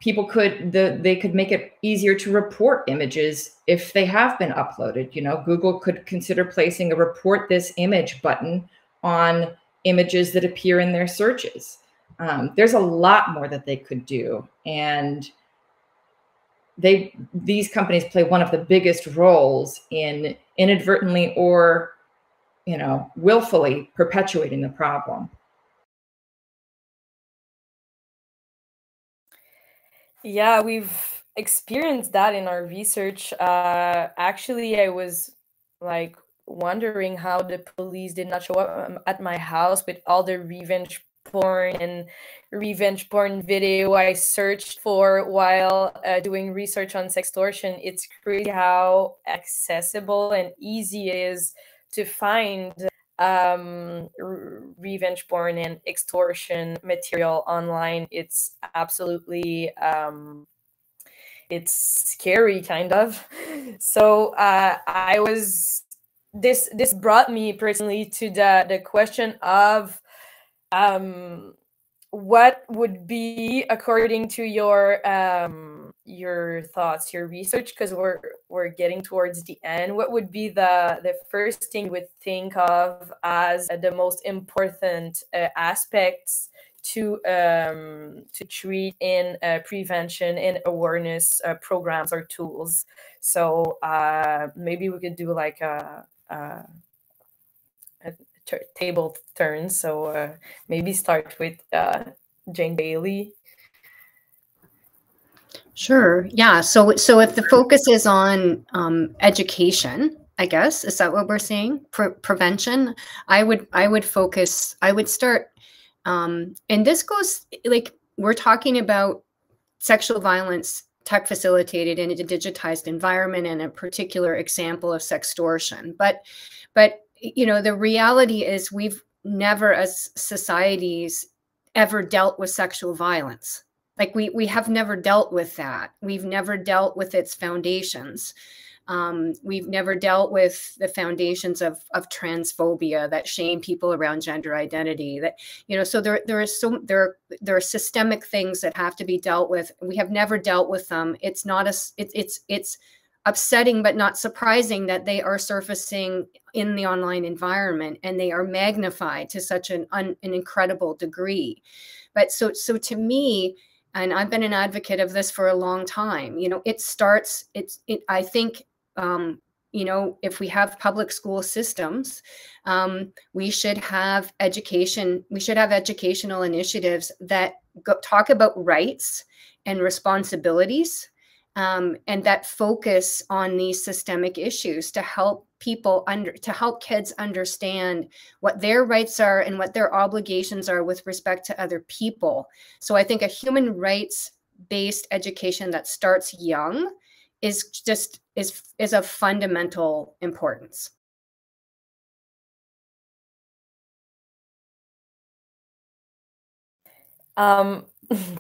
People could, they could make it easier to report images if they have been uploaded. You know, Google could consider placing a report this image button on images that appear in their searches. There's a lot more that they could do. And these companies play one of the biggest roles in inadvertently or, you know, willfully perpetuating the problem. Yeah, we've experienced that in our research. Actually, I was like wondering how the police did not show up at my house with all the revenge porn and revenge porn video I searched for while doing research on sextortion. It's crazy how accessible and easy it is to find revenge porn and extortion material online. It's absolutely it's scary, kind of. So this brought me personally to the question of what would be, according to your thoughts, your research, because we're getting towards the end, what would be the first thing you would think of as the most important aspects to treat in prevention and awareness programs or tools? So maybe we could do like a table turn. So maybe start with Jane Bailey. Sure. Yeah. So if the focus is on education, I guess, is that what we're saying? Prevention. I would start, and this goes, like, we're talking about sexual violence tech facilitated in a digitized environment and a particular example of sextortion. But you know, the reality is we've never as societies ever dealt with sexual violence. Like we have never dealt with that. We've never dealt with its foundations. We've never dealt with the foundations of transphobia that shame people around gender identity. That, you know, so there are systemic things that have to be dealt with. We have never dealt with them. It's not it's upsetting but not surprising that they are surfacing in the online environment, and they are magnified to such an incredible degree. But so to me, and I've been an advocate of this for a long time, you know, I think, you know, if we have public school systems, we should have education. We should have educational initiatives that talk about rights and responsibilities, and that focus on these systemic issues to help kids understand what their rights are and what their obligations are with respect to other people. So I think a human rights-based education that starts young is of fundamental importance.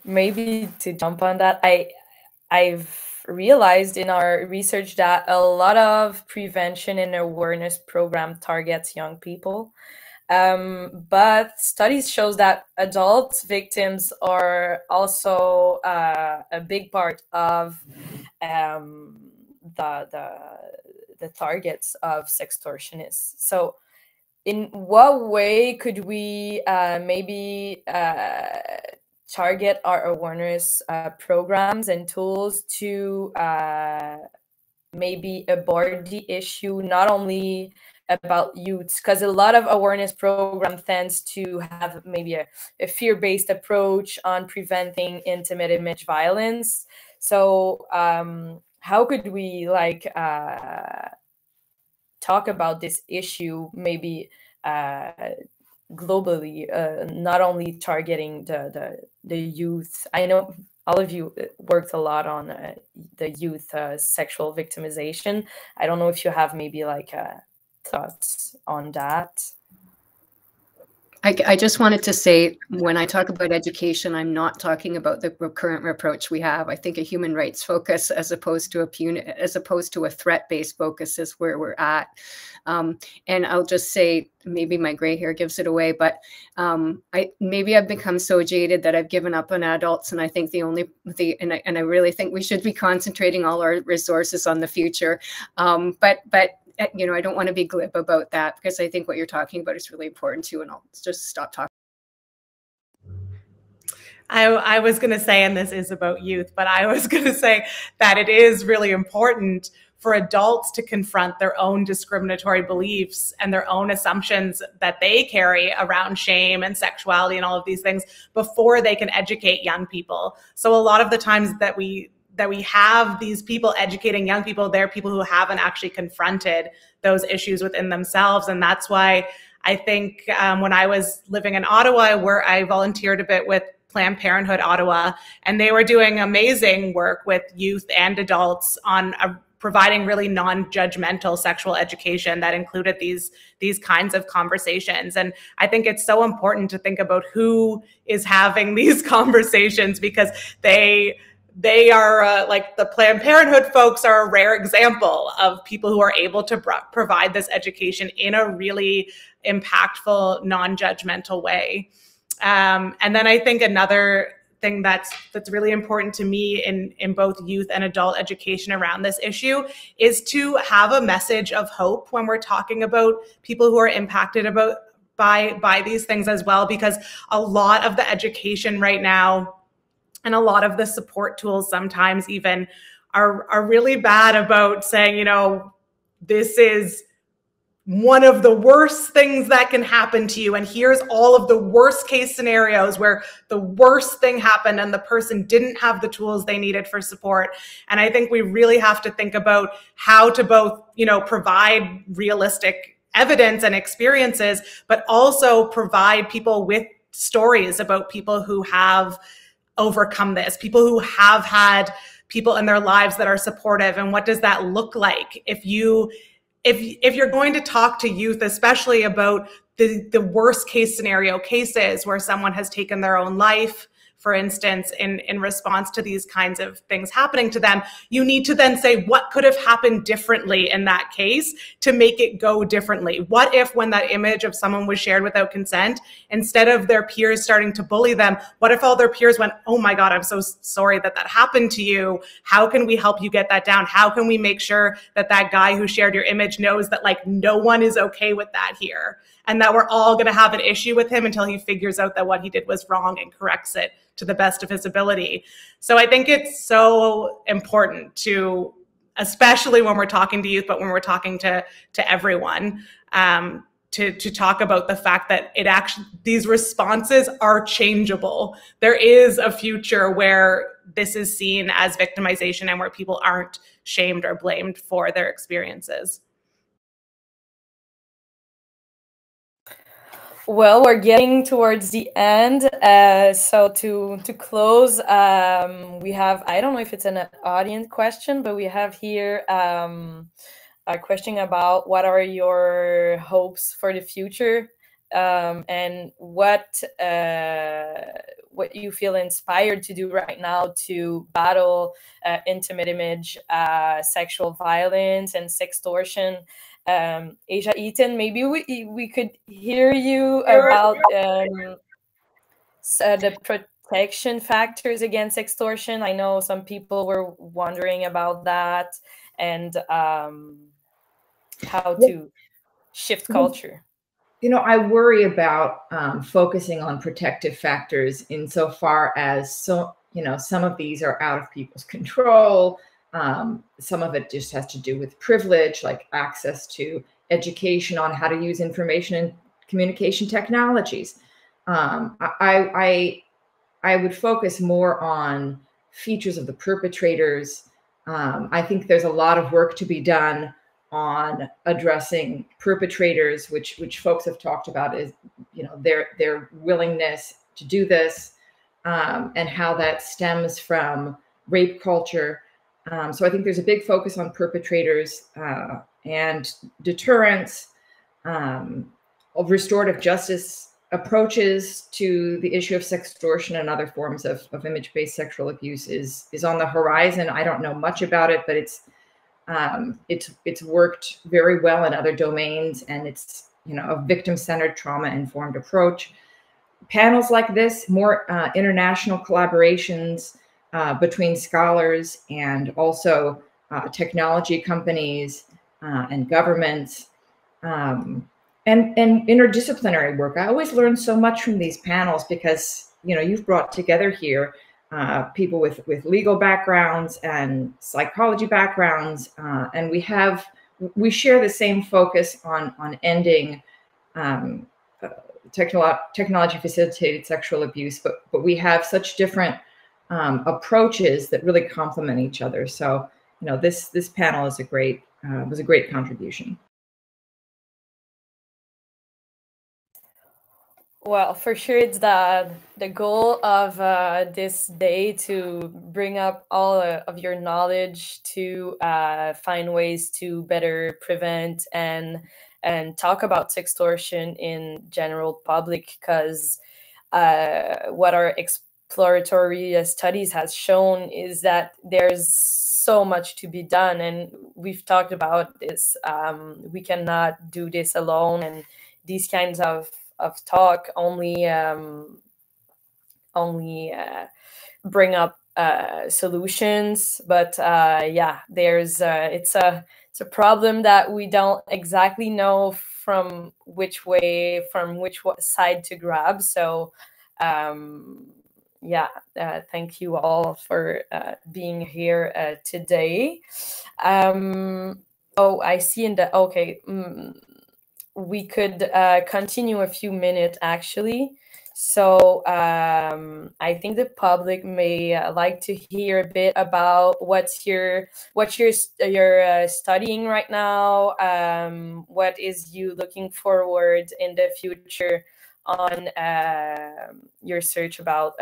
Maybe to jump on that, I've realized in our research that a lot of prevention and awareness program targets young people. But studies shows that adult victims are also a big part of the targets of sextortionists. So in what way could we maybe target our awareness programs and tools to maybe abort the issue, not only about youths, because a lot of awareness program tends to have maybe a fear-based approach on preventing intimate image violence. So how could we like talk about this issue maybe globally, not only targeting the youth? I know all of you worked a lot on the youth sexual victimization. I don't know if you have maybe like thoughts on that. I just wanted to say, when I talk about education, I'm not talking about the current reproach we have. I think a human rights focus, as opposed to a threat-based focus, is where we're at. And I'll just say, maybe my gray hair gives it away, but maybe I've become so jaded that I've given up on adults, and I think and I really think we should be concentrating all our resources on the future. But you know, I don't want to be glib about that, because I think what you're talking about is really important too. And I'll just stop talking. I was going to say, and this is about youth, but I was going to say that it is really important for adults to confront their own discriminatory beliefs and their own assumptions that they carry around shame and sexuality and all of these things before they can educate young people. So a lot of the times that we have these people educating young people, they're people who haven't actually confronted those issues within themselves. And that's why I think when I was living in Ottawa, where I volunteered a bit with Planned Parenthood Ottawa, and they were doing amazing work with youth and adults on providing really non-judgmental sexual education that included these kinds of conversations. And I think it's so important to think about who is having these conversations, because they are like the Planned Parenthood folks are a rare example of people who are able to provide this education in a really impactful, non-judgmental way. And then I think another thing that's really important to me in both youth and adult education around this issue is to have a message of hope when we're talking about people who are impacted by these things as well, because a lot of the education right now and a lot of the support tools sometimes even are really bad about saying, you know, this is one of the worst things that can happen to you, and here's all of the worst case scenarios where the worst thing happened and the person didn't have the tools they needed for support. And I think we really have to think about how to both, you know, provide realistic evidence and experiences, but also provide people with stories about people who have overcome this, people who have had people in their lives that are supportive. And what does that look like if you're going to talk to youth, especially about the worst case scenario cases where someone has taken their own life, for instance, in response to these kinds of things happening to them, you need to then say, what could have happened differently in that case to make it go differently? What if, when that image of someone was shared without consent, instead of their peers starting to bully them, what if all their peers went, oh my God, I'm so sorry that happened to you. How can we help you get that down? How can we make sure that guy who shared your image knows that, like, no one is okay with that here, and that we're all going to have an issue with him until he figures out that what he did was wrong and corrects it to the best of his ability. So I think it's so important to, especially when we're talking to youth, but when we're talking to everyone, to talk about the fact that these responses are changeable. There is a future where this is seen as victimization and where people aren't shamed or blamed for their experiences. Well, we're getting towards the end. So to close, we have, I don't know if it's an audience question, but we have here a question about what are your hopes for the future, and what you feel inspired to do right now to battle intimate image, sexual violence, and sextortion. Asia Eaton, maybe we could hear you about the protection factors against extortion. I know some people were wondering about that, and how to shift culture. You know, I worry about focusing on protective factors insofar as, some of these are out of people's control. Some of it just has to do with privilege, like access to education on how to use information and communication technologies. I would focus more on features of the perpetrators. I think there's a lot of work to be done on addressing perpetrators, which folks have talked about, is, their willingness to do this, and how that stems from rape culture. So I think there's a big focus on perpetrators and deterrence. Restorative justice approaches to the issue of sextortion and other forms of image-based sexual abuse is on the horizon. I don't know much about it, but it's worked very well in other domains, and it's, you know, a victim-centered, trauma-informed approach. Panels like this, more international collaborations between scholars and also technology companies and governments, and interdisciplinary work. I always learn so much from these panels because, you know, you've brought together here people with legal backgrounds and psychology backgrounds, and we share the same focus on ending technology facilitated sexual abuse, but we have such different approaches that really complement each other. So, you know, this panel is was a great contribution. Well, for sure, it's the goal of this day to bring up all of your knowledge to find ways to better prevent and talk about sextortion in general public, because what our exploratory studies has shown is that there's so much to be done, and we've talked about this. We cannot do this alone, and these kinds of talk only bring up solutions, but yeah, there's it's a problem that we don't exactly know from which side to grab. So yeah, thank you all for being here today. Oh, I see in the okay. We could continue a few minutes actually. So I think the public may like to hear a bit about what you're studying right now. What is you looking forward in the future on your search about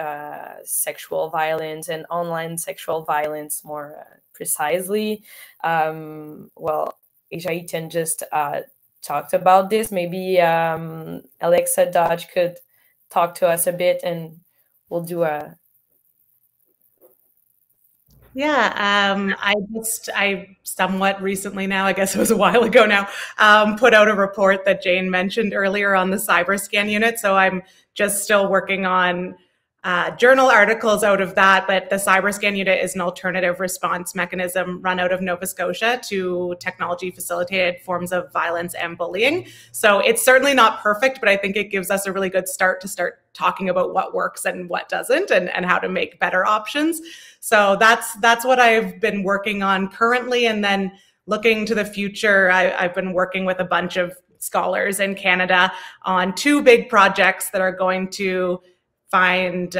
sexual violence and online sexual violence more precisely. Well, Ejaitan just talked about this. Maybe Alexa Dodge could talk to us a bit, and we'll do a I somewhat recently now, I guess it was a while ago now, put out a report that Jane mentioned earlier on the CyberScan unit. So I'm just still working on journal articles out of that, but the CyberScan unit is an alternative response mechanism run out of Nova Scotia to technology facilitated forms of violence and bullying. So it's certainly not perfect, but I think it gives us a really good start to start talking about what works and what doesn't, and how to make better options. So that's what I've been working on currently. And then looking to the future, I've been working with a bunch of scholars in Canada on two big projects that are going to find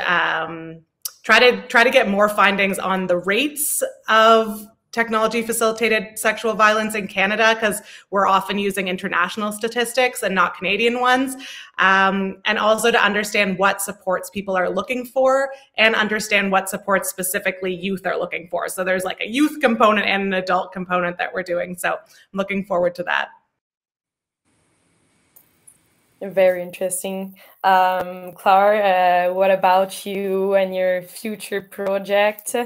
try to get more findings on the rates of technology facilitated sexual violence in Canada, because we're often using international statistics and not Canadian ones, and also to understand what supports people are looking for and understand what supports specifically youth are looking for. So there's like a youth component and an adult component that we're doing. So I'm looking forward to that. Very interesting. Claire, what about you and your future project?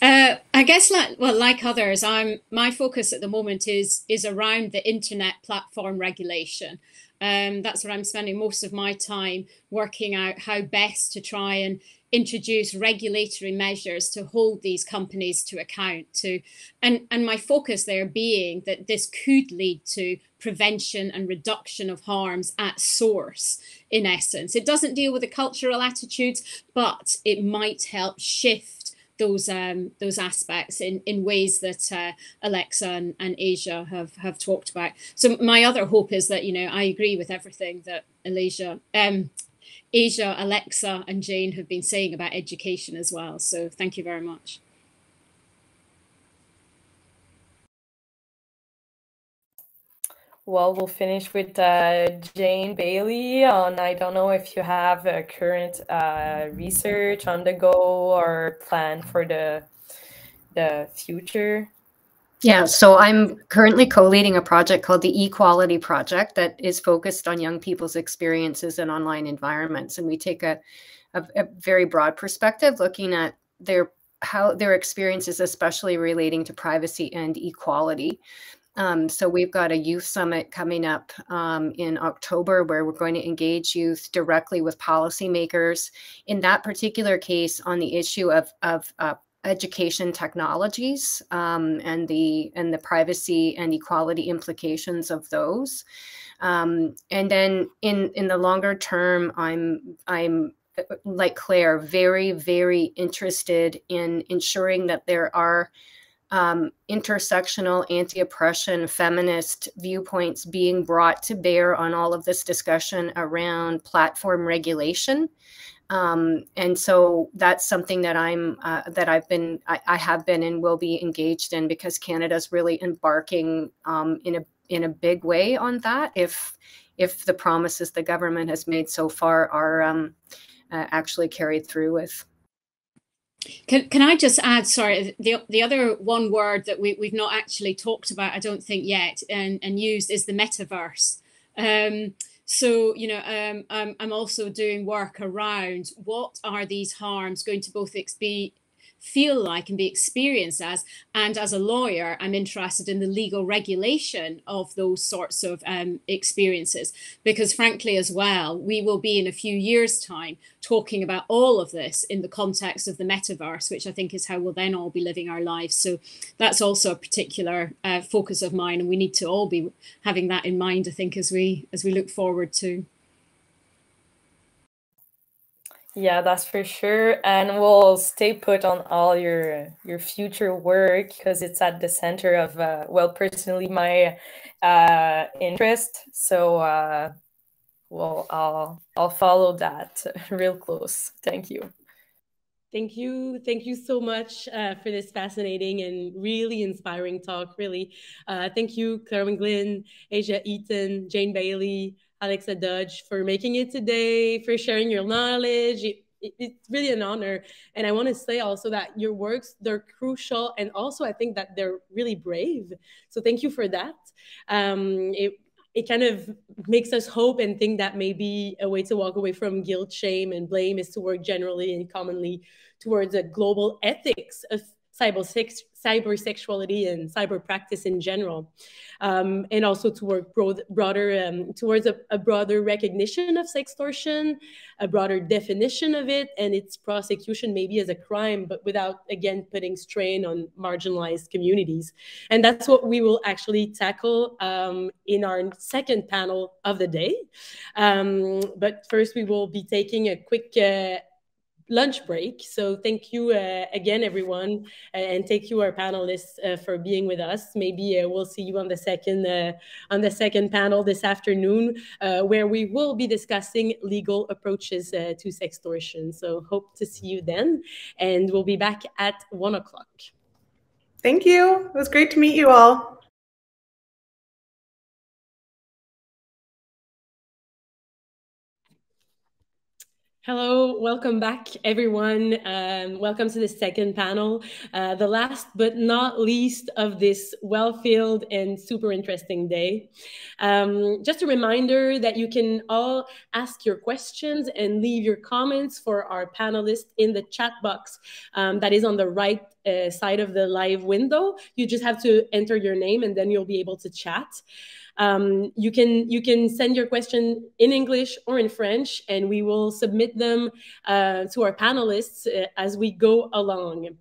I guess like others, my focus at the moment is around the internet platform regulation. That's where I'm spending most of my time working out how best to try and introduce regulatory measures to hold these companies to account and my focus there being that this could lead to prevention and reduction of harms at source. In essence, it doesn't deal with the cultural attitudes, but it might help shift those aspects in ways that Alexa and Asia have talked about. So my other hope is that, you know, I agree with everything that Asia, Alexa, and Jane have been saying about education as well. So thank you very much. Well, we'll finish with Jane Bailey on, I don't know if you have a current research on the go or plan for the future. Yeah, so I'm currently co-leading a project called the Equality Project that is focused on young people's experiences in online environments. And we take a very broad perspective looking at how their experiences, especially relating to privacy and equality. So we've got a youth summit coming up in October where we're going to engage youth directly with policymakers, in that particular case on the issue of education technologies and the privacy and equality implications of those. And then in the longer term, I'm like Claire, very, very interested in ensuring that there are intersectional, anti-oppression, feminist viewpoints being brought to bear on all of this discussion around platform regulation. And so that's something that I have been and will be engaged in, because Canada's really embarking in a big way on that. If the promises the government has made so far are actually carried through with. Can I just add, sorry, the other one word that we've not actually talked about, I don't think yet, and used is the metaverse. So, you know, I'm also doing work around what are these harms going to both feel like and be experienced as, and as a lawyer, I'm interested in the legal regulation of those sorts of experiences, because frankly as well, we will be in a few years' time talking about all of this in the context of the metaverse, which I think is how we'll then all be living our lives. So that's also a particular focus of mine, and we need to all be having that in mind, I think, as we look forward to. Yeah, that's for sure. And we'll stay put on all your future work, because it's at the center of, well, personally, my interest. So, well, I'll follow that real close. Thank you. Thank you. Thank you so much for this fascinating and really inspiring talk, really. Thank you, Claire Maglin, Asia Eaton, Jane Bailey, Alexa Dodge, for making it today, for sharing your knowledge. It's really an honor. And I want to say also that your works, they're crucial. And also, I think that they're really brave. So thank you for that. It kind of makes us hope and think that maybe a way to walk away from guilt, shame, and blame is to work generally and commonly towards a global ethics of cybersexuality and cyber practice in general, and also to work broader towards a broader recognition of sextortion, a broader definition of it, and its prosecution maybe as a crime, but without, again, putting strain on marginalized communities. And that's what we will actually tackle in our second panel of the day. But first, we will be taking a quick lunch break. So thank you again, everyone, and thank you, our panelists, for being with us. Maybe we'll see you on the second panel this afternoon, where we will be discussing legal approaches to sextortion. So hope to see you then, and we'll be back at 1 o'clock. Thank you. It was great to meet you all. Hello, welcome back, everyone. Welcome to the second panel, the last but not least of this well-filled and super interesting day. Just a reminder that you can all ask your questions and leave your comments for our panelists in the chat box that is on the right side of the live window. You just have to enter your name and then you'll be able to chat. You can send your question in English or in French, and we will submit them to our panelists as we go along.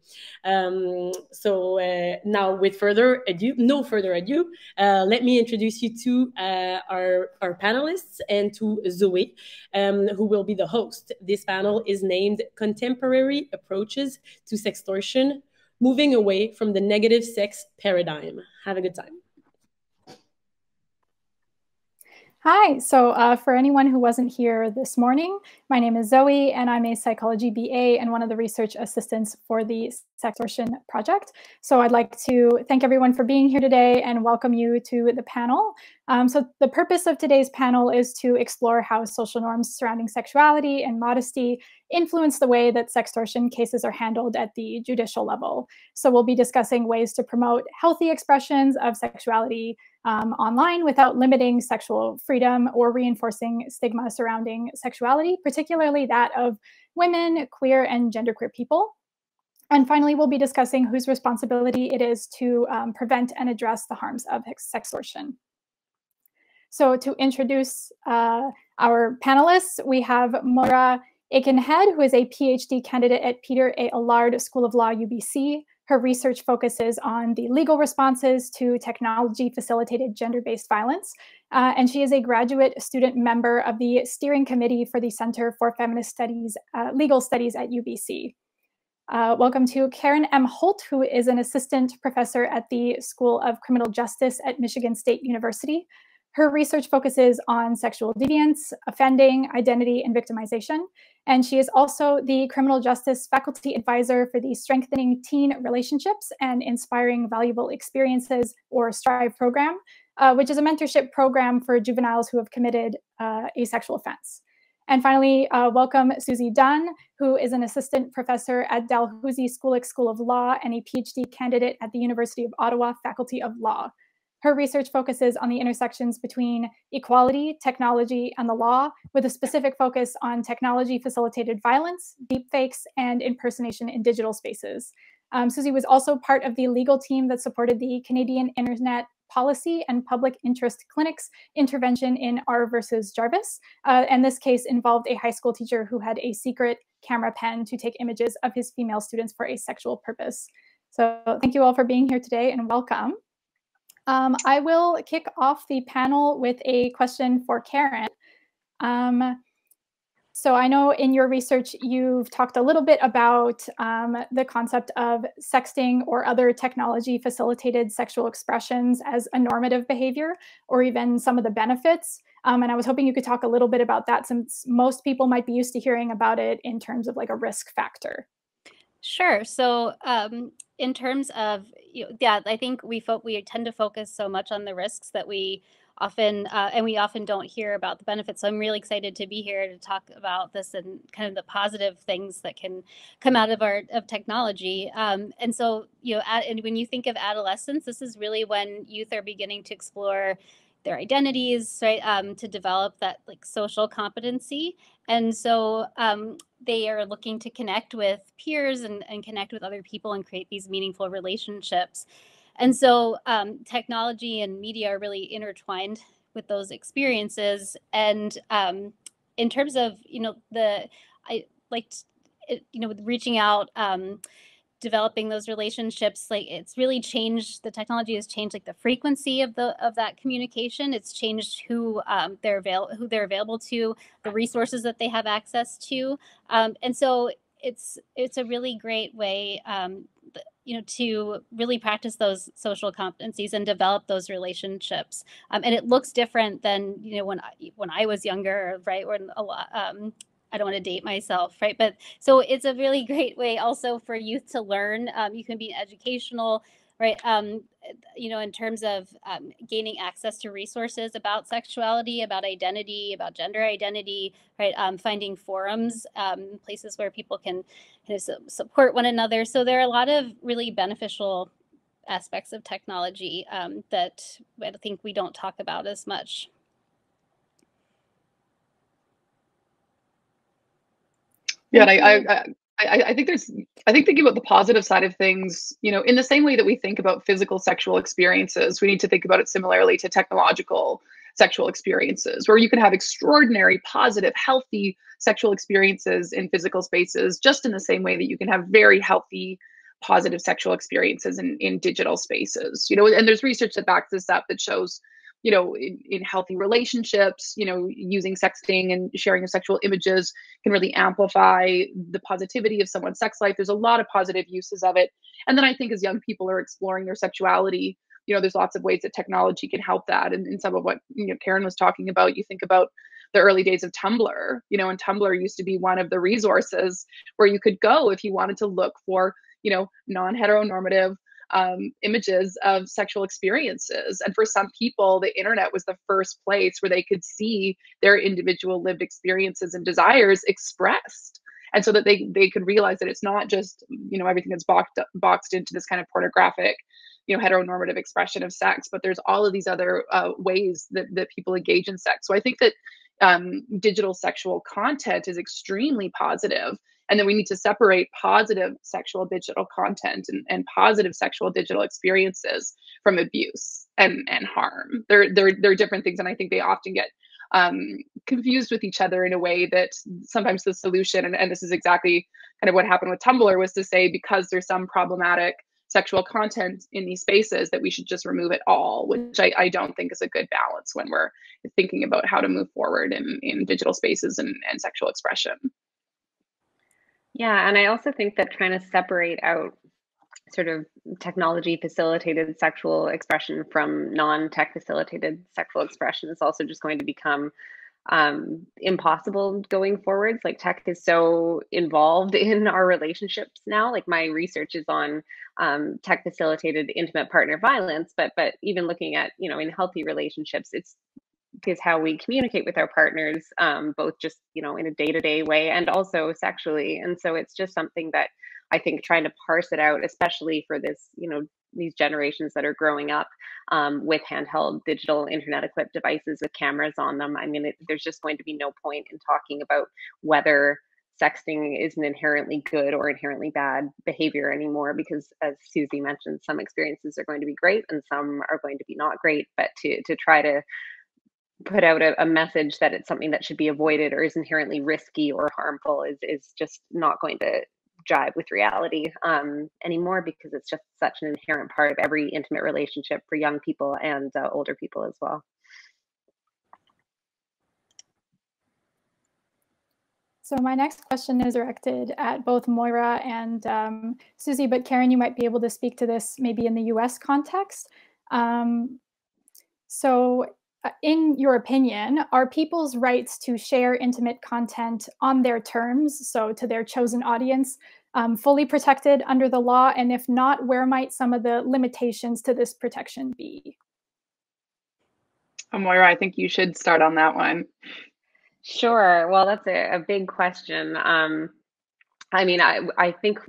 So now, with no further ado, let me introduce you to our panelists and to Zoe, who will be the host. This panel is named Contemporary Approaches to Sextortion, Moving Away from the Negative Sex Paradigm. Have a good time. Hi, so for anyone who wasn't here this morning, my name is Zoe and I'm a psychology BA and one of the research assistants for the Sextortion project. So I'd like to thank everyone for being here today and welcome you to the panel. So the purpose of today's panel is to explore how social norms surrounding sexuality and modesty influence the way that sextortion cases are handled at the judicial level. So we'll be discussing ways to promote healthy expressions of sexuality online without limiting sexual freedom or reinforcing stigma surrounding sexuality, particularly that of women, queer, and genderqueer people. And finally, we'll be discussing whose responsibility it is to prevent and address the harms of sextortion. So to introduce our panelists, we have Maura Aikenhead, who is a PhD candidate at Peter A. Allard School of Law, UBC. Her research focuses on the legal responses to technology-facilitated gender-based violence, and she is a graduate student member of the steering committee for the Center for Feminist Studies, Legal Studies at UBC. Welcome to Karen M. Holt, who is an assistant professor at the School of Criminal Justice at Michigan State University. Her research focuses on sexual deviance, offending, identity, and victimization. And she is also the criminal justice faculty advisor for the Strengthening Teen Relationships and Inspiring Valuable Experiences, or STRIVE program, which is a mentorship program for juveniles who have committed a sexual offense. And finally, welcome Susie Dunn, who is an assistant professor at Dalhousie School of Law and a PhD candidate at the University of Ottawa Faculty of Law. Her research focuses on the intersections between equality, technology, and the law, with a specific focus on technology-facilitated violence, deepfakes, and impersonation in digital spaces. Susie was also part of the legal team that supported the Canadian Internet Policy and Public Interest Clinic's intervention in R versus Jarvis. And this case involved a high school teacher who had a secret camera pen to take images of his female students for a sexual purpose. So thank you all for being here today and welcome. I will kick off the panel with a question for Karen. So I know in your research, you've talked a little bit about the concept of sexting or other technology-facilitated sexual expressions as a normative behavior, or even some of the benefits. And I was hoping you could talk a little bit about that, since most people might be used to hearing about it in terms of like a risk factor. Sure. So in terms of, yeah, I think we tend to focus so much on the risks that we often don't hear about the benefits. So I'm really excited to be here to talk about this and kind of the positive things that can come out of technology. And so, and when you think of adolescence, this is really when youth are beginning to explore their identities, right, to develop that like social competency. And so they are looking to connect with peers and connect with other people and create these meaningful relationships. And so technology and media are really intertwined with those experiences. And in terms of, with reaching out, developing those relationships, like it's really changed, the technology has changed like the frequency of that communication. It's changed who they're available to, the resources that they have access to. And so it's a really great way to really practice those social competencies and develop those relationships. And it looks different than, when I was younger, right? When a lot, I don't want to date myself, right? But so it's a really great way also for youth to learn. You can be educational, right? In terms of gaining access to resources about sexuality, about identity, about gender identity, right? Finding forums, places where people can kind of support one another. So there are a lot of really beneficial aspects of technology that I think we don't talk about as much. Yeah, and I think thinking about the positive side of things, in the same way that we think about physical sexual experiences, we need to think about it similarly to technological sexual experiences, where you can have extraordinary, positive, healthy sexual experiences in physical spaces, just in the same way that you can have very healthy, positive sexual experiences in digital spaces. And there's research that backs this up that shows, in healthy relationships, using sexting and sharing of sexual images can really amplify the positivity of someone's sex life. There's a lot of positive uses of it. And then I think as young people are exploring their sexuality, there's lots of ways that technology can help that. And some of what, Karen was talking about, you think about the early days of Tumblr, and Tumblr used to be one of the resources where you could go if you wanted to look for, non-heteronormative images of sexual experiences. And for some people, the internet was the first place where they could see their individual lived experiences and desires expressed. And so that they could realize that it's not just, everything that's boxed into this kind of pornographic, heteronormative expression of sex, but there's all of these other ways that people engage in sex. So I think that digital sexual content is extremely positive. And then we need to separate positive sexual digital content and positive sexual digital experiences from abuse and harm. They're different things. And I think they often get confused with each other in a way that sometimes the solution, and this is exactly kind of what happened with Tumblr, was to say, because there's some problematic sexual content in these spaces, that we should just remove it all, which I don't think is a good balance when we're thinking about how to move forward in digital spaces and sexual expression. Yeah, and I also think that trying to separate out sort of technology facilitated sexual expression from non-tech facilitated sexual expression is also just going to become impossible going forwards. Like, tech is so involved in our relationships now. Like, my research is on tech facilitated intimate partner violence, but even looking at, in healthy relationships, it's because how we communicate with our partners, both just, in a day-to-day way and also sexually. And so it's just something that I think trying to parse it out, especially for this, these generations that are growing up with handheld digital internet equipped devices with cameras on them. I mean, there's just going to be no point in talking about whether sexting is an inherently good or inherently bad behavior anymore, because as Susie mentioned, some experiences are going to be great and some are going to be not great. But to try to put out a message that it's something that should be avoided or is inherently risky or harmful is just not going to jive with reality anymore, because it's just such an inherent part of every intimate relationship for young people and older people as well. So my next question is directed at both Moira and Susie, but Karen, you might be able to speak to this maybe in the US context. In your opinion, are people's rights to share intimate content on their terms, so to their chosen audience, fully protected under the law? And if not, where might some of the limitations to this protection be? Moira, I think you should start on that one. Sure. Well, that's a big question. I mean, I think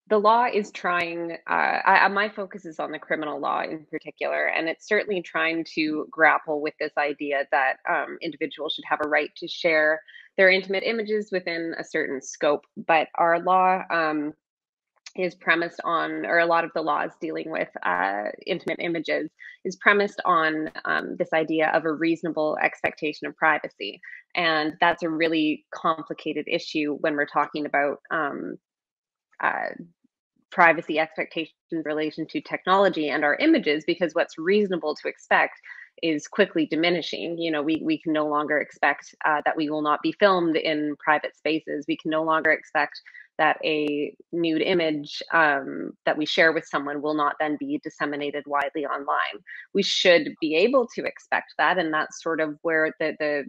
the law is trying, my focus is on the criminal law in particular, and it's certainly trying to grapple with this idea that individuals should have a right to share their intimate images within a certain scope. But our law is premised on, or a lot of the laws dealing with intimate images is premised on this idea of a reasonable expectation of privacy. And that's a really complicated issue when we're talking about privacy expectations in relation to technology and our images, because what's reasonable to expect is quickly diminishing. We can no longer expect that we will not be filmed in private spaces. We can no longer expect that a nude image that we share with someone will not then be disseminated widely online. We should be able to expect that, and that's sort of where the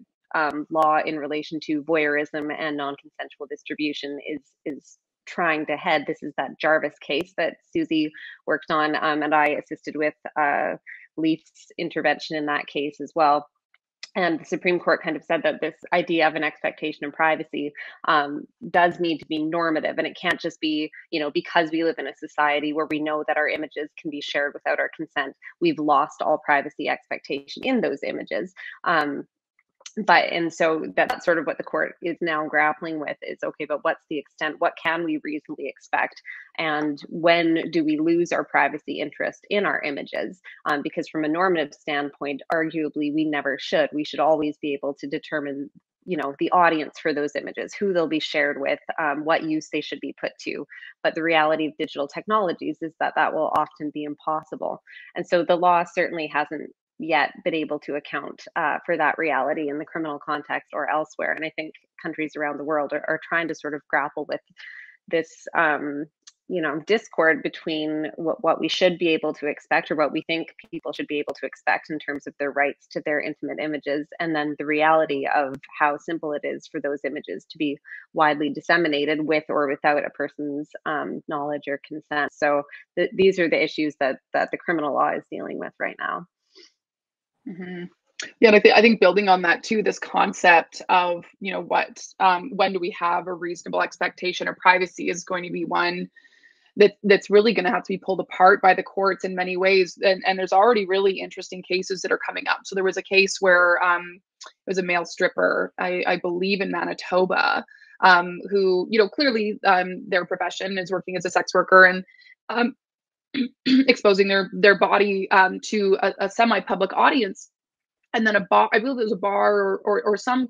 law in relation to voyeurism and non-consensual distribution is trying to head. This is that Jarvis case that Susie worked on, and I assisted with Leaf's intervention in that case as well. And the Supreme Court kind of said that this idea of an expectation of privacy does need to be normative, and it can't just be, because we live in a society where we know that our images can be shared without our consent, we've lost all privacy expectation in those images. And so that's sort of what the court is now grappling with is, okay, but what's the extent? What can we reasonably expect? And when do we lose our privacy interest in our images? Because from a normative standpoint, arguably, we never should. We should always be able to determine, the audience for those images, who they'll be shared with, what use they should be put to. But the reality of digital technologies is that that will often be impossible. And so the law certainly hasn't yet been able to account for that reality in the criminal context or elsewhere. And I think countries around the world are trying to sort of grapple with this discord between what we should be able to expect, or what we think people should be able to expect in terms of their rights to their intimate images, and then the reality of how simple it is for those images to be widely disseminated with or without a person's knowledge or consent. So these are the issues that the criminal law is dealing with right now. Mm-hmm. Yeah, and I think building on that too, this concept of, when do we have a reasonable expectation of privacy is going to be one that's really going to have to be pulled apart by the courts in many ways. And there's already really interesting cases that are coming up. So there was a case where it was a male stripper, I believe in Manitoba, who, clearly their profession is working as a sex worker and exposing their body to a semi-public audience. And then I believe it was a bar or some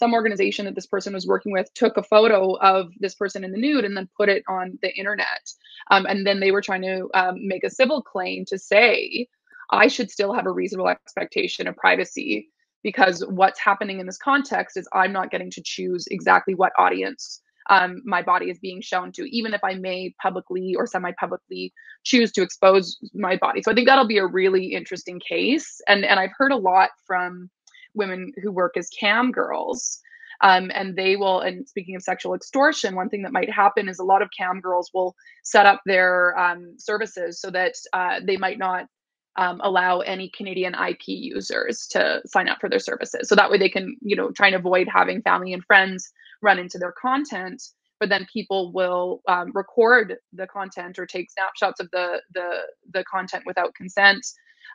organization that this person was working with took a photo of this person in the nude and then put it on the internet. And then they were trying to make a civil claim to say, I should still have a reasonable expectation of privacy, because what's happening in this context is I'm not getting to choose exactly what audience my body is being shown to, even if I may publicly or semi-publicly choose to expose my body. So I think that'll be a really interesting case. And I've heard a lot from women who work as cam girls, and they will, and speaking of sexual extortion, one thing that might happen is a lot of cam girls will set up their services so that they might not allow any Canadian IP users to sign up for their services. So that way they can, try and avoid having family and friends run into their content, but then people will record the content or take snapshots of the content without consent.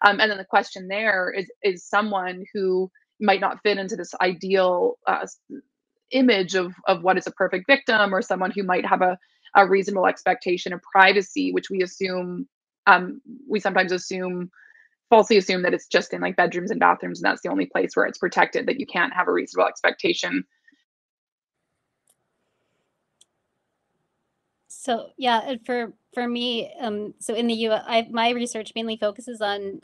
And then the question there is someone who might not fit into this ideal image of what is a perfect victim, or someone who might have a reasonable expectation of privacy, which we sometimes falsely assume that it's just in like bedrooms and bathrooms, and that's the only place where it's protected, that you can't have a reasonable expectation. So yeah, for me, so in the U.S., my research mainly focuses on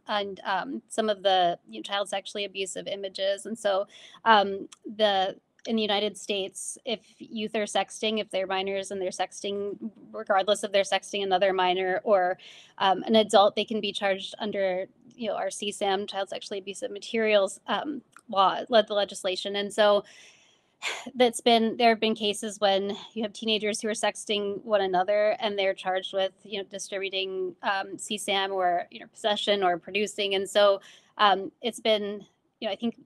some of the child sexually abusive images, and so in the United States, if youth are sexting, if they're minors and they're sexting, regardless of they're sexting another minor or an adult, they can be charged under our CSAM, child sexually abusive materials legislation, and so. There have been cases when you have teenagers who are sexting one another and they're charged with, distributing CSAM or, possession or producing. And so it's been, I think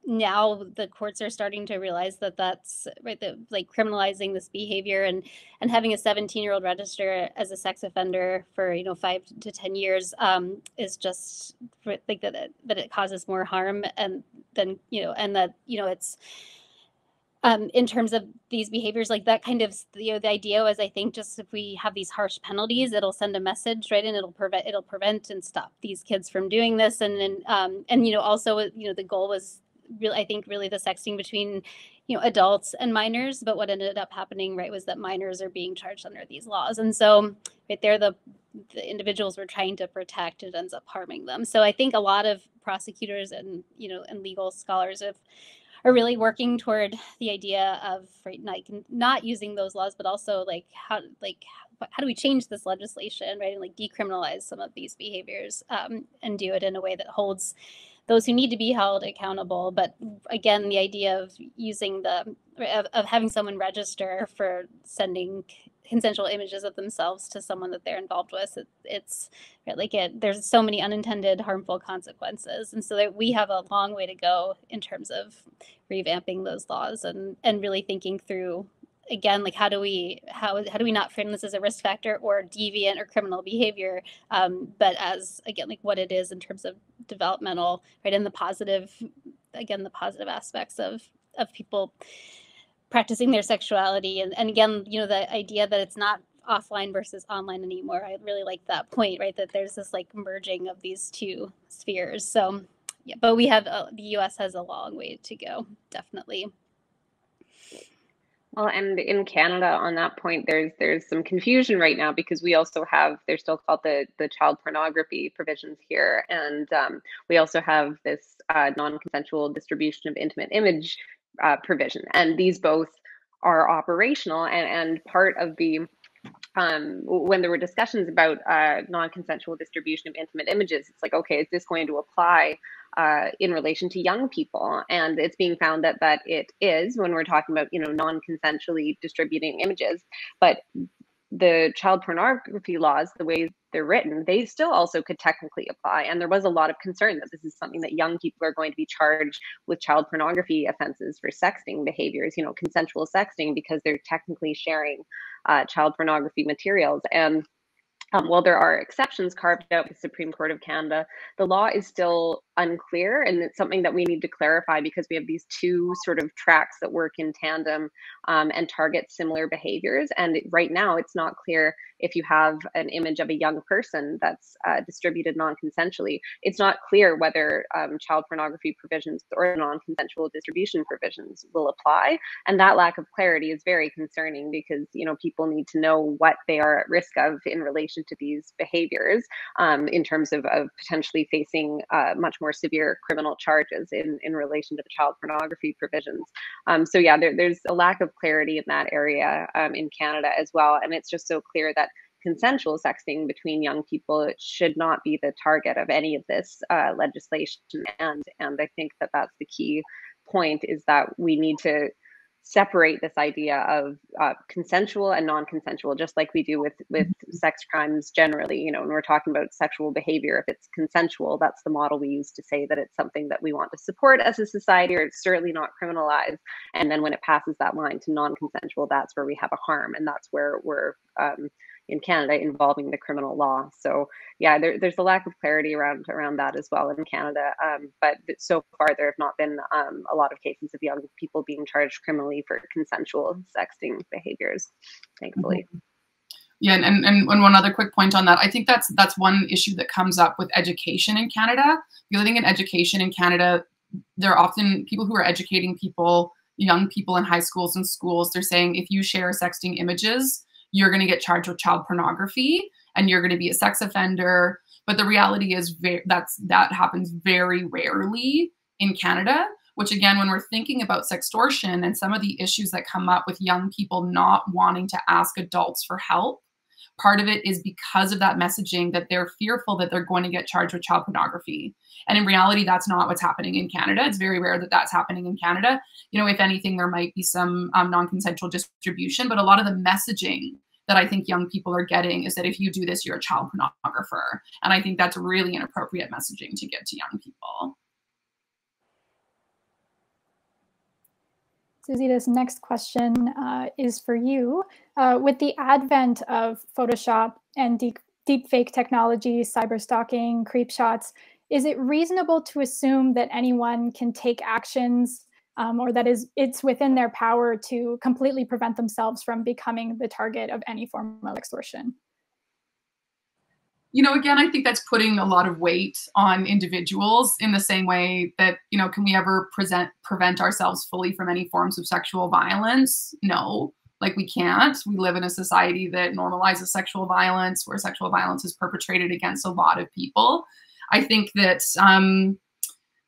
now the courts are starting to realize that that's right, that like criminalizing this behavior and having a 17-year-old register as a sex offender for 5 to 10 years is just like that it causes more harm and then and that it's in terms of these behaviors, like that kind of the idea was, I think, just if we have these harsh penalties, it'll send a message, right, and it'll prevent and stop these kids from doing this, and then also the goal was really, I think, really the sexting between adults and minors, but what ended up happening, right, was that minors are being charged under these laws, and so right there the individuals we're trying to protect, it ends up harming them. So I think a lot of prosecutors and and legal scholars are really working toward the idea of not using those laws, but also how do we change this legislation, right, and decriminalize some of these behaviors and do it in a way that holds those who need to be held accountable. But again, the idea of using of having someone register for sending consensual images of themselves to someone that they're involved with, there's so many unintended harmful consequences, and so that we have a long way to go in terms of revamping those laws and really thinking through again, how do we not frame this as a risk factor or deviant or criminal behavior, but as again what it is in terms of developmental, right, and the positive aspects of people practicing their sexuality, and again the idea that it's not offline versus online anymore. I really like that point, right, that there's this merging of these two spheres. So yeah, but we have the US has a long way to go, definitely. Well, and in Canada on that point, there's some confusion right now, because we also have, they're still called the child pornography provisions here, and we also have this non-consensual distribution of intimate image provision, and these both are operational, and part of the when there were discussions about non-consensual distribution of intimate images, it's like, okay, is this going to apply in relation to young people? And it's being found that it is, when we're talking about, you know, non-consensually distributing images. But the child pornography laws, the way they're written, they still also could technically apply. And there was a lot of concern that this is something that young people are going to be charged with child pornography offenses for sexting behaviors, you know, consensual sexting, because they're technically sharing child pornography materials. And while there are exceptions carved out by the Supreme Court of Canada, the law is still unclear, and it's something that we need to clarify, because we have these two sort of tracks that work in tandem and target similar behaviors. And right now, it's not clear if you have an image of a young person that's distributed non-consensually. It's not clear whether child pornography provisions or non-consensual distribution provisions will apply. And that lack of clarity is very concerning, because, you know, people need to know what they are at risk of in relation to these behaviors, in terms of potentially facing much more severe criminal charges in relation to the child pornography provisions. So yeah, there's a lack of clarity in that area in Canada as well. And it's just so clear that consensual sexting between young people should not be the target of any of this legislation. And I think that that's the key point, is that we need to separate this idea of consensual and non-consensual, just like we do with sex crimes generally. You know, when we're talking about sexual behavior, if it's consensual, that's the model we use to say that it's something that we want to support as a society, or it's certainly not criminalized. And then when it passes that line to non-consensual, that's where we have a harm, and that's where we're in Canada involving the criminal law. So yeah, there's a lack of clarity around that as well in Canada. But so far there have not been a lot of cases of young people being charged criminally for consensual sexting behaviors, thankfully. Yeah, and one other quick point on that. I think that's one issue that comes up with education in Canada. Because I think in education in Canada, there are often people who are educating people, young people in high schools and schools. They're saying, if you share sexting images, you're going to get charged with child pornography and you're going to be a sex offender. But the reality is that happens very rarely in Canada, which again, when we're thinking about sextortion and some of the issues that come up with young people not wanting to ask adults for help, part of it is because of that messaging, that they're fearful that they're going to get charged with child pornography. And in reality, that's not what's happening in Canada. It's very rare that that's happening in Canada. You know, if anything, there might be some non-consensual distribution, but a lot of the messaging that I think young people are getting is that if you do this, you're a child pornographer. And I think that's really inappropriate messaging to give to young people. Susie, this next question is for you. With the advent of Photoshop and deepfake technology, cyberstalking, creep shots, is it reasonable to assume that anyone can take actions or that it's within their power to completely prevent themselves from becoming the target of any form of extortion? You know, again, I think that's putting a lot of weight on individuals in the same way that, you know, can we ever prevent ourselves fully from any forms of sexual violence? No, like we can't. We live in a society that normalizes sexual violence, where sexual violence is perpetrated against a lot of people. I think that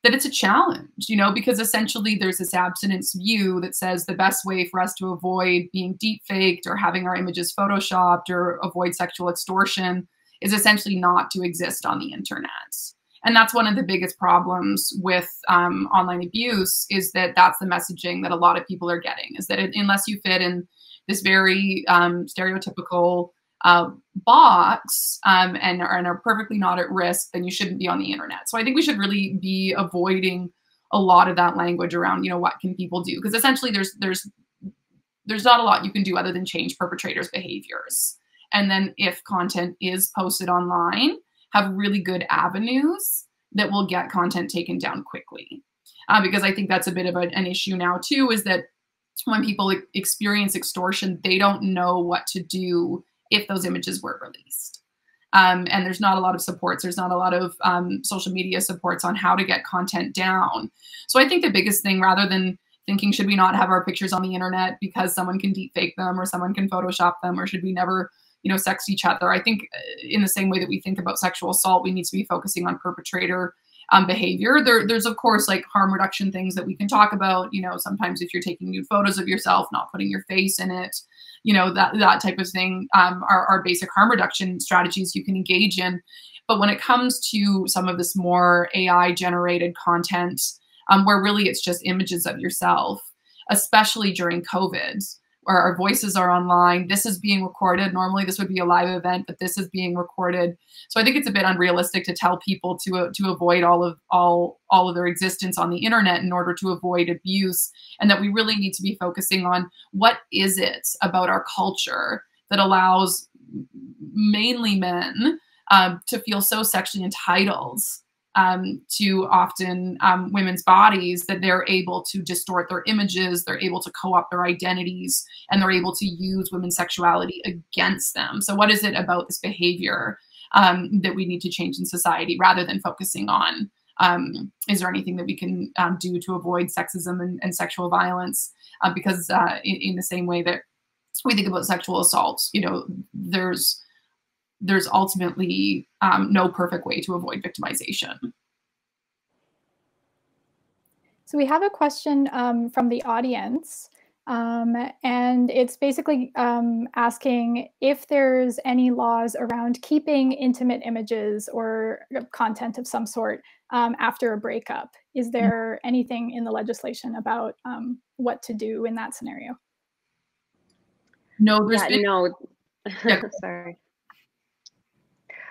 that it's a challenge, you know, because essentially there's this abstinence view that says the best way for us to avoid being deep faked or having our images photoshopped or avoid sexual extortion is essentially not to exist on the internet. And that's one of the biggest problems with online abuse, is that that's the messaging that a lot of people are getting, is that unless you fit in this very stereotypical box and are perfectly not at risk, then you shouldn't be on the internet. So I think we should really be avoiding a lot of that language around, you know, what can people do? Because essentially there's not a lot you can do other than change perpetrators' behaviors. And then if content is posted online, have really good avenues that will get content taken down quickly. Because I think that's a bit of an issue now too, is that when people experience extortion, they don't know what to do if those images were released. And there's not a lot of supports. There's not a lot of social media supports on how to get content down. So I think the biggest thing, rather than thinking, should we not have our pictures on the internet because someone can deepfake them or someone can Photoshop them, or should we never, you know, sex each other? I think in the same way that we think about sexual assault, we need to be focusing on perpetrator behavior. There's of course like harm reduction things that we can talk about. You know, sometimes if you're taking nude photos of yourself, not putting your face in it, you know, that type of thing are basic harm reduction strategies you can engage in. But when it comes to some of this more AI generated content, where really it's just images of yourself, especially during COVID, where our voices are online, this is being recorded. Normally this would be a live event, but this is being recorded. So I think it's a bit unrealistic to tell people to avoid all of their existence on the internet in order to avoid abuse, and that we really need to be focusing on what is it about our culture that allows mainly men to feel so sexually entitled to often women's bodies that they're able to distort their images, they're able to co-opt their identities, and they're able to use women's sexuality against them. So what is it about this behavior that we need to change in society, rather than focusing on is there anything that we can do to avoid sexism and sexual violence? Because in the same way that we think about sexual assault, you know, there's ultimately no perfect way to avoid victimization. So we have a question from the audience, and it's basically asking if there's any laws around keeping intimate images or content of some sort after a breakup. Is there anything in the legislation about what to do in that scenario? No, there's no. Sorry.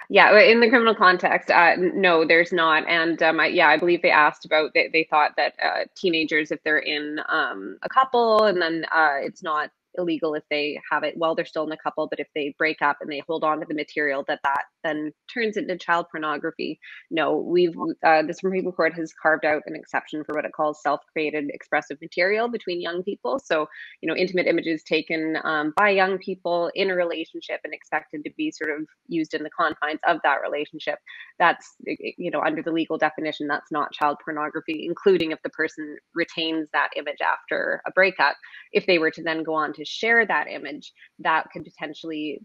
Yeah, in the criminal context, no, there's not. And I believe they asked about, they thought that teenagers, if they're in a couple, and then it's not illegal if they have it while they're still in the couple, but if they break up and they hold on to the material, that then turns into child pornography. No, the Supreme Court has carved out an exception for what it calls self-created expressive material between young people. So, you know, intimate images taken by young people in a relationship and expected to be sort of used in the confines of that relationship. That's, you know, under the legal definition, that's not child pornography, including if the person retains that image after a breakup. If they were to then go on to share that image, that could potentially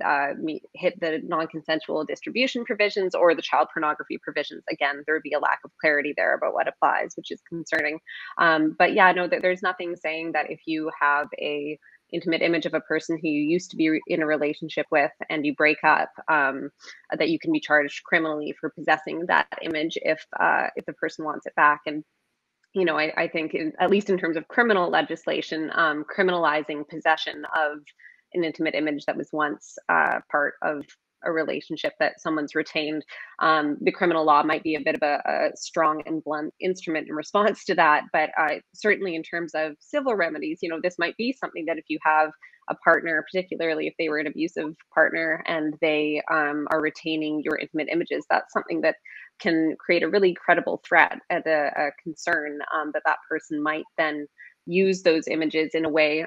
hit the non-consensual distribution provisions or the child pornography provisions. Again, there would be a lack of clarity there about what applies, which is concerning. But yeah, no, there's nothing saying that if you have a intimate image of a person who you used to be in a relationship with and you break up, that you can be charged criminally for possessing that image if the person wants it back. And you know, I think, at least in terms of criminal legislation, criminalizing possession of an intimate image that was once part of a relationship that someone's retained, the criminal law might be a bit of a strong and blunt instrument in response to that. But certainly in terms of civil remedies, you know, this might be something that if you have a partner, particularly if they were an abusive partner and they are retaining your intimate images, that's something that can create a really credible threat and a concern that person might then use those images in a way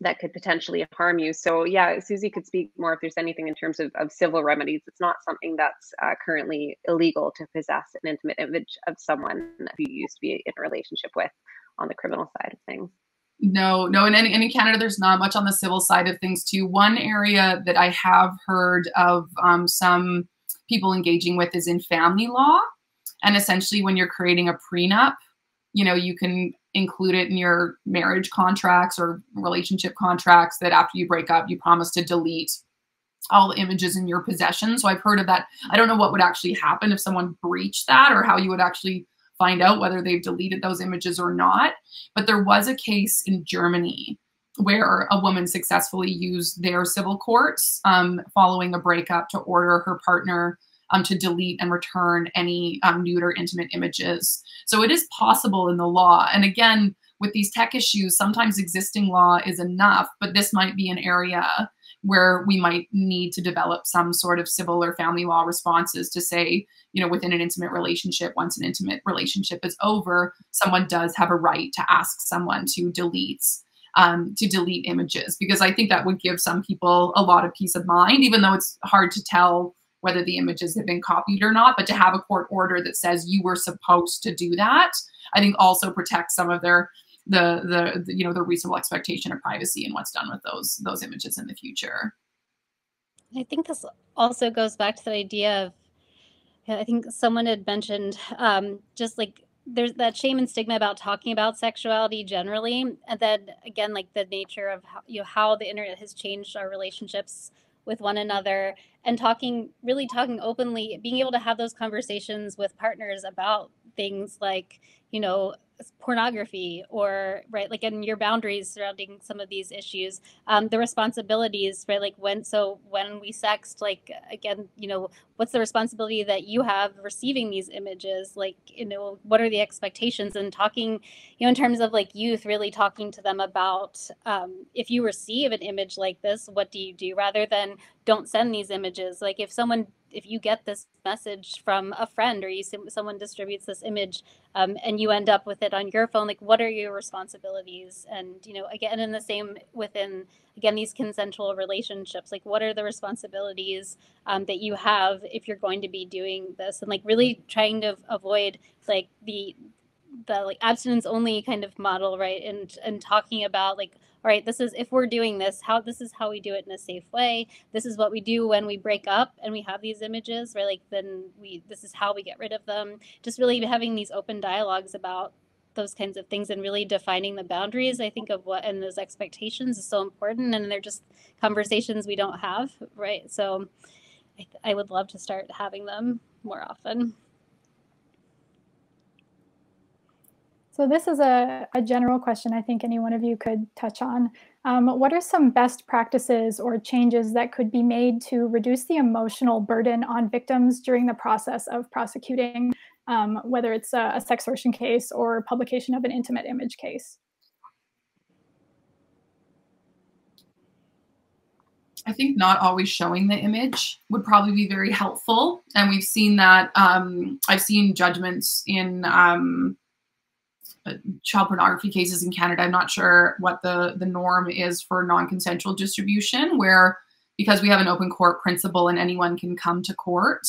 that could potentially harm you. So yeah, Susie could speak more if there's anything in terms of civil remedies. It's not something that's currently illegal to possess an intimate image of someone who you used to be in a relationship with on the criminal side of things. No, and in Canada, there's not much on the civil side of things too. One area that I have heard of some people engaging with is in family law. And essentially when you're creating a prenup, you know, you can include it in your marriage contracts or relationship contracts that after you break up, you promise to delete all the images in your possession. So I've heard of that. I don't know what would actually happen if someone breached that, or how you would actually find out whether they've deleted those images or not. But there was a case in Germany where a woman successfully used their civil courts following a breakup to order her partner to delete and return any nude or intimate images. So it is possible in the law. And again, with these tech issues, sometimes existing law is enough, but this might be an area where we might need to develop some sort of civil or family law responses to say, you know, within an intimate relationship, once an intimate relationship is over, someone does have a right to ask someone to delete images, because I think that would give some people a lot of peace of mind, even though it's hard to tell whether the images have been copied or not. But to have a court order that says you were supposed to do that, I think also protects some of the reasonable expectation of privacy and what's done with those images in the future. I think this also goes back to the idea of I think someone had mentioned just like there's that shame and stigma about talking about sexuality generally, and then again, like the nature of how the internet has changed our relationships with one another, and really talking openly, being able to have those conversations with partners about things like, pornography, or right, like, and your boundaries surrounding some of these issues, the responsibilities, right, like when we sext, like, again, what's the responsibility that you have receiving these images, like, what are the expectations, and talking, in terms of like youth, really talking to them about, if you receive an image like this, what do you do, rather than don't send these images. Like if you get this message from a friend, or someone distributes this image, and you end up with it on your phone, like, what are your responsibilities? And, again, in the same within, again, these consensual relationships, like, what are the responsibilities that you have if you're going to be doing this? And like really trying to avoid like the like abstinence only kind of model, right? And talking about like, all right, if we're doing this, this is how we do it in a safe way. This is what we do when we break up and we have these images, right? Like this is how we get rid of them. Just really having these open dialogues about those kinds of things, and really defining the boundaries, I think, of what, and those expectations is so important. And they're just conversations we don't have, right? So I would love to start having them more often. So this is a general question I think any one of you could touch on. What are some best practices or changes that could be made to reduce the emotional burden on victims during the process of prosecuting, whether it's a sextortion case or publication of an intimate image case? I think not always showing the image would probably be very helpful. And we've seen that, I've seen judgments in child pornography cases in Canada. I'm not sure what the norm is for non-consensual distribution, where because we have an open court principle and anyone can come to court,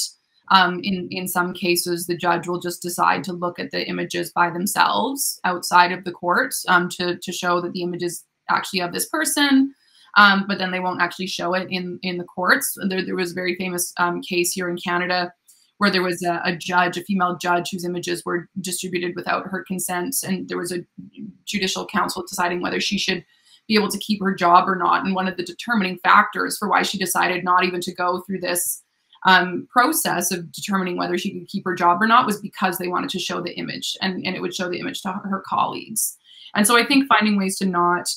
in some cases, the judge will just decide to look at the images by themselves outside of the court to show that the image is actually of this person. But then they won't actually show it in the courts. There was a very famous case here in Canada where there was a female judge whose images were distributed without her consent. And there was a judicial council deciding whether she should be able to keep her job or not. And one of the determining factors for why she decided not even to go through this process of determining whether she could keep her job or not was because they wanted to show the image, and it would show the image to her colleagues. And so I think finding ways to not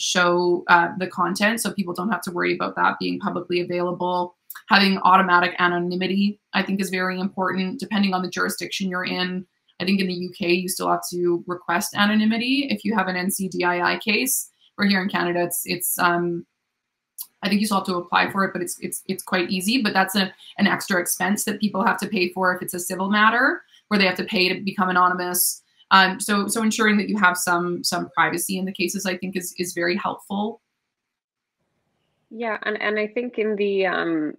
show the content so people don't have to worry about that being publicly available. Having automatic anonymity, I think, is very important, depending on the jurisdiction you're in. I think in the UK, you still have to request anonymity if you have an NCDII case. Or here in Canada, it's I think you still have to apply for it, but it's quite easy. But that's an extra expense that people have to pay for if it's a civil matter, where they have to pay to become anonymous. So ensuring that you have some privacy in the cases, I think, is very helpful. Yeah, and I think in the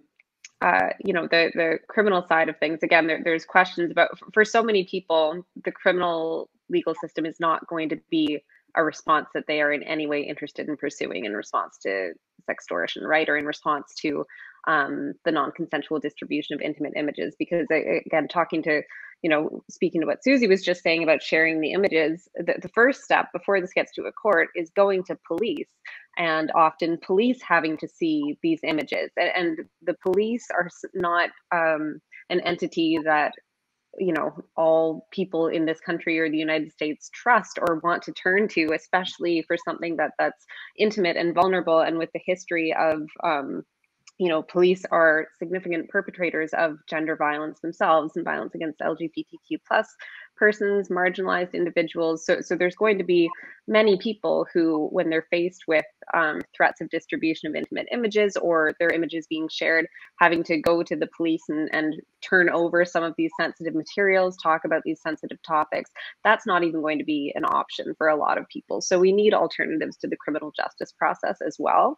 the criminal side of things, again, there's questions about, for so many people, the criminal legal system is not going to be a response that they are in any way interested in pursuing in response to sextortion, right? Or in response to the non-consensual distribution of intimate images. Because again, speaking to what Susie was just saying about sharing the images, the first step before this gets to a court is going to police, and often police having to see these images. And the police are not an entity that all people in this country or the United States trust or want to turn to, especially for something that's intimate and vulnerable. And with the history of police are significant perpetrators of gender violence themselves and violence against LGBTQ+ persons, marginalized individuals. So there's going to be many people who, when they're faced with threats of distribution of intimate images or their images being shared, having to go to the police and turn over some of these sensitive materials, talk about these sensitive topics. That's not even going to be an option for a lot of people. So we need alternatives to the criminal justice process as well.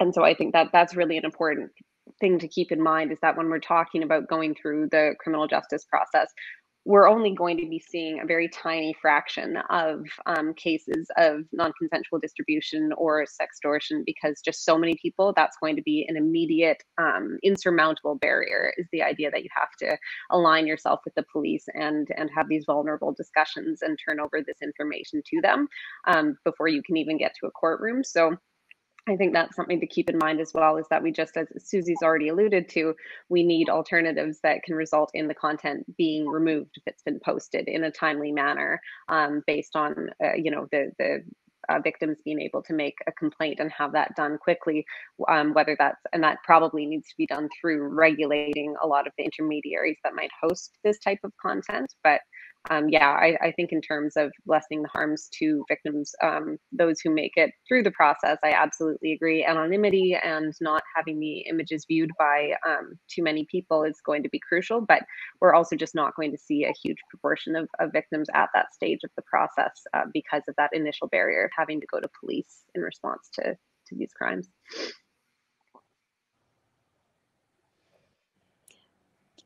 And so I think that that's really an important thing to keep in mind, is that when we're talking about going through the criminal justice process, we're only going to be seeing a very tiny fraction of cases of non-consensual distribution or sextortion, because just so many people, that's going to be an immediate insurmountable barrier, is the idea that you have to align yourself with the police and have these vulnerable discussions and turn over this information to them before you can even get to a courtroom. So I think that's something to keep in mind as well, is that we just, as Susie's already alluded to, we need alternatives that can result in the content being removed if it's been posted in a timely manner, based on, the victims being able to make a complaint and have that done quickly, whether that's, and that probably needs to be done through regulating a lot of the intermediaries that might host this type of content. But I think in terms of lessening the harms to victims, those who make it through the process, I absolutely agree. Anonymity and not having the images viewed by too many people is going to be crucial, but we're also just not going to see a huge proportion of victims at that stage of the process because of that initial barrier of having to go to police in response to these crimes.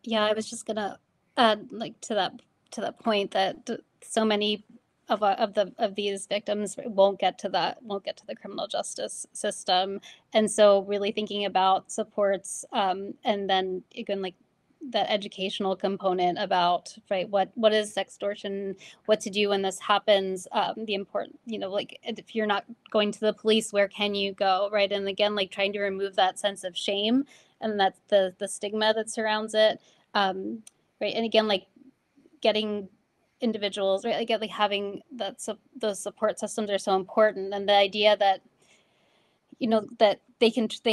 Yeah, I was just gonna add, like, to that point, that so many of these victims won't get to the criminal justice system, and so really thinking about supports, and then again, like, that educational component about, right, what is sextortion, what to do when this happens, the important, like, if you're not going to the police, where can you go, right? And again, like, trying to remove that sense of shame and that's the stigma that surrounds it, right? And again, like, getting individuals, right, like having those support systems are so important, and the idea that that they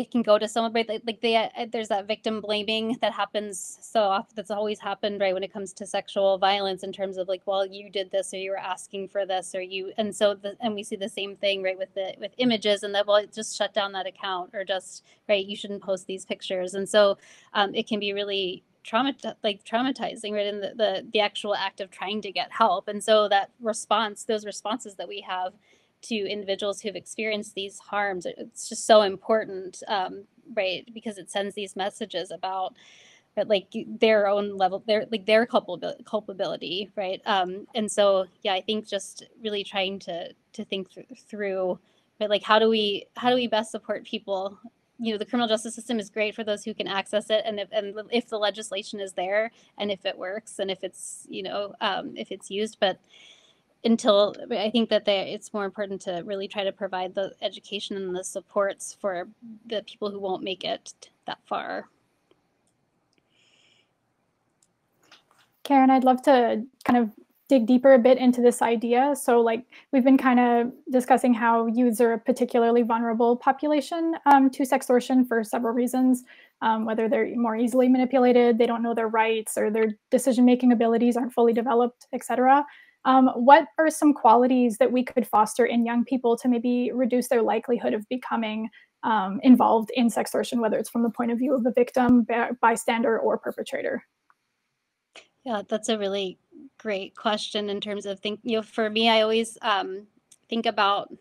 can go to someone, right? Like there's that victim blaming that happens so often, that's always happened, right, when it comes to sexual violence, in terms of like, well, you did this, or you were asking for this, or you, and so and we see the same thing, right, with images, and that, well, just shut down that account, or just, right, you shouldn't post these pictures, and so it can be really traumatizing, right, in the actual act of trying to get help. And so that those responses that we have to individuals who've experienced these harms, it's just so important, right, because it sends these messages about, like, their own level, their culpability, right? And so, yeah, I think just really trying to think through, right, like, how do we best support people? The criminal justice system is great for those who can access it, and if the legislation is there, and if it works, and if it's if it's used, but I think that it's more important to really try to provide the education and the supports for the people who won't make it that far. Karen, I'd love to kind of dig deeper a bit into this idea. So, like, we've been kind of discussing how youths are a particularly vulnerable population to sextortion for several reasons, whether they're more easily manipulated, they don't know their rights, or their decision-making abilities aren't fully developed, etc. What are some qualities that we could foster in young people to maybe reduce their likelihood of becoming involved in sextortion, whether it's from the point of view of the victim, bystander, or perpetrator? Yeah, that's a really great question in terms of for me, I always think about,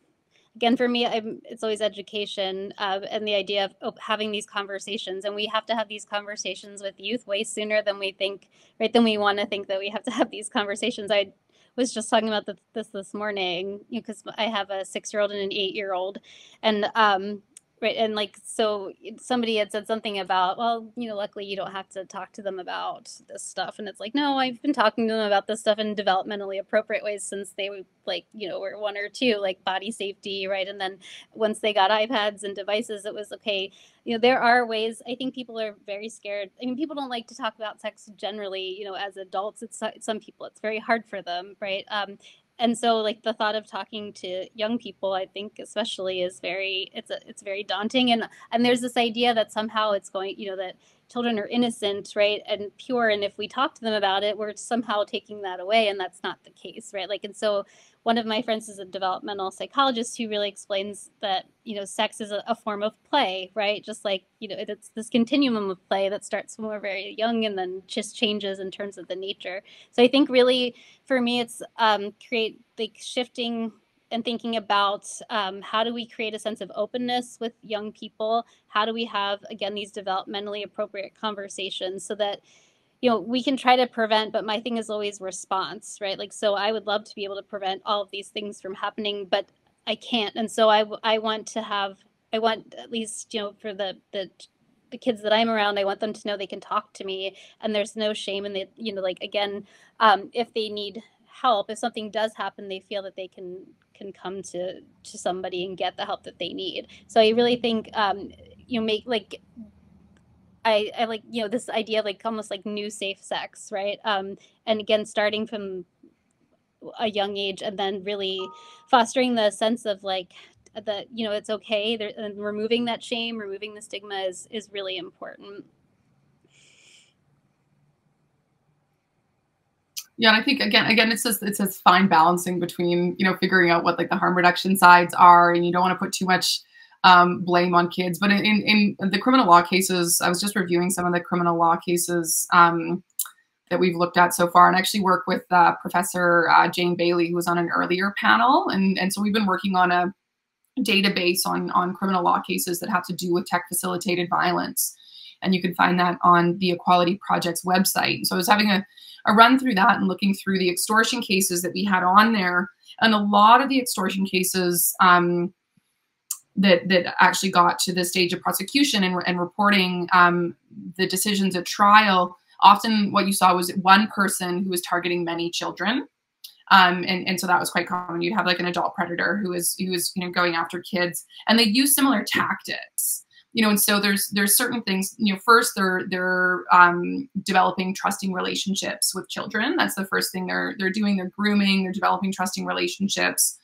again, for me, it's always education, and the idea of having these conversations. And we have to have these conversations with youth way sooner than we think, right, than we want to think that we have to have these conversations. I was just talking about this morning, because I have a 6-year-old and an 8-year-old, and right, and like, so somebody had said something about, well, luckily you don't have to talk to them about this stuff, and it's like, no, I've been talking to them about this stuff in developmentally appropriate ways since they were, like, were 1 or 2, like body safety, right? And then once they got iPads and devices, it was okay. There are ways. I think people are very scared. I mean, people don't like to talk about sex generally, as adults. Some people, it's very hard for them, right? And so, like, the thought of talking to young people, I think especially, is it's very daunting. And there's this idea that somehow it's going, that children are innocent, right, and pure, and if we talk to them about it, we're somehow taking that away, and that's not the case, right? Like, and so one of my friends is a developmental psychologist who really explains that, sex is a form of play, right? Just like, it's this continuum of play that starts when we're very young and then just changes in terms of the nature. So I think really for me, it's shifting and thinking about how do we create a sense of openness with young people? How do we have, again, these developmentally appropriate conversations so that, you know, we can try to prevent, but my thing is always response, right? Like, so I would love to be able to prevent all of these things from happening, but I can't. And so I want to have, I want at least, you know, for the kids that I'm around, I want them to know they can talk to me and there's no shame. And they, you know, like, again, if they need help, if something does happen, they feel that they can come to somebody and get the help that they need. So I really think, you know, make like, I like, you know, this idea of like almost like new safe sex, right? And again, starting from a young age and then really fostering the sense of like, that, you know, it's okay. And removing that shame, removing the stigma is really important. Yeah, and I think again, it's this fine balancing between, you know, figuring out what like the harm reduction sides are, and you don't want to put too much blame on kids. But in the criminal law cases, I was just reviewing some of the criminal law cases that we've looked at so far, and actually work with Professor Jane Bailey, who was on an earlier panel, and so we've been working on a database on criminal law cases that have to do with tech-facilitated violence. And you can find that on the Equality Project's website. So I was having a run through that and looking through the extortion cases that we had on there. And a lot of the extortion cases that actually got to the stage of prosecution and reporting the decisions at trial, often what you saw was one person who was targeting many children. And so that was quite common. You'd have like an adult predator who was, you know, going after kids, and they use similar tactics, you know, and so there's certain things, you know, first they're developing trusting relationships with children. That's the first thing they're doing. They're grooming, they're developing trusting relationships.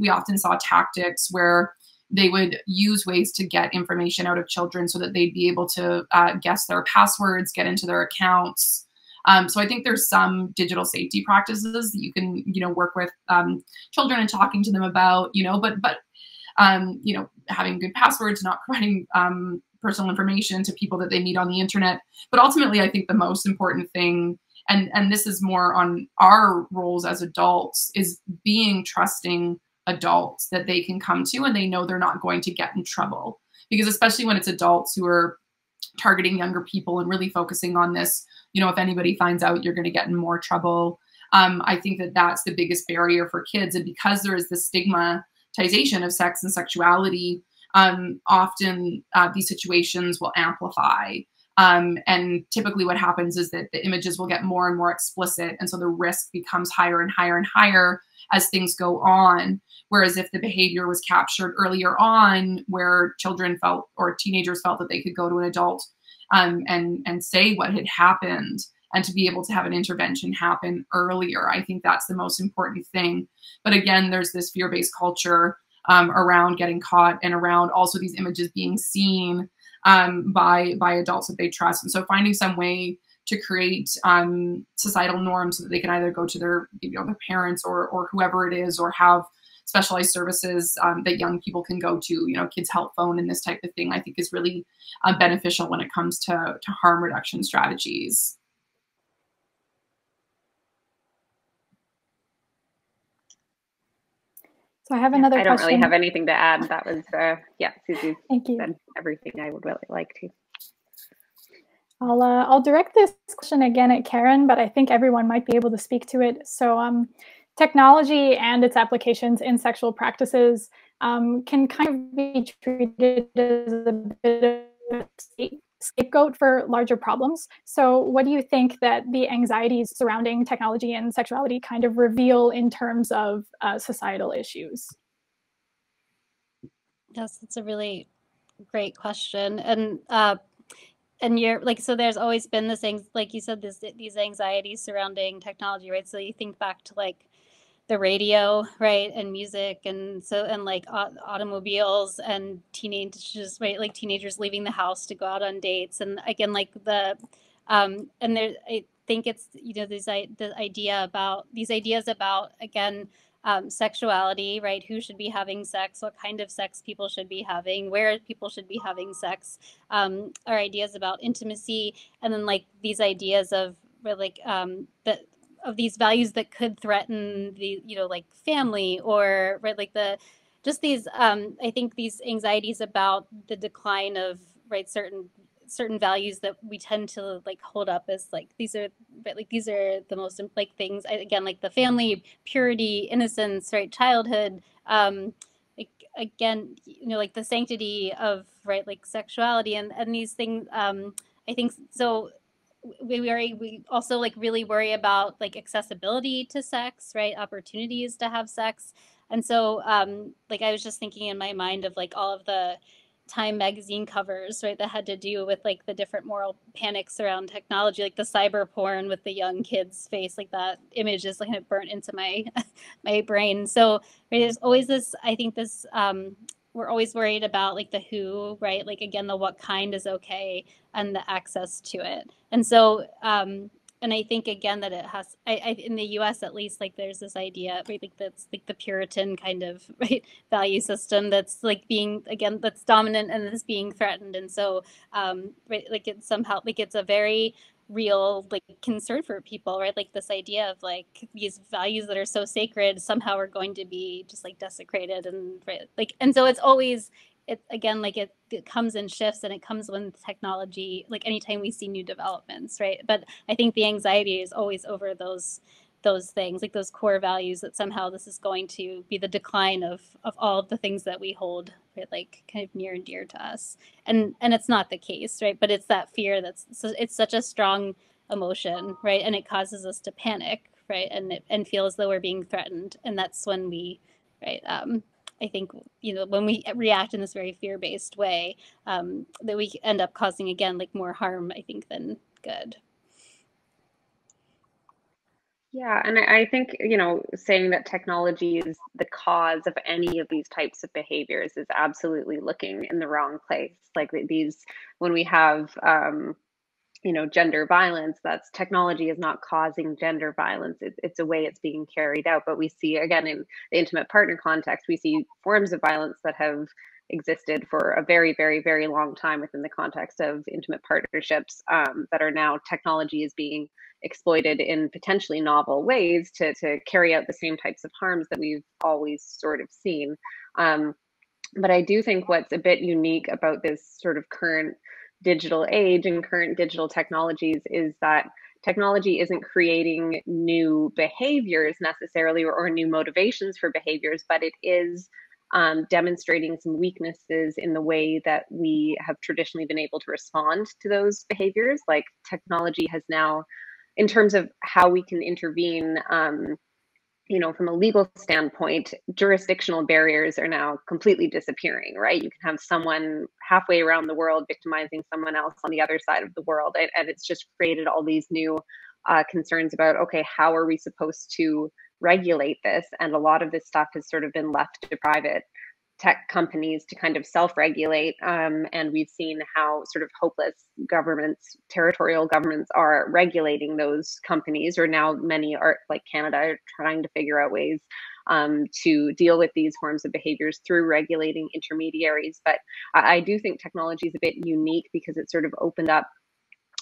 We often saw tactics where they would use ways to get information out of children so that they'd be able to guess their passwords, get into their accounts. So I think there's some digital safety practices that you can, you know, work with children and talking to them about, you know, but you know, having good passwords, not providing personal information to people that they meet on the internet. But ultimately, I think the most important thing, and this is more on our roles as adults, is being trusting adults that they can come to and they know they're not going to get in trouble. Because especially when it's adults who are targeting younger people and really focusing on this, you know, if anybody finds out, you're going to get in more trouble. I think that that's the biggest barrier for kids. And because there is this stigmatization of sex and sexuality, often these situations will amplify. And typically what happens is that the images will get more and more explicit. And so the risk becomes higher and higher and higher as things go on. Whereas if the behavior was captured earlier on, where children felt or teenagers felt that they could go to an adult and say what had happened, and to be able to have an intervention happen earlier, I think that's the most important thing. But again, there's this fear-based culture around getting caught and around also these images being seen by adults that they trust. And so finding some way to create societal norms so that they can either go to their, you know, their parents or whoever it is, or have specialized services that young people can go to, you know, Kids Help Phone and this type of thing, I think is really beneficial when it comes to harm reduction strategies. So I have another question. I don't really have anything to add. That was, yeah, Susie Thank you. said everything I would really like to. I'll direct this question again at Karen, but I think everyone might be able to speak to it. So technology and its applications in sexual practices can kind of be treated as a bit of a scapegoat for larger problems. So what do you think that the anxieties surrounding technology and sexuality kind of reveal in terms of societal issues? Yes, that's a really great question. And you're like, so there's always been this thing, like you said, these anxieties surrounding technology, right? So you think back to like the radio, right, and music, and so, and like automobiles and teenagers, right, like teenagers leaving the house to go out on dates, and again, like the and there, I think it's, you know, these ideas about again, sexuality, right? Who should be having sex? What kind of sex people should be having? Where people should be having sex? Are ideas about intimacy, and then like these ideas of like of these values that could threaten the, you know, like family, or right, like just these I think these anxieties about the decline of, right, certain certain values that we tend to like hold up as like these are the most like things, again, like the family, purity, innocence, right, childhood, like again, you know, like the sanctity of, right, like sexuality and these things. I think so. We also like really worry about like accessibility to sex, right, opportunities to have sex. And so like I was just thinking in my mind of like all of the Time magazine covers, right, that had to do with like the different moral panics around technology, like the cyber porn with the young kid's face, like that image is like kind of burnt into my my brain. So right, there's always this, I think this we're always worried about like the who, right, like again, the what kind is okay and the access to it. And so and I think again that it has, I in the U.S. at least, like there's this idea, right, like that's like the Puritan kind of, right, value system that's like being, again, that's dominant and is being threatened. And so, right, like it's somehow like it's a very real like concern for people, right? Like this idea of like these values that are so sacred somehow are going to be just like desecrated, and right, like, and so it's always, it again, like it comes in shifts, and it comes when technology, like anytime we see new developments, right? But I think the anxiety is always over those things, like those core values, that somehow this is going to be the decline of all of the things that we hold, right, like kind of near and dear to us. And it's not the case, right? But it's that fear that's, so it's such a strong emotion, right? And it causes us to panic, right? And feel as though we're being threatened. And that's when we, right, I think, you know, when we react in this very fear-based way, that we end up causing, again, like more harm, I think, than good. Yeah, and I think, you know, saying that technology is the cause of any of these types of behaviors is absolutely looking in the wrong place. Like these, when we have, you know, gender violence, that's technology is not causing gender violence. It's a way it's being carried out. But we see, again, in the intimate partner context, we see forms of violence that have existed for a very, very, very long time within the context of intimate partnerships, that are now, technology is being exploited in potentially novel ways to carry out the same types of harms that we've always sort of seen. But I do think what's a bit unique about this sort of current digital age and current digital technologies is that technology isn't creating new behaviors necessarily, or new motivations for behaviors, but it is demonstrating some weaknesses in the way that we have traditionally been able to respond to those behaviors. Like technology has now, in terms of how we can intervene, you know, from a legal standpoint, jurisdictional barriers are now completely disappearing, right? You can have someone halfway around the world victimizing someone else on the other side of the world. And it's just created all these new concerns about, okay, how are we supposed to regulate this? And a lot of this stuff has sort of been left to private tech companies to kind of self-regulate. And we've seen how sort of hopeless governments, territorial governments, are regulating those companies, or now many are, like Canada, are trying to figure out ways to deal with these forms of behaviors through regulating intermediaries. But I do think technology is a bit unique because it sort of opened up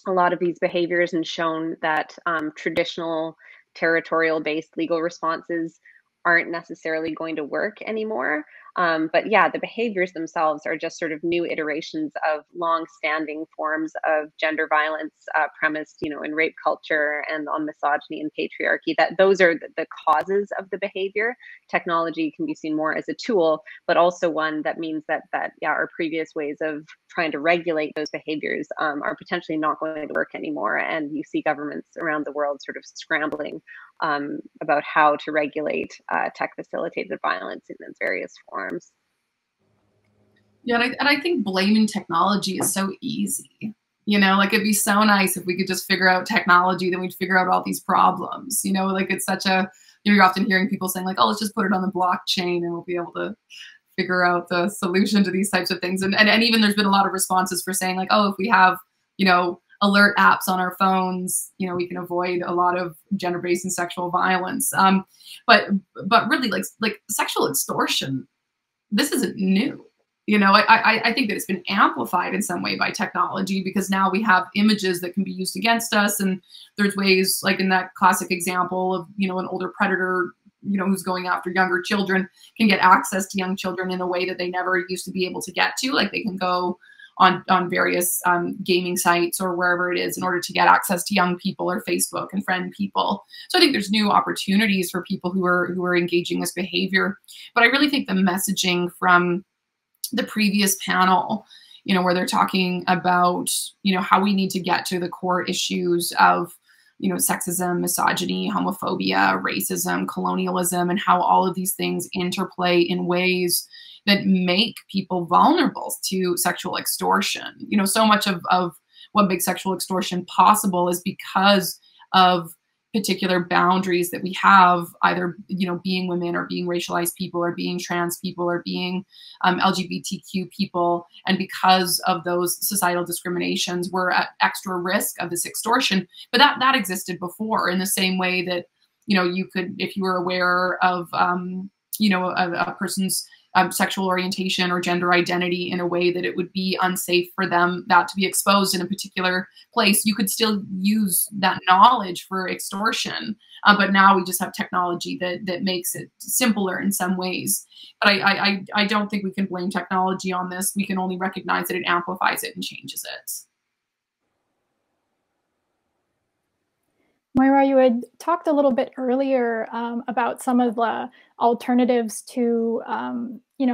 a lot of these behaviors and shown that traditional territorial-based legal responses aren't necessarily going to work anymore. But yeah, the behaviors themselves are just sort of new iterations of long-standing forms of gender violence premised, you know, in rape culture and on misogyny and patriarchy. That those are the causes of the behavior. Technology can be seen more as a tool, but also one that means that yeah, our previous ways of trying to regulate those behaviors are potentially not going to work anymore. And you see governments around the world sort of scrambling about how to regulate tech-facilitated violence in its various forms. Yeah, and I think blaming technology is so easy. You know, like it'd be so nice if we could just figure out technology, then we'd figure out all these problems. You know, like it's such a, you know, you're often hearing people saying like, oh, let's just put it on the blockchain and we'll be able to figure out the solution to these types of things. And even there's been a lot of responses for saying like, oh, if we have, you know, alert apps on our phones, you know, we can avoid a lot of gender-based and sexual violence. But really, like sexual extortion, this isn't new. You know, I think that it's been amplified in some way by technology, because now we have images that can be used against us. And there's ways, like in that classic example of, you know, an older predator, you know, who's going after younger children, can get access to young children in a way that they never used to be able to get to. Like they can go on various gaming sites or wherever it is in order to get access to young people or Facebook and friend people. So I think there's new opportunities for people who are engaging this behavior. But I really think the messaging from the previous panel, where they're talking about, how we need to get to the core issues of, sexism, misogyny, homophobia, racism, colonialism, and how all of these things interplay in ways that make people vulnerable to sexual extortion. So much of what makes sexual extortion possible is because of particular boundaries that we have, either being women or being racialized people or being trans people or being LGBTQ people, and because of those societal discriminations, we're at extra risk of this extortion. But that existed before, in the same way that you could, if you were aware of a person's sexual orientation or gender identity in a way that it would be unsafe for them that to be exposed in a particular place, you could still use that knowledge for extortion. But now we just have technology that makes it simpler in some ways. But I don't think we can blame technology on this. We can only recognize that it amplifies it and changes it. Moira, you had talked a little bit earlier about some of the alternatives to,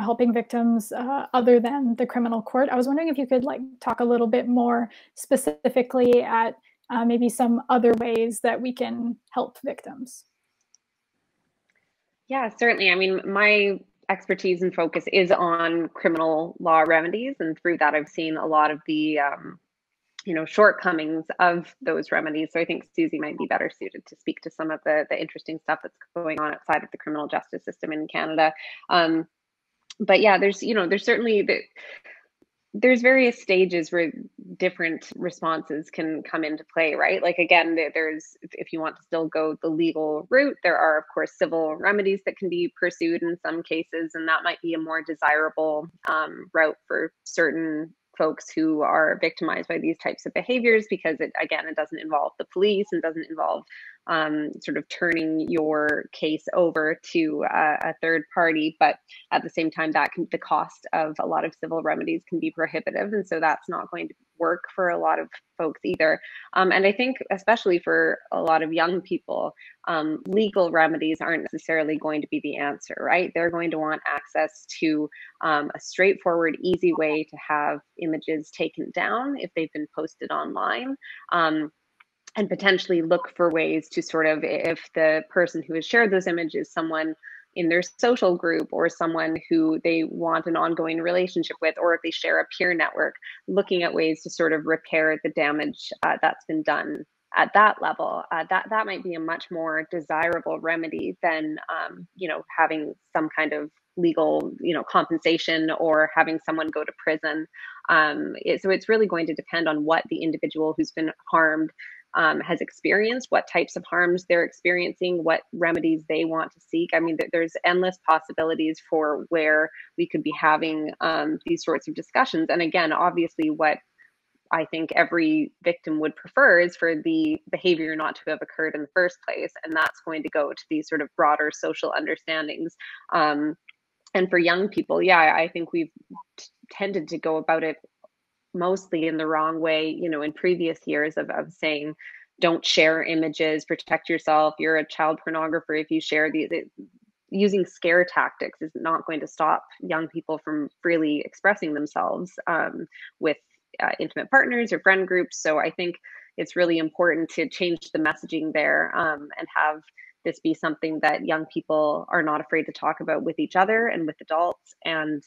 helping victims other than the criminal court. I was wondering if you could talk a little bit more specifically at maybe some other ways that we can help victims. Yeah, certainly. I mean, my expertise and focus is on criminal law remedies, and through that, I've seen a lot of the shortcomings of those remedies. So I think Susie might be better suited to speak to some of the interesting stuff that's going on outside of the criminal justice system in Canada. But yeah, there's certainly there's various stages where different responses can come into play, right? Like, again, there's, if you want to still go the legal route, there are, of course, civil remedies that can be pursued in some cases, and that might be a more desirable route for certain folks who are victimized by these types of behaviors, because it doesn't involve the police and doesn't involve sort of turning your case over to a third party. But at the same time, the cost of a lot of civil remedies can be prohibitive, and so that's not going to work for a lot of folks either. And I think especially for a lot of young people, legal remedies aren't necessarily going to be the answer, right? They're going to want access to a straightforward, easy way to have images taken down if they've been posted online. And potentially look for ways to sort of, if the person who has shared those images is someone in their social group or someone who they want an ongoing relationship with, or if they share a peer network, looking at ways to sort of repair the damage that's been done at that level. That might be a much more desirable remedy than having some kind of legal compensation or having someone go to prison. So it's really going to depend on what the individual who's been harmed has experienced, what types of harms they're experiencing, what remedies they want to seek. I mean, there's endless possibilities for where we could be having these sorts of discussions. And again, obviously, what I think every victim would prefer is for the behavior not to have occurred in the first place. And that's going to go to these sort of broader social understandings. And for young people, yeah, I think we've tended to go about it mostly in the wrong way, in previous years of saying, don't share images, protect yourself, you're a child pornographer if you share these. Using scare tactics is not going to stop young people from freely expressing themselves with intimate partners or friend groups. So I think it's really important to change the messaging there and have this be something that young people are not afraid to talk about with each other and with adults, and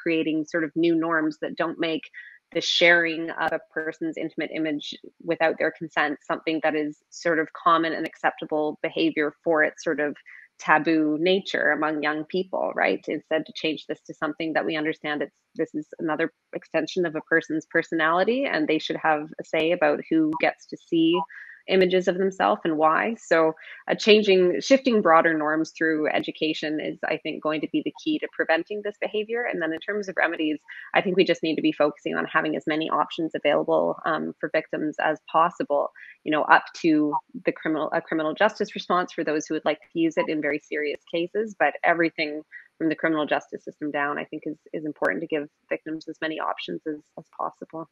creating sort of new norms that don't make the sharing of a person's intimate image without their consent something that is sort of common and acceptable behavior for its sort of taboo nature among young people, right? Instead, to change this to something that we understand this is another extension of a person's personality, and they should have a say about who gets to see images of themselves and why. So shifting broader norms through education is, I think, going to be the key to preventing this behavior. And then in terms of remedies, I think we just need to be focusing on having as many options available for victims as possible, up to a criminal justice response for those who would like to use it in very serious cases, but everything from the criminal justice system down, I think is important to give victims as many options as possible.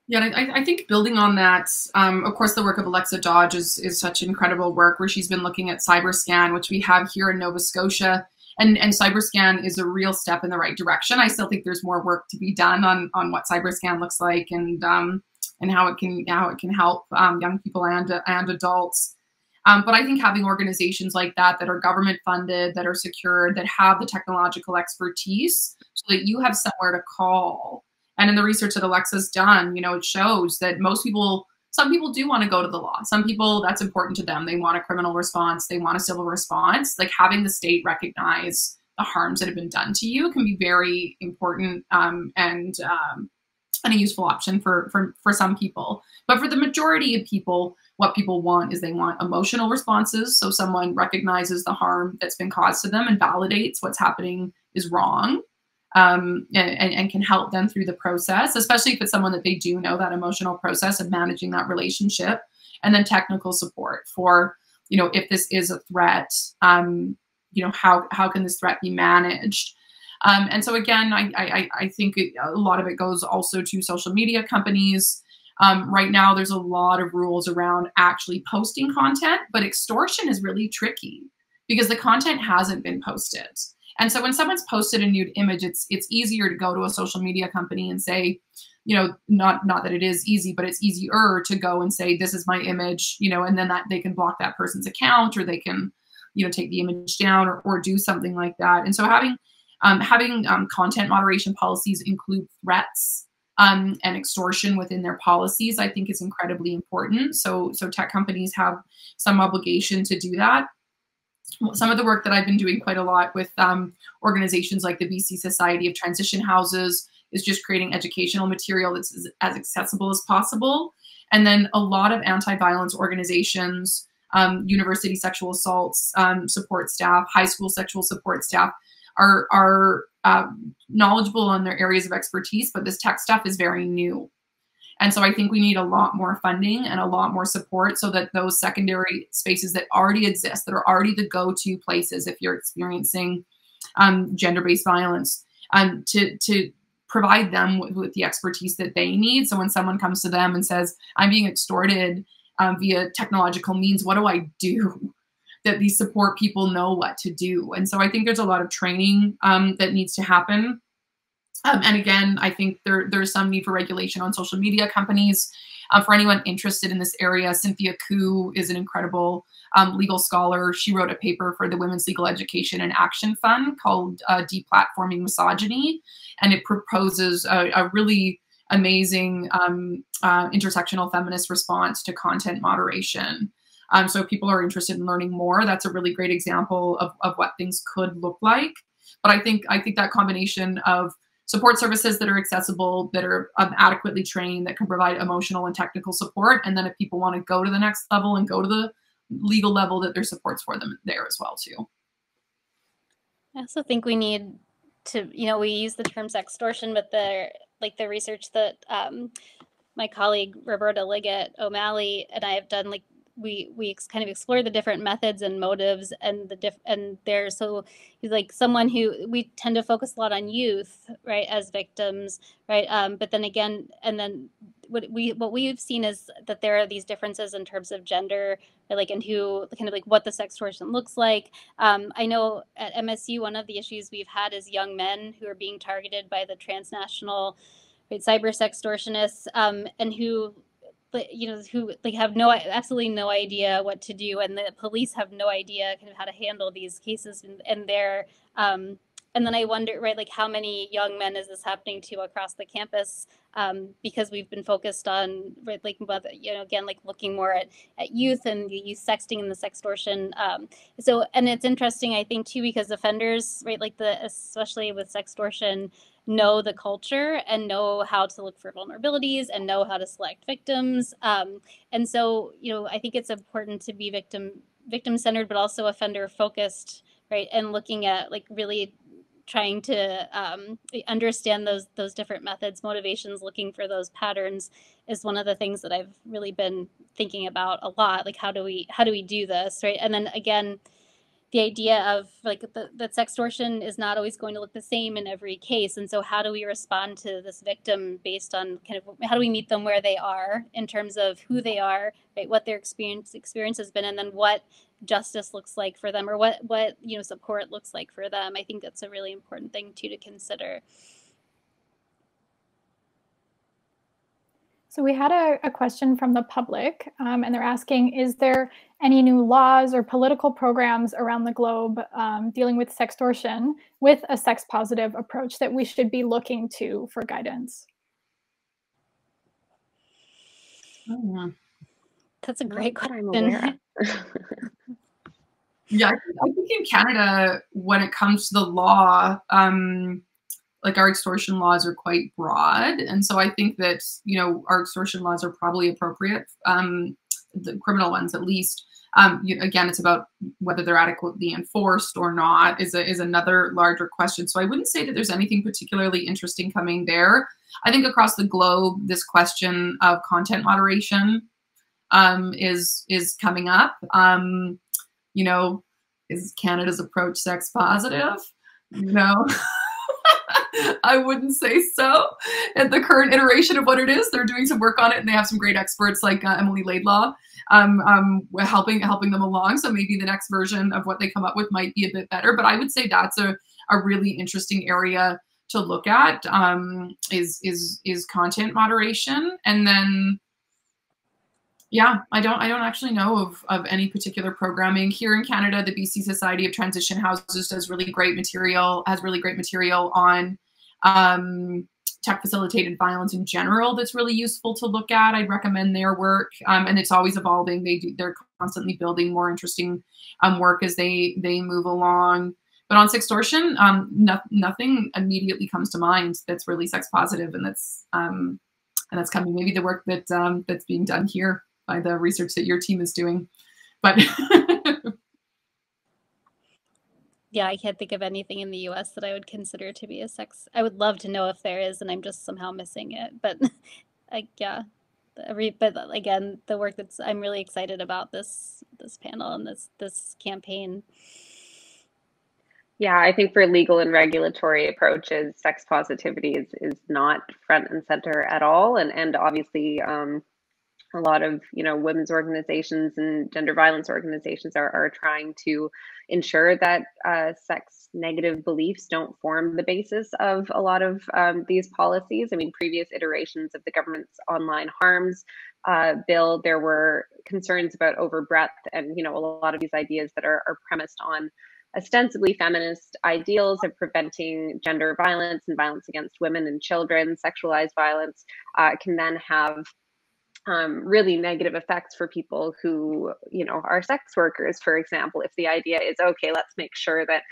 Yeah, I think building on that, of course, the work of Alexa Dodge is such incredible work, where she's been looking at CyberScan, which we have here in Nova Scotia. And CyberScan is a real step in the right direction. I still think there's more work to be done on what CyberScan looks like and how it can help young people and adults. But I think having organizations like that are government funded, that are secured, that have the technological expertise, so that you have somewhere to call. And in the research that Alexa's done, it shows that some people do want to go to the law. Some people, that's important to them. They want a criminal response. They want a civil response. Like, having the state recognize the harms that have been done to you can be very important and a useful option for some people. But for the majority of people, what people want is they want emotional responses. So someone recognizes the harm that's been caused to them and validates what's happening is wrong. And can help them through the process, especially if it's someone that they do know, that emotional process of managing that relationship. And then technical support for, if this is a threat, how can this threat be managed? And so again, I think a lot of it goes also to social media companies. Right now, there's a lot of rules around actually posting content, but extortion is really tricky because the content hasn't been posted. And so when someone's posted a nude image, it's easier to go to a social media company and say, not that it is easy, but it's easier to go and say, this is my image, and then that they can block that person's account, or they can, take the image down or do something like that. And so having content moderation policies include threats and extortion within their policies, I think is incredibly important. So tech companies have some obligation to do that. Some of the work that I've been doing quite a lot with organizations like the BC Society of Transition Houses is just creating educational material that's as accessible as possible. And then a lot of anti-violence organizations, university sexual assaults support staff, high school sexual support staff are knowledgeable on their areas of expertise, but this tech stuff is very new. And so I think we need a lot more funding and a lot more support so that those secondary spaces that already exist, that are already the go-to places if you're experiencing gender-based violence, to provide them with the expertise that they need. So when someone comes to them and says, I'm being extorted via technological means, what do I do? That these support people know what to do. And so I think there's a lot of training that needs to happen. And again, I think there's some need for regulation on social media companies. For anyone interested in this area, Cynthia Koo is an incredible legal scholar. She wrote a paper for the Women's Legal Education and Action Fund called Deplatforming Misogyny. And it proposes a really amazing intersectional feminist response to content moderation. So if people are interested in learning more, that's a really great example of what things could look like. But I think that combination of support services that are accessible, that are adequately trained, that can provide emotional and technical support. And then if people want to go to the next level and go to the legal level, that there's supports for them there as well too. I also think we need to, we use the term sextortion, but the research that my colleague Roberta Liggett O'Malley and I have done, we kind of explore the different methods and motives and so he's like someone who we tend to focus a lot on youth, right, as victims, right, but then again, and then what we've seen is that there are these differences in terms of gender, right, and who kind of what the sextortion looks like. I know at MSU one of the issues we've had is young men who are being targeted by the transnational, right, cyber sextortionists, and who have absolutely no idea what to do, and the police have no idea kind of how to handle these cases, and they're and then I wonder, right, how many young men is this happening to across the campus, because we've been focused on, right, again, looking more at youth and the youth sexting and the sextortion. So, and it's interesting, I think, too, because offenders, right, especially with sextortion, know the culture and know how to look for vulnerabilities and know how to select victims. And so, I think it's important to be victim-centered, but also offender-focused, right? And looking at really trying to understand those different methods, motivations, looking for those patterns is one of the things that I've really been thinking about a lot. How do we do this, right? And then again, the idea of like that sextortion is not always going to look the same in every case. And so how do we respond to this victim based on kind of how do we meet them where they are in terms of who they are, right, what their experience has been, and then what justice looks like for them, or what support looks like for them. I think that's a really important thing too to consider. So we had a question from the public, and they're asking, is there any new laws or political programs around the globe dealing with sextortion with a sex-positive approach that we should be looking to for guidance? That's a great question. Yeah, I think in Canada, when it comes to the law, like our extortion laws are quite broad. And so I think that, our extortion laws are probably appropriate, the criminal ones at least. Again, it's about whether they're adequately enforced or not is another larger question. So I wouldn't say that there's anything particularly interesting coming there. I think across the globe, this question of content moderation is coming up. Is Canada's approach sex positive? I wouldn't say so. At the current iteration of what it is, they're doing some work on it, and they have some great experts like Emily Laidlaw helping them along. So maybe the next version of what they come up with might be a bit better. But I would say that's a really interesting area to look at, is content moderation. And then, yeah, I don't actually know of any particular programming here in Canada. The BC Society of Transition Houses has really great material on tech facilitated violence in general that's really useful to look at. I'd recommend their work, and it's always evolving. They're constantly building more interesting work as they move along. But on sextortion, nothing immediately comes to mind that's really sex positive, and that's coming. Maybe the work that's being done here by the research that your team is doing, but. Yeah, I can't think of anything in the US that I would consider to be a sex. I would love to know if there is, and I'm just somehow missing it. But but again, the work I'm really excited about this panel and this campaign. Yeah, I think for legal and regulatory approaches, sex positivity is not front and center at all, and obviously a lot of women's organizations and gender violence organizations are trying to ensure that sex negative beliefs don't form the basis of a lot of these policies. I mean, previous iterations of the government's online harms bill, there were concerns about overbreadth and a lot of these ideas that are premised on ostensibly feminist ideals of preventing gender violence and violence against women and children. Sexualized violence can then have really negative effects for people who, are sex workers, for example. If the idea is, okay, let's make sure that,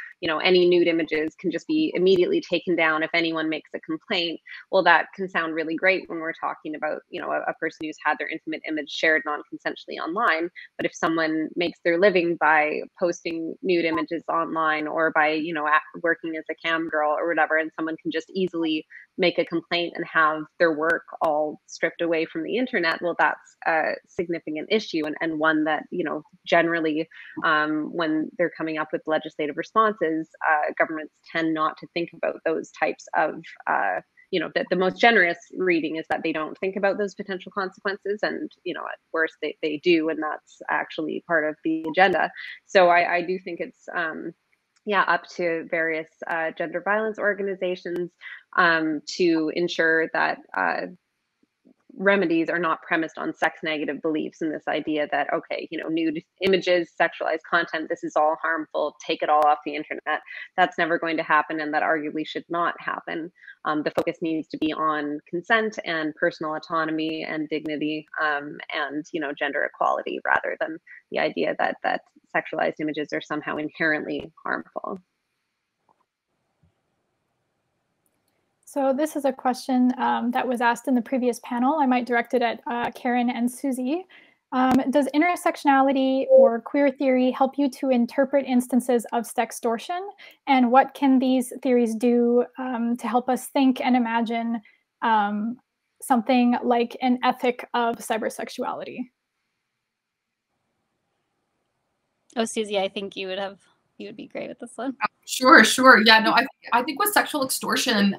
any nude images can just be immediately taken down if anyone makes a complaint. Well, that can sound really great when we're talking about, a person who's had their intimate image shared non-consensually online. But if someone makes their living by posting nude images online, or by, working as a cam girl or whatever, and someone can just easily make a complaint and have their work all stripped away from the internet, well, that's a significant issue, and one that, generally when they're coming up with legislative responses, governments tend not to think about those types of, the most generous reading is that they don't think about those potential consequences, and, at worst they do, and that's actually part of the agenda. So I do think it's, up to various gender violence organizations to ensure that remedies are not premised on sex negative beliefs and this idea that, okay, nude images, sexualized content, this is all harmful, take it all off the internet. That's never going to happen, and that arguably should not happen. The focus needs to be on consent and personal autonomy and dignity, and gender equality, rather than the idea that sexualized images are somehow inherently harmful. So this is a question that was asked in the previous panel. I might direct it at Karen and Susie. Does intersectionality or queer theory help you to interpret instances of sextortion? And what can these theories do to help us think and imagine something like an ethic of cybersexuality? Oh, Susie, I think you would have you would be great with this one. Sure. Yeah, no, I think with sexual extortion,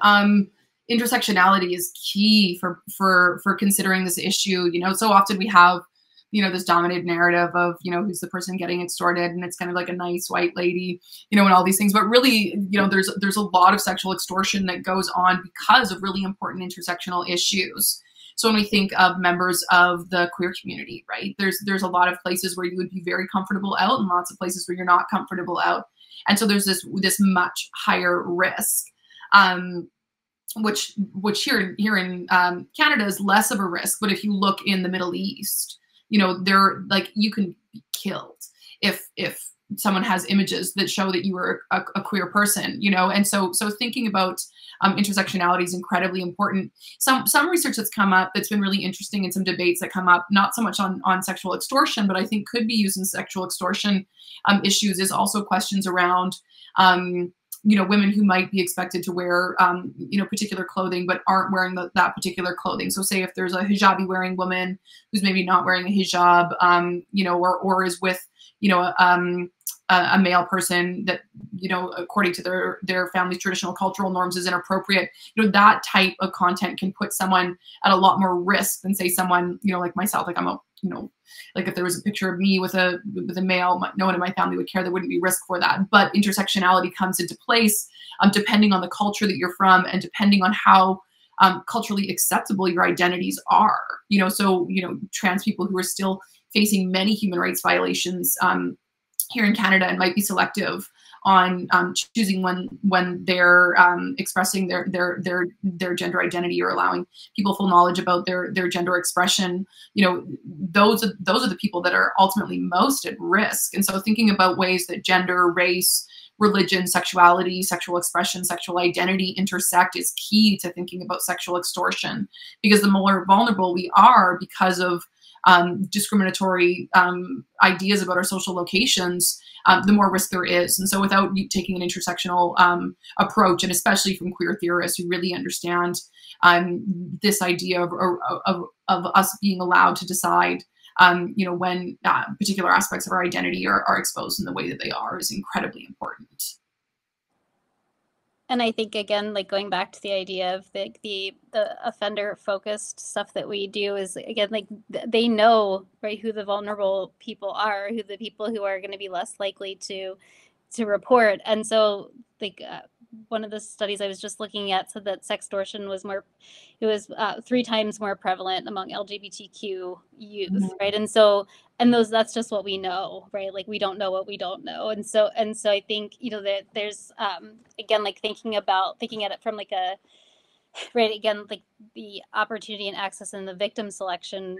intersectionality is key for considering this issue. You know, so often we have, you know, this dominated narrative of, you know, who's the person getting extorted, and it's kind of like a nice white lady, you know, and all these things. But really, you know, there's a lot of sexual extortion that goes on because of really important intersectional issues. So when we think of members of the queer community, right, there's a lot of places where you would be very comfortable out and lots of places where you're not comfortable out. And so there's this much higher risk, which here in Canada is less of a risk. But if you look in the Middle East, you know, they're like, you can be killed if someone has images that show that you were a queer person, you know. And so thinking about intersectionality is incredibly important. Some research that's come up that's been really interesting, and some debates that come up, not so much on sexual extortion, but I think could be used in sexual extortion issues, is also questions around you know, women who might be expected to wear, you know, particular clothing, but aren't wearing that particular clothing. So say if there's a hijabi wearing woman who's maybe not wearing a hijab, you know, or is with, you know, a male person that, you know, according to their family's traditional cultural norms is inappropriate, you know, that type of content can put someone at a lot more risk than say someone, you know, like myself, like you know, like if there was a picture of me with a male, no one in my family would care. There wouldn't be risk for that. But intersectionality comes into place depending on the culture that you're from and depending on how culturally acceptable your identities are. You know, so, you know, trans people who are still facing many human rights violations here in Canada and might be selective on choosing when they're expressing their gender identity or allowing people full knowledge about their gender expression. You know, those are the people that are ultimately most at risk. And so thinking about ways that gender, race, religion, sexuality, sexual expression, sexual identity intersect is key to thinking about sexual extortion, because the more vulnerable we are because of discriminatory ideas about our social locations, the more risk there is. And so without taking an intersectional approach, and especially from queer theorists who really understand this idea of us being allowed to decide, you know, when particular aspects of our identity are exposed in the way that they are, is incredibly important. And I think, again, like going back to the idea of the offender focused stuff that we do is, again, like they know, right, who the vulnerable people are, who the people who are going to be less likely to report. And so like one of the studies I was just looking at said that sextortion was 3 times more prevalent among LGBTQ youth, right? And so, that's just what we know, right? Like we don't know what we don't know. And so I think, you know, that there's again, like thinking at it from like a, right, again, like the opportunity and access and the victim selection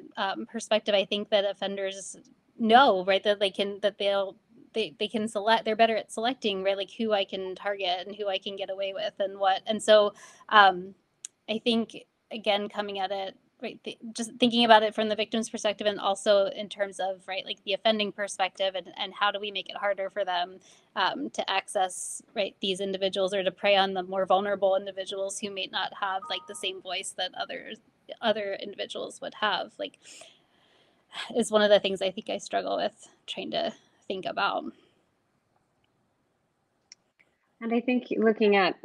perspective, I think that offenders know, right, that they can select, they're better at selecting, right, like who I can target and who I can get away with and what. And so I think, again, coming at it, right, just thinking about it from the victim's perspective and also in terms of, right, like the offending perspective and how do we make it harder for them to access, right, these individuals, or to prey on the more vulnerable individuals who may not have like the same voice that other individuals would have, like, is one of the things I think I struggle with trying to think about. And I think looking at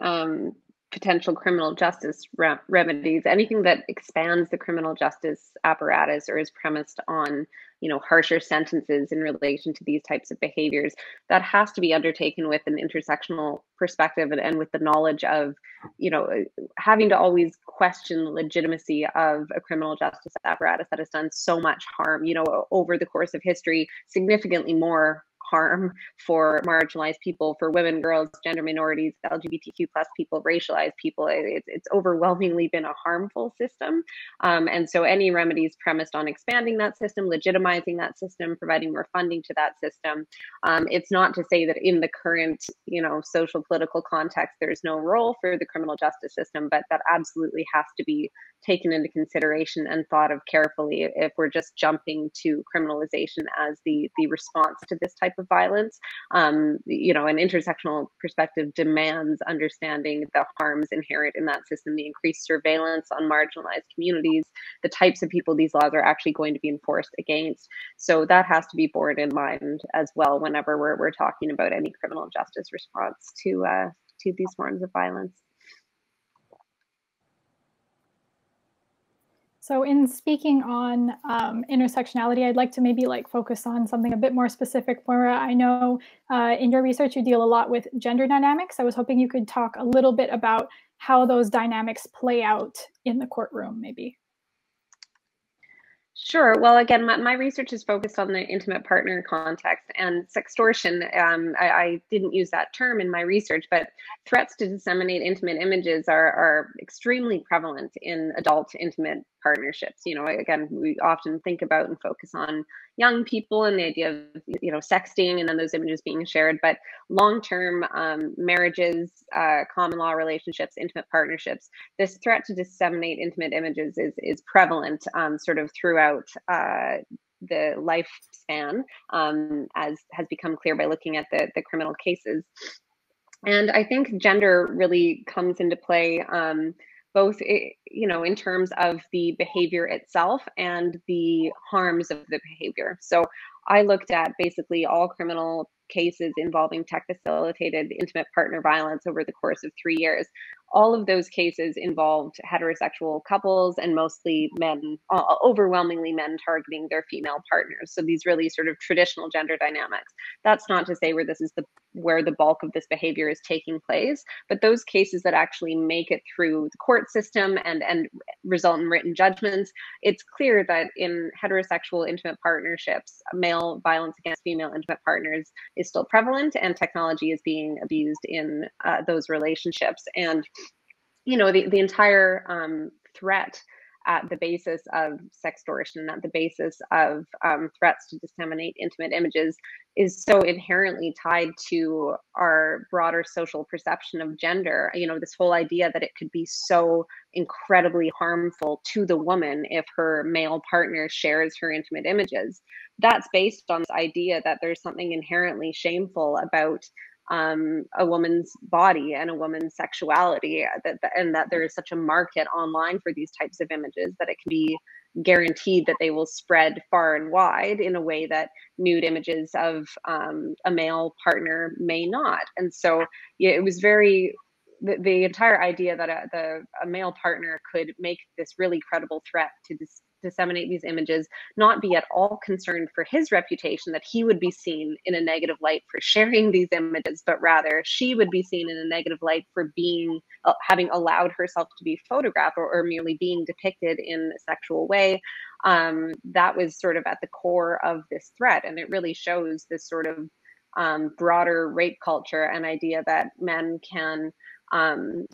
potential criminal justice remedies, anything that expands the criminal justice apparatus or is premised on, you know, harsher sentences in relation to these types of behaviors, that has to be undertaken with an intersectional perspective and with the knowledge of, you know, having to always question the legitimacy of a criminal justice apparatus that has done so much harm, you know, over the course of history, significantly more harm for marginalized people, for women, girls, gender minorities, LGBTQ plus people, racialized people. It's overwhelmingly been a harmful system. And so any remedies premised on expanding that system, legitimizing that system, providing more funding to that system. It's not to say that in the current, you know, social political context, there's no role for the criminal justice system, but that absolutely has to be taken into consideration and thought of carefully if we're just jumping to criminalization as the response to this type of violence. You know, an intersectional perspective demands understanding the harms inherent in that system, the increased surveillance on marginalized communities, the types of people these laws are actually going to be enforced against. So that has to be borne in mind as well whenever we're talking about any criminal justice response to these forms of violence. So in speaking on intersectionality, I'd like to maybe focus on something a bit more specific. Maura, I know in your research you deal a lot with gender dynamics. I was hoping you could talk a little bit about how those dynamics play out in the courtroom, maybe. Sure. Well, again, my research is focused on the intimate partner context, and sextortion, I didn't use that term in my research, but threats to disseminate intimate images are extremely prevalent in adult intimate partnerships. You know, again, we often think about and focus on young people and the idea of, you know, sexting and then those images being shared, but long-term marriages, common law relationships, intimate partnerships, this threat to disseminate intimate images is prevalent sort of throughout the lifespan, as has become clear by looking at the criminal cases. And I think gender really comes into play both, you know, in terms of the behavior itself and the harms of the behavior. So I looked at basically all criminal cases involving tech-facilitated intimate partner violence over the course of 3 years. All of those cases involved heterosexual couples and mostly men, overwhelmingly men targeting their female partners. So these really sort of traditional gender dynamics. That's not to say where the bulk of this behavior is taking place, but those cases that actually make it through the court system and result in written judgments, it's clear that in heterosexual intimate partnerships, male violence against female intimate partners is still prevalent, and technology is being abused in those relationships. And you know, the entire threat at the basis of sextortion, at the basis of threats to disseminate intimate images, is so inherently tied to our broader social perception of gender. You know, this whole idea that it could be so incredibly harmful to the woman if her male partner shares her intimate images. That's based on this idea that there's something inherently shameful about a woman's body and a woman's sexuality, and that there is such a market online for these types of images that it can be guaranteed that they will spread far and wide in a way that nude images of a male partner may not. And so yeah, it was very, the entire idea that a male partner could make this really credible threat to disseminate these images, not be at all concerned for his reputation that he would be seen in a negative light for sharing these images, but rather she would be seen in a negative light for being having allowed herself to be photographed or merely being depicted in a sexual way. That was sort of at the core of this threat, and it really shows this sort of broader rape culture and idea that men can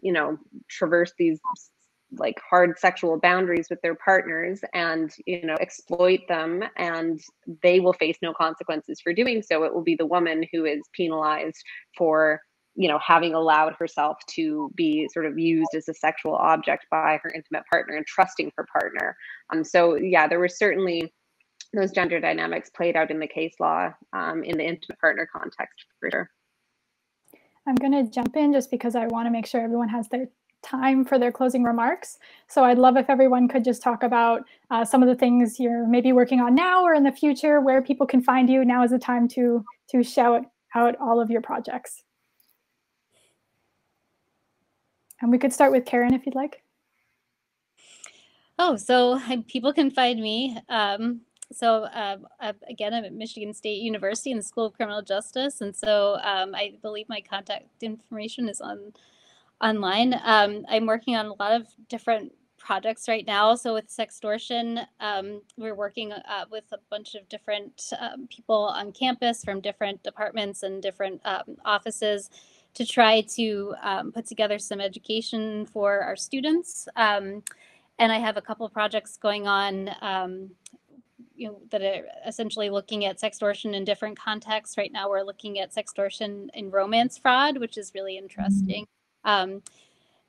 you know, traverse these like hard sexual boundaries with their partners and, you know, exploit them, and they will face no consequences for doing so. It will be the woman who is penalized for, you know, having allowed herself to be sort of used as a sexual object by her intimate partner and trusting her partner. So yeah, there were certainly those gender dynamics played out in the case law in the intimate partner context for sure. I'm going to jump in just because I want to make sure everyone has their time for their closing remarks. So I'd love if everyone could just talk about some of the things you're maybe working on now or in the future, where people can find you. Now is the time to shout out all of your projects. And we could start with Karen if you'd like. Oh, so people can find me. Again, I'm at Michigan State University in the School of Criminal Justice. And so I believe my contact information is online. I'm working on a lot of different projects right now. So with Sextortion, we're working with a bunch of different people on campus from different departments and different offices to try to put together some education for our students. And I have a couple of projects going on that are essentially looking at sextortion in different contexts. Right now, we're looking at sextortion in romance fraud, which is really interesting.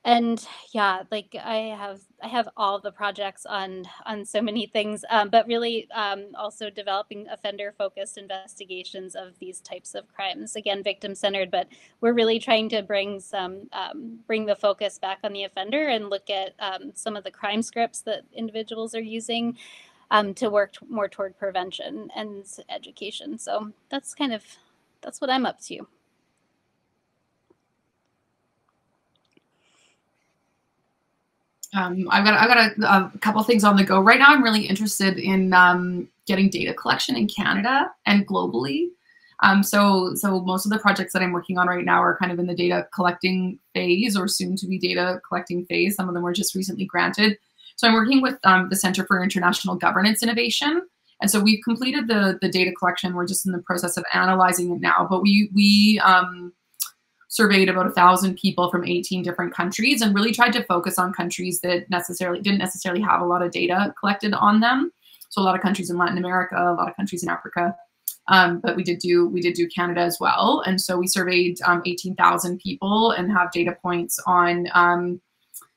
And yeah, like I have all the projects on so many things, but really also developing offender-focused investigations of these types of crimes. Again, victim-centered, but we're really trying to bring the focus back on the offender and look at some of the crime scripts that individuals are using to work more toward prevention and education. So that's what I'm up to. I've got a couple things on the go right now. I'm really interested in getting data collection in Canada and globally. So most of the projects that I'm working on right now are kind of in the data collecting phase or soon to be data collecting phase. Some of them were just recently granted. So I'm working with the Center for International Governance Innovation. And so we've completed the data collection. We're just in the process of analyzing it now. But we surveyed about 1,000 people from 18 different countries and really tried to focus on countries that didn't necessarily have a lot of data collected on them. So a lot of countries in Latin America, a lot of countries in Africa, but we did do Canada as well. And so we surveyed 18,000 people and have data points on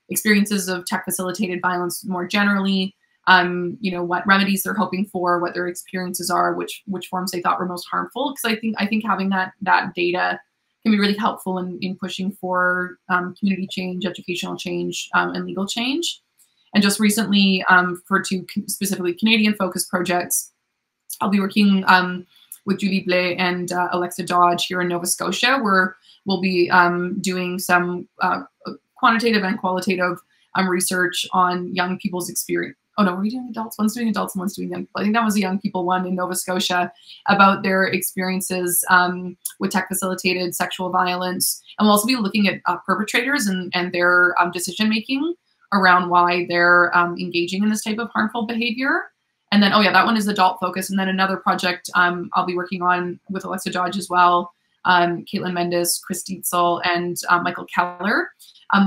experiences of tech facilitated violence more generally. What remedies they're hoping for, what their experiences are, which forms they thought were most harmful. Because I think having that data can be really helpful in pushing for community change, educational change, and legal change. And just recently, for two specifically Canadian-focused projects, I'll be working with Julie Blais and Alexa Dodge here in Nova Scotia, where we'll be doing some quantitative and qualitative research on young people's experience. Oh no, were we doing adults? One's doing adults and one's doing young people. I think that was a young people one in Nova Scotia about their experiences with tech-facilitated sexual violence. And we'll also be looking at perpetrators and their decision-making around why they're engaging in this type of harmful behavior. And then, oh yeah, that one is adult focused. And then another project I'll be working on with Alexa Dodge as well, Caitlin Mendes, Chris Dietzel, and Michael Keller.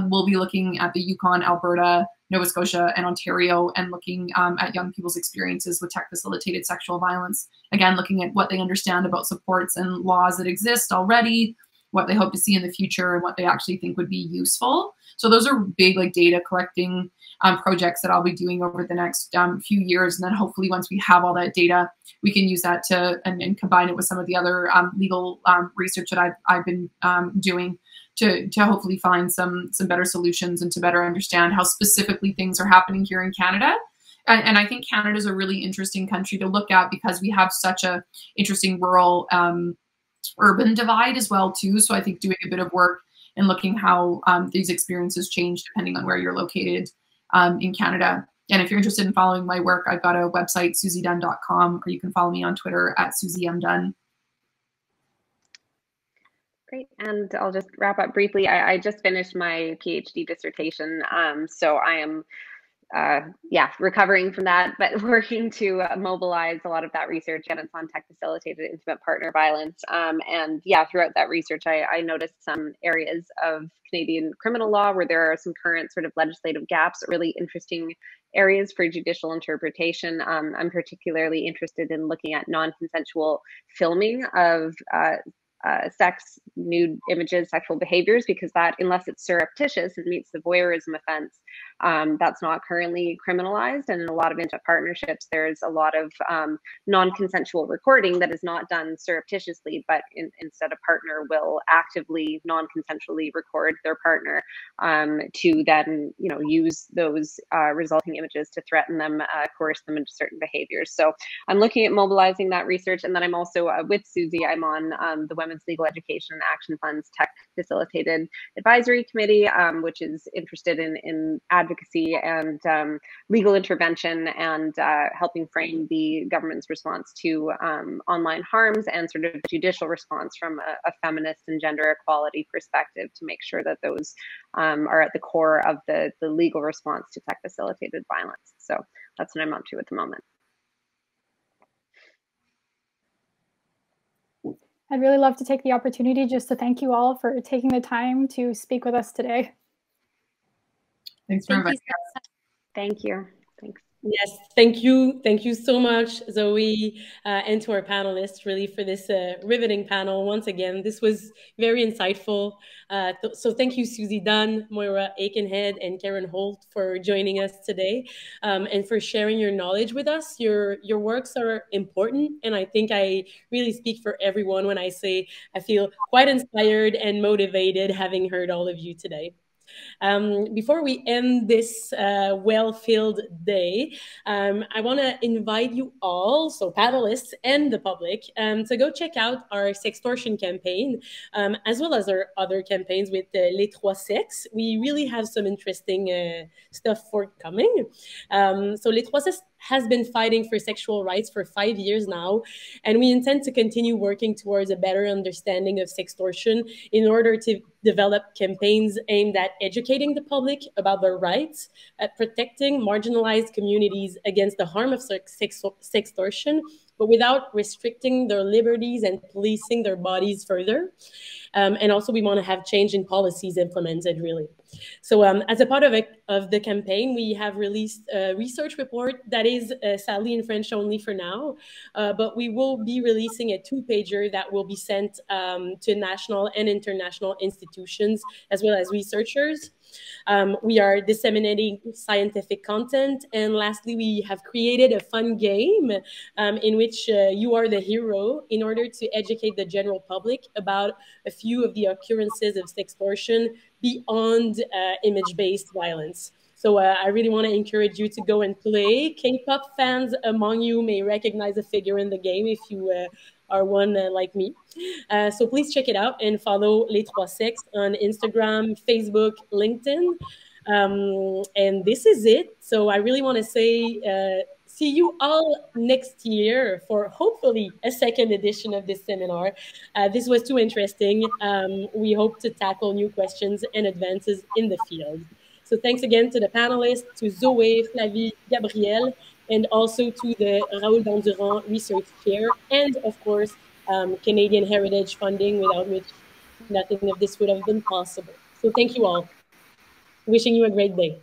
We'll be looking at the Yukon, Alberta, Nova Scotia, and Ontario, and looking at young people's experiences with tech-facilitated sexual violence. Again, looking at what they understand about supports and laws that exist already, what they hope to see in the future, and what they actually think would be useful. So those are big data collecting projects that I'll be doing over the next few years. And then hopefully once we have all that data, we can use that and combine it with some of the other legal research that I've been doing to hopefully find some better solutions and to better understand how specifically things are happening here in Canada. And I think Canada is a really interesting country to look at because we have such a interesting rural urban divide as well too. So I think doing a bit of work and looking how these experiences change depending on where you're located in Canada. And if you're interested in following my work, I've got a website, susiedunn.com, or you can follow me on Twitter at Susie M Dunn. Great, and I'll just wrap up briefly. I just finished my PhD dissertation, so I am recovering from that, but working to mobilize a lot of that research, and it's on tech-facilitated intimate partner violence. And yeah, throughout that research, I noticed some areas of Canadian criminal law where there are some current sort of legislative gaps, really interesting areas for judicial interpretation. I'm particularly interested in looking at non-consensual filming of sex, nude images, sexual behaviors, because that, unless it's surreptitious and meets the voyeurism offense, that's not currently criminalized. And in a lot of intimate partnerships, there's a lot of non-consensual recording that is not done surreptitiously, but instead a partner will actively, non-consensually record their partner to then, use those resulting images to threaten them, coerce them into certain behaviors. So I'm looking at mobilizing that research. And then I'm also, with Susie, I'm on the Women's Legal Education and Action Fund's Tech Facilitated Advisory Committee, which is interested in advocacy and legal intervention and helping frame the government's response to online harms and sort of judicial response from a feminist and gender equality perspective to make sure that those are at the core of the legal response to tech facilitated violence. So that's what I'm up to at the moment. I'd really love to take the opportunity just to thank you all for taking the time to speak with us today. Thanks very much. Thank you. Thanks. Yes, thank you. Thank you so much, Zoe, and to our panelists, really, for this riveting panel. Once again, this was very insightful. So thank you, Susie Dunn, Moira Aikenhead, and Karen Holt for joining us today, and for sharing your knowledge with us. Your works are important, and I think I really speak for everyone when I say I feel quite inspired and motivated having heard all of you today. Before we end this well-filled day, I want to invite you all, so panelists and the public, to go check out our Sextortion campaign, as well as our other campaigns with Les Trois Sexes. We really have some interesting stuff forthcoming. So Les Trois Sexes has been fighting for sexual rights for 5 years now, and we intend to continue working towards a better understanding of sextortion in order to develop campaigns aimed at educating the public about their rights, at protecting marginalized communities against the harm of sextortion, but without restricting their liberties and policing their bodies further. And also, we want to have change in policies implemented, really. So as a part of the campaign, we have released a research report that is sadly in French only for now, but we will be releasing a 2-pager that will be sent to national and international institutions, as well as researchers. We are disseminating scientific content. And lastly, we have created a fun game in which you are the hero in order to educate the general public about a few of the occurrences of sextortion beyond image-based violence. So I really want to encourage you to go and play. K-pop fans among you may recognize a figure in the game if you are one like me. So please check it out and follow Les Trois Sexes on Instagram, Facebook, LinkedIn. And this is it. So I really want to say see you all next year for hopefully a second edition of this seminar. This was too interesting. We hope to tackle new questions and advances in the field. So thanks again to the panelists, to Zoe, Flavie, Gabrielle, and also to the Raoul-Dandurand Research Chair, and of course, Canadian Heritage Funding, without which nothing of this would have been possible. So thank you all. Wishing you a great day.